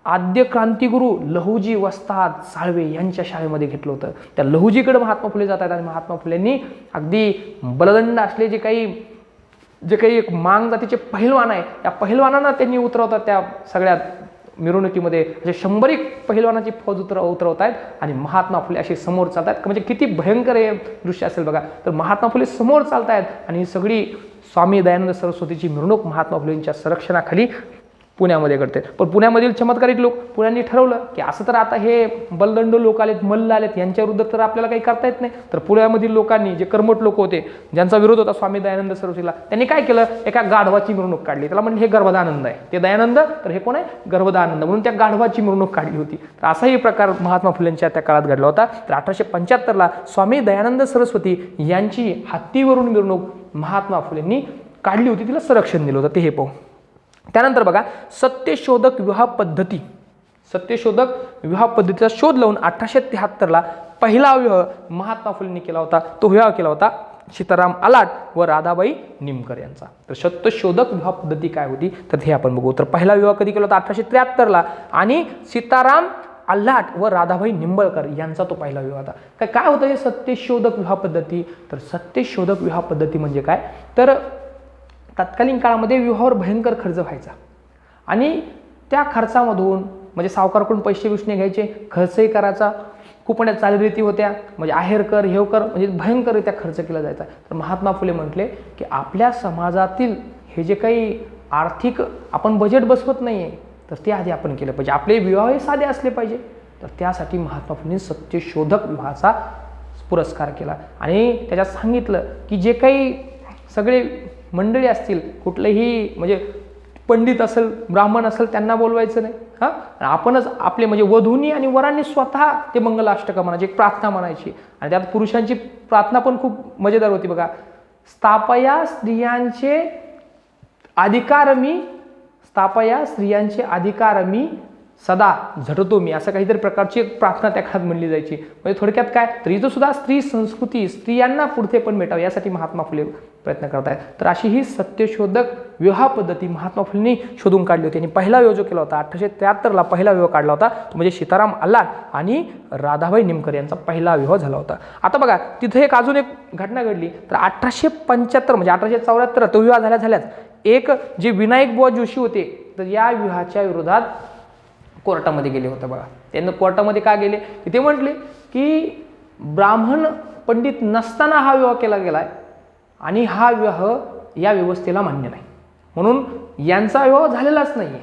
आद्य क्रांतिगुरू लहुजी वस्ताद साळवे यांच्या शाळेमध्ये घेतलं होतं. त्या लहुजीकडे महात्मा फुले जात आहेत आणि महात्मा फुलेंनी अगदी बलदंड असले जे काही जे काही एक मांग जातीचे पहिलवान आहे, त्या पहिलवानांना त्यांनी उतरवतात त्या सगळ्या मिरवणुकीमध्ये. असे 100 पहिलवानाची फौज उतरवत आहेत आणि महात्मा फुले असे समोर चालतात. म्हणजे किती भयंकर हे दृश्य असेल बघा. तर महात्मा फुले समोर चालत आहेत आणि ही सगळी स्वामी दयानंद सरस्वतीची मिरवणूक महात्मा फुलेंच्या संरक्षणाखाली पुण्यामध्ये घडते. पण पुण्यामधील चमत्कारिक लोक, पुण्यांनी ठरवलं की असं तर आता हे बलदंड लोक आलेत, मल्ल आलेत, यांच्याविरुद्ध तर आपल्याला काही करता येत नाही. तर पुण्यामधील लोकांनी, जे कर्मठ लोक होते, ज्यांचा विरोध होता स्वामी दयानंद सरस्वतीला, त्यांनी काय केलं, एका गाढवाची मिरवणूक काढली. त्याला म्हणजे हे गर्भदानंद आहे, ते दयानंद, तर हे कोण आहे, गर्भदानंद, म्हणून त्या गाढवाची मिरवणूक काढली होती. तर असाही प्रकार महात्मा फुलेंच्या त्या काळात घडला होता. तर 1875ला स्वामी दयानंद सरस्वती यांची हत्तीवरून मिरवणूक महात्मा फुलेंनी काढली होती, तिला संरक्षण दिलं होतं, ते हे पाहू. त्यानंतर बघा, सत्यशोधक विवाह पद्धती, सत्यशोधक विवाह पद्धतीचा शोध लावून 1873ला पहिला विवाह महात्मा फुलेंनी केला होता. तो विवाह केला होता सीताराम आलाट व राधाबाई निमकर यांचा. तर सत्यशोधक विवाह पद्धती काय होती, तर हे आपण बघू. तर पहिला विवाह कधी केला होता, 1873ला, आणि सीताराम आल्हाट व राधाबाई निंबळकर यांचा तो पहिला विवाह होता. काय होतं हे सत्यशोधक विवाह पद्धती, तर सत्यशोधक विवाह पद्धती म्हणजे काय, तर तत्कालीन काळामध्ये विवाहावर भयंकर खर्च व्हायचा आणि त्या खर्चामधून म्हणजे सावकारकडून पैसे विषणे घ्यायचे, खर्चही करायचा, खूप अनेक चालीरीती होत्या, म्हणजे आहेर कर, हेव कर, म्हणजे भयंकररित्या खर्च केला जायचा. तर महात्मा फुले म्हटले की आपल्या समाजातील हे जे काही आर्थिक आपण बजेट बसवत नाही आहे, तर ते आधी आपण केलं पाहिजे, आपले विवाहही साधे असले पाहिजे. तर त्यासाठी महात्मा फुलेंनी सत्यशोधक विवाहाचा पुरस्कार केला आणि त्याच्यात सांगितलं की जे काही सगळे मंडळी असतील, कुठलेही म्हणजे पंडित असेल, ब्राह्मण असेल, त्यांना बोलवायचं नाही. हां, आपणच आपले म्हणजे वधूंनी आणि वरांनी स्वतः ते मंगलाष्टका म्हणायचे, एक प्रार्थना म्हणायची. आणि त्यात पुरुषांची प्रार्थना पण खूप मजेदार होती बघा. स्थापया स्त्रियांचे अधिकार मी, स्थापया स्त्रियांचे अधिकार मी सदा झटतो मी, असं काहीतरी प्रकारची एक प्रार्थना त्या काळात म्हणली जायची. म्हणजे थोडक्यात काय, तर इथं सुद्धा स्त्री संस्कृती, स्त्रियांना पुढे पण भेटावं यासाठी महात्मा फुले प्रयत्न करत आहेत. तर अशी ही सत्यशोधक विवाह पद्धती महात्मा फुलेंनी शोधून काढली होती. आणि पहिला विवाह जो केला होता 1873ला पहिला विवाह काढला होता, तो म्हणजे सीताराम आल्हाट आणि राधाबाई निमकर यांचा पहिला विवाह झाला होता. आता बघा, तिथे एक अजून एक घटना घडली. तर 1875 म्हणजे 1874 तो विवाह झाल्याच एक जे विनायक बुवा जोशी होते, तर या विवाहाच्या विरोधात कोर्टामध्ये गेले होते बघा. त्यांना कोर्टामध्ये का गेले, ते म्हटले की ब्राह्मण पंडित नसताना हा विवाह केला गेलाय आणि हा विवाह या व्यवस्थेला मान्य नाही, म्हणून यांचा विवाह झालेलाच नाहीये.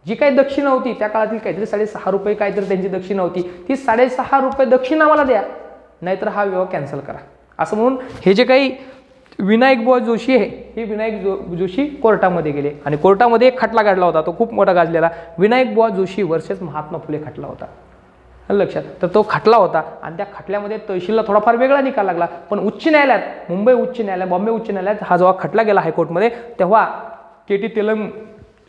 जी काही दक्षिणा होती त्या काळातील काहीतरी 6.5 रुपये काहीतरी त्यांची दक्षिणा होती, ती 6.5 रुपये दक्षिणा आम्हाला द्या, नाहीतर हा विवाह कॅन्सल करा, असं म्हणून हे जे काही विनायक बुवा जोशी आहे, हे विनायक जोशी कोर्टामध्ये गेले आणि कोर्टामध्ये एक खटला काढला होता, तो खूप मोठा गाजलेला, विनायक बुवा जोशी वर्सेस महात्मा फुले खटला होता. लक्षात, तर तो खटला होता आणि त्या खटल्यामध्ये तहसीलला थोडाफार वेगळा निकाल लागला. पण उच्च न्यायालयात, मुंबई उच्च न्यायालय, बॉम्बे उच्च न्यायालयात हा जेव्हा खटला गेला हायकोर्टमध्ये, तेव्हा के.टी. तेलंग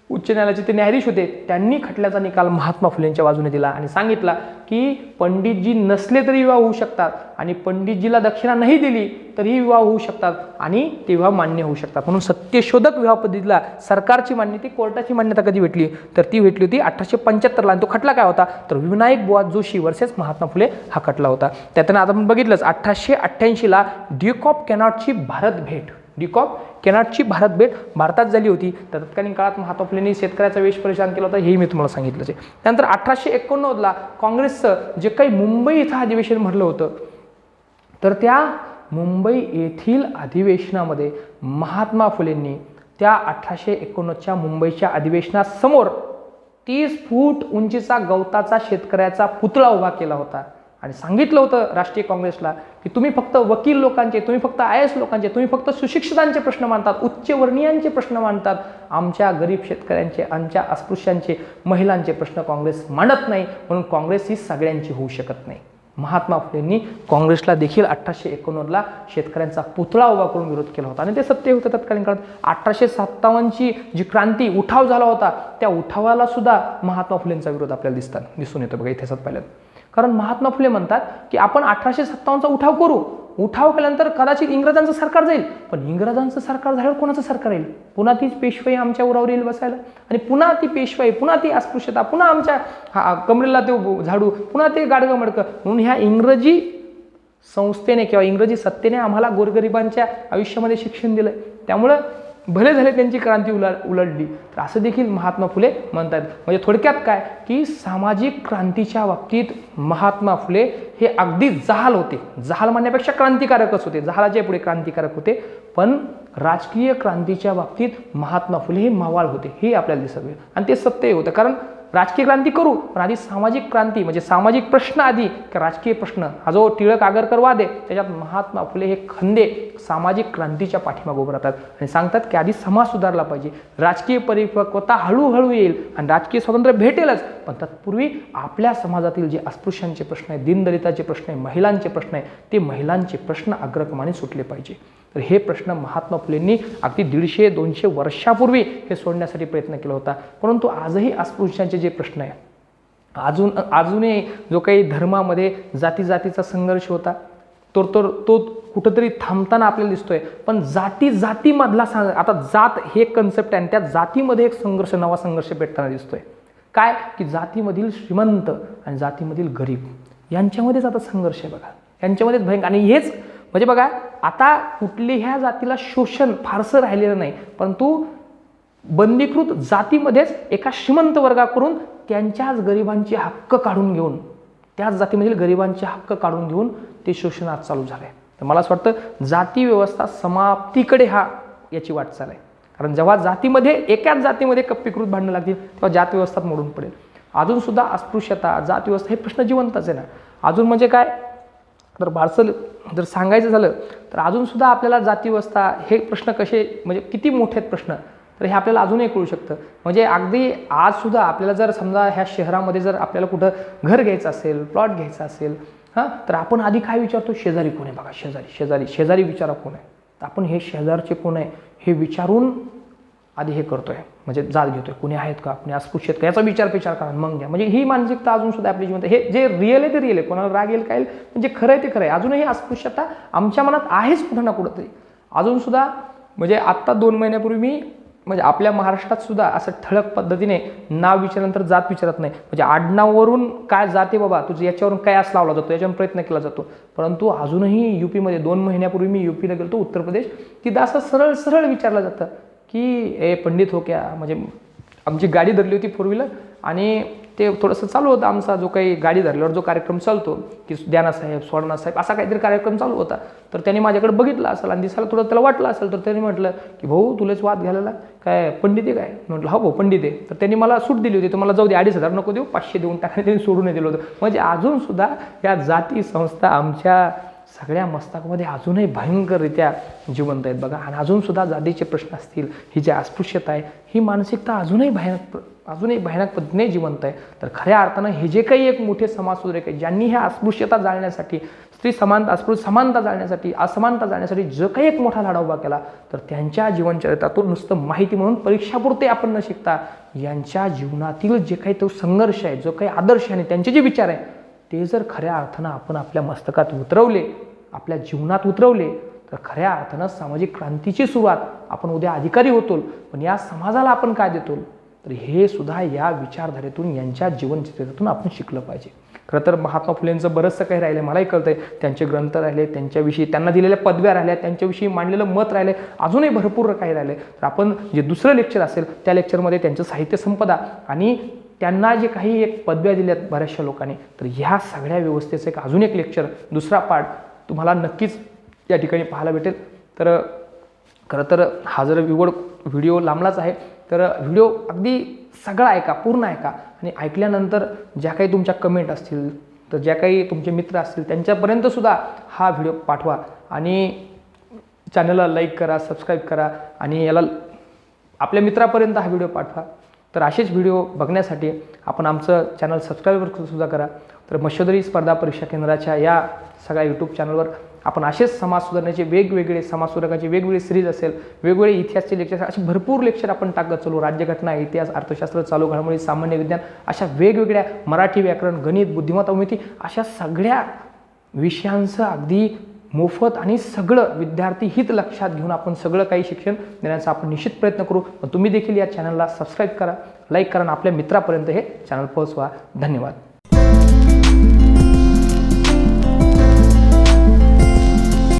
उच्च न्यायालयाचे ते न्यायाधीश होते, त्यांनी खटल्याचा निकाल महात्मा फुलेंच्या बाजूने दिला आणि सांगितला की पंडितजी नसले तरी विवाह होऊ शकतात आणि पंडितजीला दक्षिणा नाही दिली तरीही विवाह होऊ शकतात आणि ते विवाह मान्य होऊ शकतात. म्हणून सत्यशोधक विवाह पद्धतीला सरकारची मान्यता, कोर्टाची मान्यता कधी भेटली, तर ती भेटली होती 1875ला. आणि तो खटला काय होता, तर विनायक बुवा जोशी वर्सेस महात्मा फुले हा खटला होता. त्यातनं आता आपण बघितलंच 1888ला ड्यूक ऑफ कॅनॉटची भारत भेट, ड्यूक ऑफ कॅनॉटची भारत भेट भारतात झाली होती. तर तत्कालीन काळात महात्मा फुलेंनी शेतकऱ्याचा वेश परिधान केला होता, हेही मी तुम्हाला सांगितलंच आहे. त्यानंतर 1889ला काँग्रेसचं जे काही मुंबई इथं अधिवेशन भरलं होतं, तर त्या मुंबई येथील अधिवेशनामध्ये महात्मा फुलेंनी त्या 1889च्या मुंबईच्या अधिवेशनासमोर 30 फूट उंचीचा गवताचा शेतकऱ्याचा पुतळा उभा केला होता आणि सांगितलं होतं राष्ट्रीय काँग्रेसला की तुम्ही फक्त वकील लोकांचे, तुम्ही फक्त IAS लोकांचे, तुम्ही फक्त सुशिक्षितांचे प्रश्न मांडतात, उच्चवर्णीयांचे प्रश्न मांडतात, आमच्या गरीब शेतकऱ्यांचे, आमच्या अस्पृश्यांचे, महिलांचे प्रश्न काँग्रेस मांडत नाही, म्हणून काँग्रेस ही सगळ्यांची होऊ शकत नाही. महात्मा फुलेंनी काँग्रेसला देखील 1889ला शेतकऱ्यांचा पुतळा उभा करून विरोध केला होता आणि ते सत्य होतं तत्कालीन काळात. 1857ची जी क्रांती, उठाव झाला होता, त्या उठावाला सुद्धा महात्मा फुलेंचा विरोध आपल्याला दिसून येतो बघा इतिहासात पहिल्यांदा. कारण महात्मा फुले म्हणतात की आपण 1857चा उठाव करू, उठाव केल्यानंतर कदाचित इंग्रजांचं सरकार जाईल, पण इंग्रजांचं सरकार झाल्यावर कोणाचं सरकार येईल, पुन्हा तीच पेशवाई आमच्या उरावर येईल बसायला आणि पुन्हा ती पेशवाई, पुन्हा ती अस्पृश्यता, पुन्हा आमच्या कमरेला ते झाडू, पुन्हा ते गाडगं मडकं. म्हणून ह्या इंग्रजी संस्थेने किंवा इंग्रजी सत्तेने आम्हाला गोरगरिबांच्या आयुष्यामध्ये शिक्षण दिलं. त्यामुळं भले झाले त्यांची क्रांती उलटली, तर असं देखील महात्मा फुले म्हणतात. म्हणजे थोडक्यात काय की सामाजिक क्रांतीच्या बाबतीत महात्मा फुले हे अगदी जहाल होते. जहाल म्हणण्यापेक्षा क्रांतिकारकच होते, जहालाच्या पुढे क्रांतिकारक होते. पण राजकीय क्रांतीच्या बाबतीत महात्मा फुले हे मावाळ होते, हे आपल्याला दिसत होते. आणि ते सत्य होतं, कारण राजकीय क्रांती करू पण आधी सामाजिक क्रांती म्हणजे सामाजिक प्रश्न आधी की राजकीय प्रश्न, हा जो टिळक आगरकर वाद आहे त्याच्यात महात्मा फुले हे खंदे सामाजिक क्रांतीच्या पाठीमागे उभं राहतात आणि सांगतात की आधी समाज सुधारला पाहिजे, राजकीय परिपक्वता हळूहळू येईल आणि राजकीय स्वातंत्र्य भेटेलच, पण तत्पूर्वी आपल्या समाजातील जे अस्पृश्यांचे प्रश्न आहेत, दीनदलिताचे प्रश्न आहे, महिलांचे प्रश्न आहे, ते महिलांचे प्रश्न अग्रक्रमाने सुटले पाहिजे. तर हे प्रश्न महात्मा फुलेंनी अगदी 150-200 वर्षापूर्वी हे सोडण्यासाठी प्रयत्न केला होता. परंतु आजही अस्पृश्यांचे जे प्रश्न आहे, अजूनही जो काही धर्मामध्ये जातीचा संघर्ष होता तो कुठंतरी थांबताना आपल्याला दिसतोय. पण जातीमधला आता जात हे कन्सेप्ट आहे आणि त्या जातीमध्ये एक संघर्ष, नवा संघर्ष पेटताना दिसतोय. काय की जातीमधील श्रीमंत आणि जातीमधील गरीब यांच्यामध्येच आता संघर्ष आहे बघा, यांच्यामध्येच भयंकर. आणि हेच म्हणजे बघा आता कुठल्याही जातीला शोषण फारसं राहिलेलं नाही, परंतु बंदीकृत जातीमध्येच एका श्रीमंत वर्गाकडून त्यांच्याच गरिबांचे हक्क काढून घेऊन, त्याच जातीमधील गरिबांचे हक्क काढून घेऊन ते शोषण आज चालू झालंय. तर मला असं वाटतं जाती व्यवस्था समाप्तीकडे याची वाटचाल आहे. कारण जेव्हा एकाच जातीमध्ये कप्पीकृत भांडणं लागतील तेव्हा जाती व्यवस्था मोडून पडेल. अजून सुद्धा अस्पृश्यता, जाती व्यवस्था हे प्रश्न जिवंतच आहे ना. अजून म्हणजे काय तर बारसल जर सांगायचं झालं तर अजून सुद्धा आपल्याला जाती व्यवस्था हे प्रश्न कसे म्हणजे किती मोठे आहेत प्रश्न, तर हे आपल्याला अजूनही कळू शकतं. म्हणजे अगदी आज सुद्धा आपल्याला जर समजा ह्या शहरामध्ये जर आपल्याला कुठं घर घ्यायचं असेल, प्लॉट घ्यायचा असेल तर आपण आधी काय विचारतो, शेजारी कोण आहे बघा, शेजारी विचारा कोण आहे. तर आपण हे शेजारचे कोण आहे हे विचारून आधी हे करतोय, म्हणजे जात घेतोय, कुणी आहेत का, कुणी अस्पृश्य आहेत का याचा विचार करा मग घ्या. म्हणजे ही मानसिकता अजून सुद्धा आपली जिवंत. हे जे रिअल आहे ते रिअल आहे, कोणाला राग येईल काय म्हणजे खरं आहे ते खरं आहे. अजूनही अस्पृश्यता आमच्या मनात आहेच कुठं ना कुठं तरी अजून सुद्धा. म्हणजे आत्ता 2 महिन्यापूर्वी मी म्हणजे आपल्या महाराष्ट्रात सुद्धा असं ठळक पद्धतीने नाव विचारल्यानंतर जात विचारत नाही. म्हणजे आडनाववरून काय जाते बाबा तुझं याच्यावरून काय असं लावला जातो, याच्यावरून प्रयत्न केला जातो. परंतु अजूनही युपीमध्ये 2 महिन्यापूर्वी मी युपीला गेलो, उत्तर प्रदेश, तिथं असं सरळ विचारलं जातं की ए पंडित हो क्या. म्हणजे आमची गाडी धरली होती 4 व्हीलर आणि ते थोडंसं चालू होतं आमचा जो काही गाडी धरल्यावर जो कार्यक्रम चालतो की द्यानासाहेब, सोडणासाहेब असा काहीतरी कार्यक्रम चालू होता. तर त्यांनी माझ्याकडे बघितलं असेल आणि दिसायला थोडं त्याला वाटलं असेल, तर त्यांनी म्हटलं की भाऊ तुलाच वाद घालायला काय पंडित आहे काय. म्हटलं हो भाऊ पंडित आहे. तर त्यांनी मला सूट दिली होती, तुम्हाला जाऊ दे 2,500 नको देऊ, 500 देऊन टाकणे, त्यांनी सोडून दिलं होतं. म्हणजे अजून सुद्धा या जाती संस्था आमच्या सगळ्या मस्तकामध्ये अजूनही भयंकररित्या जिवंत आहेत बघा. आणि अजून सुद्धा जातीचे प्रश्न असतील, ही जी अस्पृश्यता आहे ही मानसिकता अजूनही भयानक पद्धतीने जिवंत आहे. तर खऱ्या अर्थानं हे जे काही एक मोठे समाजसुधारक आहेत ज्यांनी ह्या अस्पृश्यता जाळण्यासाठी, स्त्री समानता समानता जाळण्यासाठी, असमानता जाळण्यासाठी जो काही एक मोठा लढा उभा केला, तर त्यांच्या जीवनचरित्रातून नुसतं माहिती म्हणून परीक्षापुरते आपण न शिकता यांच्या जीवनातील जे काही तो संघर्ष आहे, जो काही आदर्श आहे, त्यांचे जे विचार आहे ते जर खऱ्या अर्थानं आपण आपल्या मस्तकात उतरवले, आपल्या जीवनात उतरवले, तर खऱ्या अर्थानं सामाजिक क्रांतीची सुरुवात आपण उद्या अधिकारी होतो. पण या समाजाला आपण काय देतो, तर हे सुद्धा या विचारधारेतून, यांच्या जीवनचित्रातून आपण शिकलं पाहिजे. खरं तर महात्मा फुलेंचं बरंचसं काही राहिलं, मलाही कळतंय. त्यांचे ग्रंथ राहिले, त्यांच्याविषयी त्यांना दिलेल्या पदव्या राहिल्या, त्यांच्याविषयी मांडलेलं मत राहिले, अजूनही भरपूर काही राहिले. तर आपण जे दुसरं लेक्चर असेल त्या लेक्चरमध्ये त्यांचं साहित्य संपदा आणि त्यांना जे काही एक पदव्या दिल्यात बऱ्याचशा लोकांनी, तर ह्या सगळ्या व्यवस्थेचं एक अजून एक लेक्चर, दुसरा पार्ट तुम्हाला नक्कीच या ठिकाणी पाहायला भेटेल. तर खरं तर हा जर व्हिडिओ लांबलाच आहे, तर व्हिडिओ अगदी सगळा ऐका, पूर्ण ऐका. आणि ऐकल्यानंतर ज्या काही तुमच्या कमेंट असतील, तर ज्या काही तुमचे मित्र असतील त्यांच्यापर्यंतसुद्धा हा व्हिडिओ पाठवा आणि चॅनलला लाईक करा, सबस्क्राईब करा आणि याला आपल्या मित्रापर्यंत हा व्हिडिओ पाठवा. तर असेच व्हिडिओ बघण्यासाठी आपण आमचं चॅनल सबस्क्राईबसुद्धा करा. तर मत्स्योदरी स्पर्धा परीक्षा केंद्राच्या या सगळ्या यूट्यूब चॅनलवर आपण असेच समाज सुधारण्याचे वेगवेगळे, समाज सुधारकाचे वेगवेगळे सिरीज असेल, वेगवेगळे इतिहासचे लेक्चर, असे भरपूर लेक्चर आपण टाकत चालू. राज्यघटना, इतिहास, अर्थशास्त्र, चालू घडामोडी, सामान्य विज्ञान, अशा वेगवेगळ्या, मराठी व्याकरण, गणित, बुद्धिमत्ता, भूमिती, अशा सगळ्या विषयांचं अगदी मोफत आणि सगळं विद्यार्थी हित लक्षात घेऊन आपण सगळं काही शिक्षण देण्याचा आपण निश्चित प्रयत्न करू. तुम्ही देखील या चॅनलला सबस्क्राईब करा, लाईक करा आणि आपल्या मित्रापर्यंत हे चॅनल पोहोचवा. धन्यवाद.